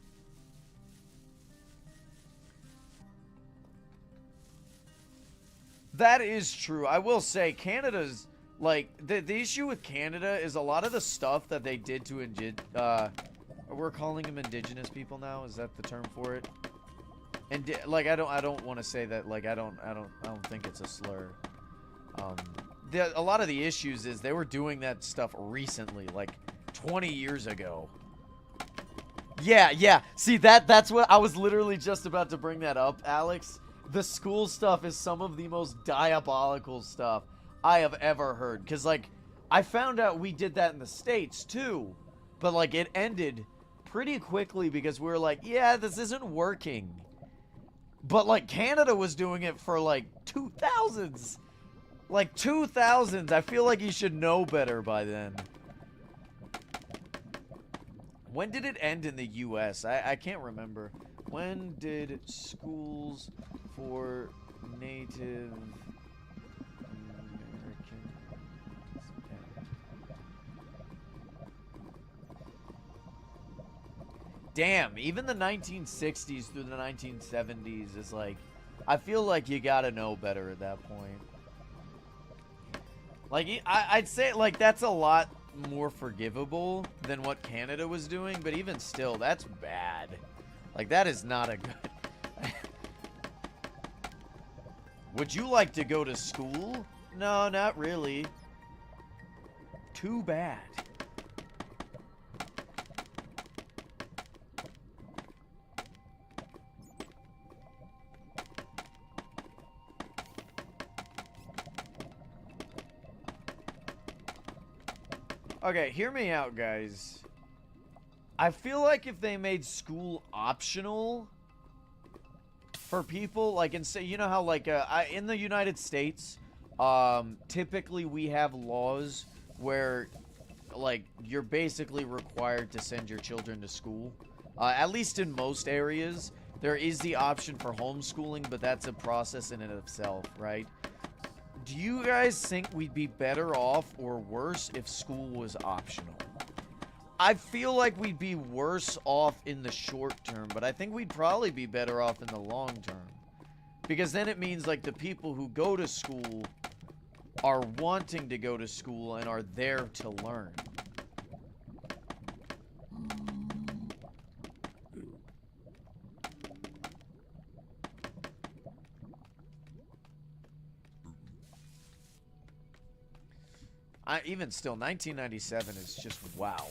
That is true. I will say, Canada's, like, the issue with Canada is a lot of the stuff that they did to, we're calling them indigenous people now? Is that the term for it? And, like, I don't want to say that, like, I don't think it's a slur. A lot of the issues is they were doing that stuff recently, like, 20 years ago. Yeah. See, that's what I was literally just about to bring that up, Alex. The school stuff is some of the most diabolical stuff I have ever heard. Because, like, I found out we did that in the States, too. But, like, it ended pretty quickly because we were like, yeah, this isn't working. But, like, Canada was doing it for, like, 2000s. Like, 2000s. I feel like you should know better by then. When did it end in the U.S.? I can't remember. When did schools for Native Americans end? Damn, even the 1960s through the 1970s is like, I feel like you gotta know better at that point. Like, I'd say, like, that's a lot more forgivable than what Canada was doing, but even still, that's bad. Like, that is not a good... Would you like to go to school? No, not really. Too bad. Okay, hear me out, guys. I feel like if they made school optional for people, like, and say, you know how, like, in the United States, typically we have laws where, like, you're basically required to send your children to school. At least in most areas, there is the option for homeschooling, but that's a process in and of itself, right? Do you guys think we'd be better off or worse if school was optional? I feel like we'd be worse off in the short term, but I think we'd probably be better off in the long term. Because then it means, like, the people who go to school are wanting to go to school and are there to learn. Even still, 1997 is just wow.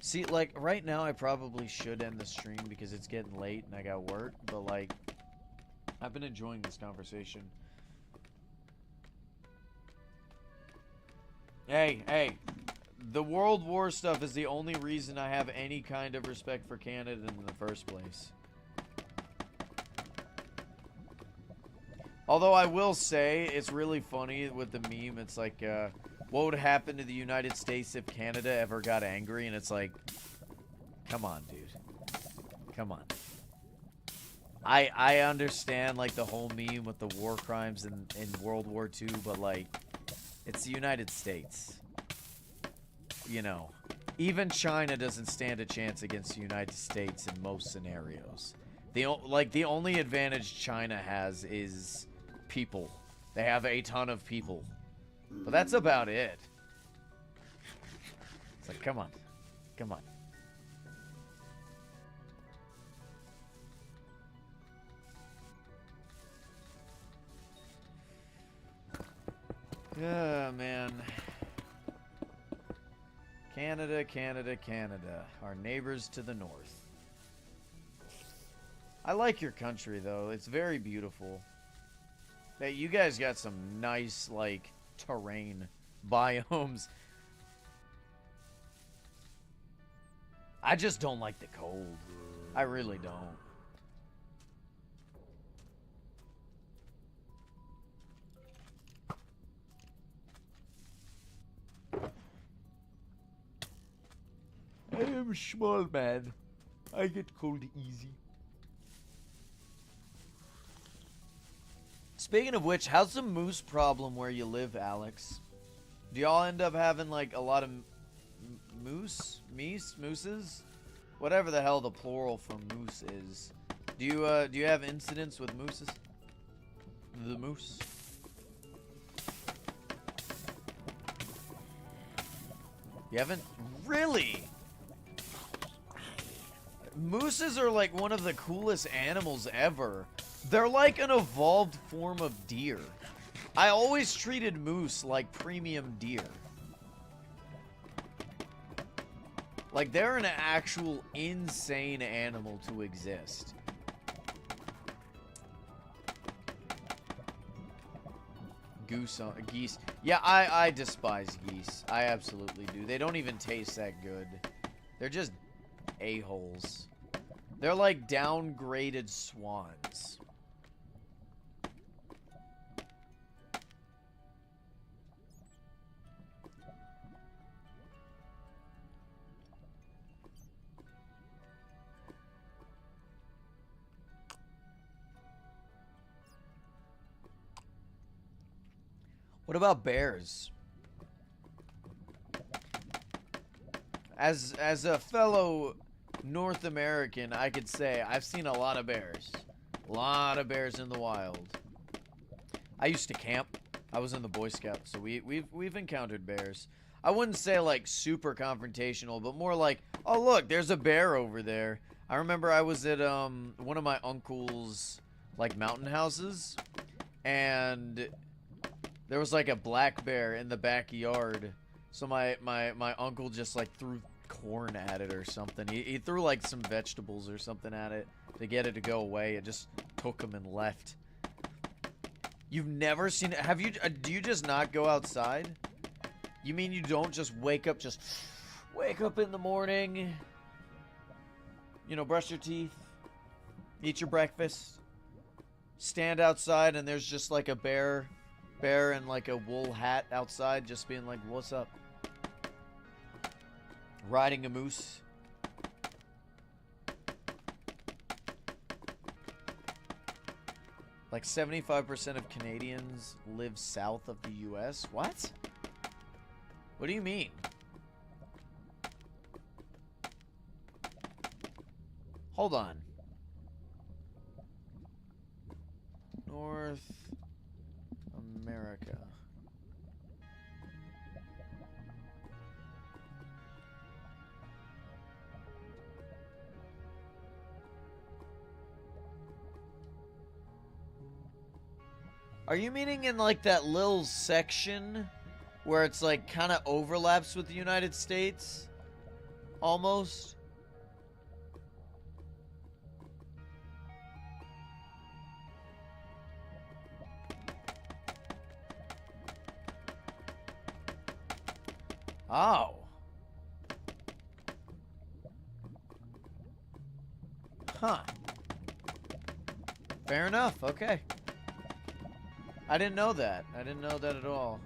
See, like, right now I probably should end the stream because it's getting late and I got work, but, like, I've been enjoying this conversation. Hey, the World War stuff is the only reason I have any kind of respect for Canada in the first place. Although I will say, it's really funny with the meme, it's like, what would happen to the United States if Canada ever got angry? And it's like, come on, dude. Come on. I understand, like, the whole meme with the war crimes in World War II, but, like, it's the United States. You know. Even China doesn't stand a chance against the United States in most scenarios. The only advantage China has is people. They have a ton of people. But that's about it. It's like, come on. Come on. Yeah, man. Canada, Canada, Canada. Our neighbors to the north. I like your country, though. It's very beautiful. Hey, you guys got some nice, like, terrain biomes. I just don't like the cold. I really don't. I am a small man. I get cold easy. Speaking of which, how's the moose problem where you live, Alex? Do y'all end up having, like, a lot of mooses? Whatever the hell the plural for moose is. Do you have incidents with mooses? The moose? You haven't? Really? Mooses are like one of the coolest animals ever. They're like an evolved form of deer. I always treated moose like premium deer. Like, they're an actual insane animal to exist. Geese. Yeah, I despise geese. I absolutely do. They don't even taste that good. They're just a-holes. They're like downgraded swans. What about bears? As a fellow North American, I could say I've seen a lot of bears. A lot of bears in the wild. I used to camp. I was in the Boy Scouts, so we've encountered bears. I wouldn't say like super confrontational, but more like, oh look, there's a bear over there. I remember I was at one of my uncle's like mountain houses, and there was like a black bear in the backyard. So my uncle just like threw corn at it or something. He threw like some vegetables or something at it to get it to go away. It just took him and left. You've never seen it? Have you? Do you just not go outside? You mean you don't just wake up in the morning, you know, brush your teeth, eat your breakfast, stand outside, and there's just like a bear in like a wool hat outside just being like, what's up? Riding a moose. Like 75% of Canadians live south of the US. What? What do you mean? Hold on. North America. Are you meaning in like that little section where it's like kind of overlaps with the United States? Almost. Oh. Huh. Fair enough. Okay. I didn't know that. I didn't know that at all.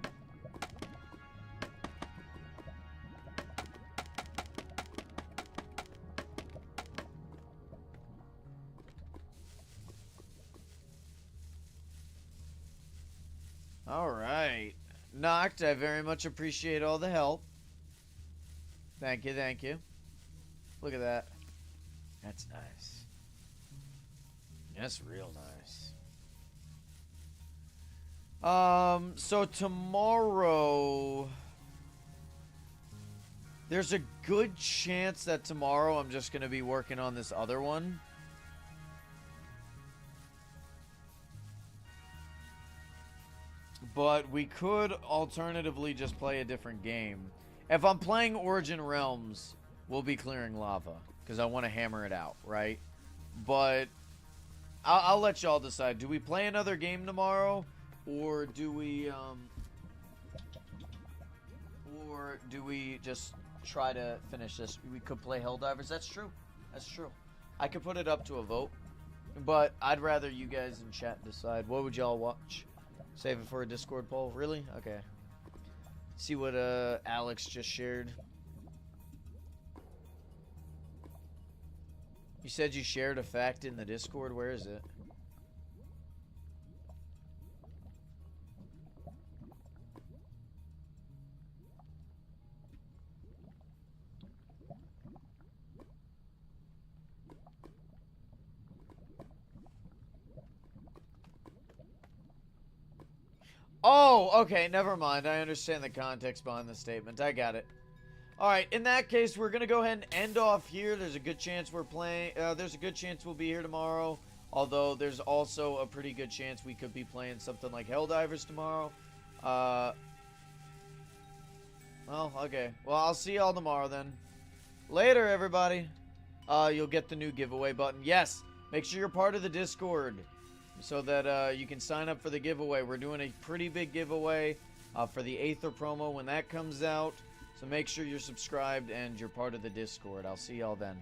All right. Knocked, I very much appreciate all the help. Thank you, thank you. Look at that. That's nice. That's real nice. So tomorrow... There's a good chance that tomorrow I'm just going to be working on this other one. But we could alternatively just play a different game. If I'm playing Origin Realms, we'll be clearing lava. Because I want to hammer it out, right? But I'll let y'all decide. Do we play another game tomorrow? Or do we just try to finish this? We could play Helldivers. That's true. That's true. I could put it up to a vote. But I'd rather you guys in chat decide. What would y'all watch? Save it for a Discord poll? Really? Okay. See what Alex just shared. You said you shared a fact in the Discord. Where is it? Oh, okay, never mind. I understand the context behind the statement. I got it. Alright, in that case, we're going to go ahead and end off here. There's a good chance we're playing... there's a good chance we'll be here tomorrow. Although, there's also a pretty good chance we could be playing something like Helldivers tomorrow. Well, okay. Well, I'll see y'all tomorrow then. Later, everybody. You'll get the new giveaway button. Yes, make sure you're part of the Discord. So that you can sign up for the giveaway. We're doing a pretty big giveaway for the Aether promo when that comes out. So make sure you're subscribed and you're part of the Discord. I'll see y'all then.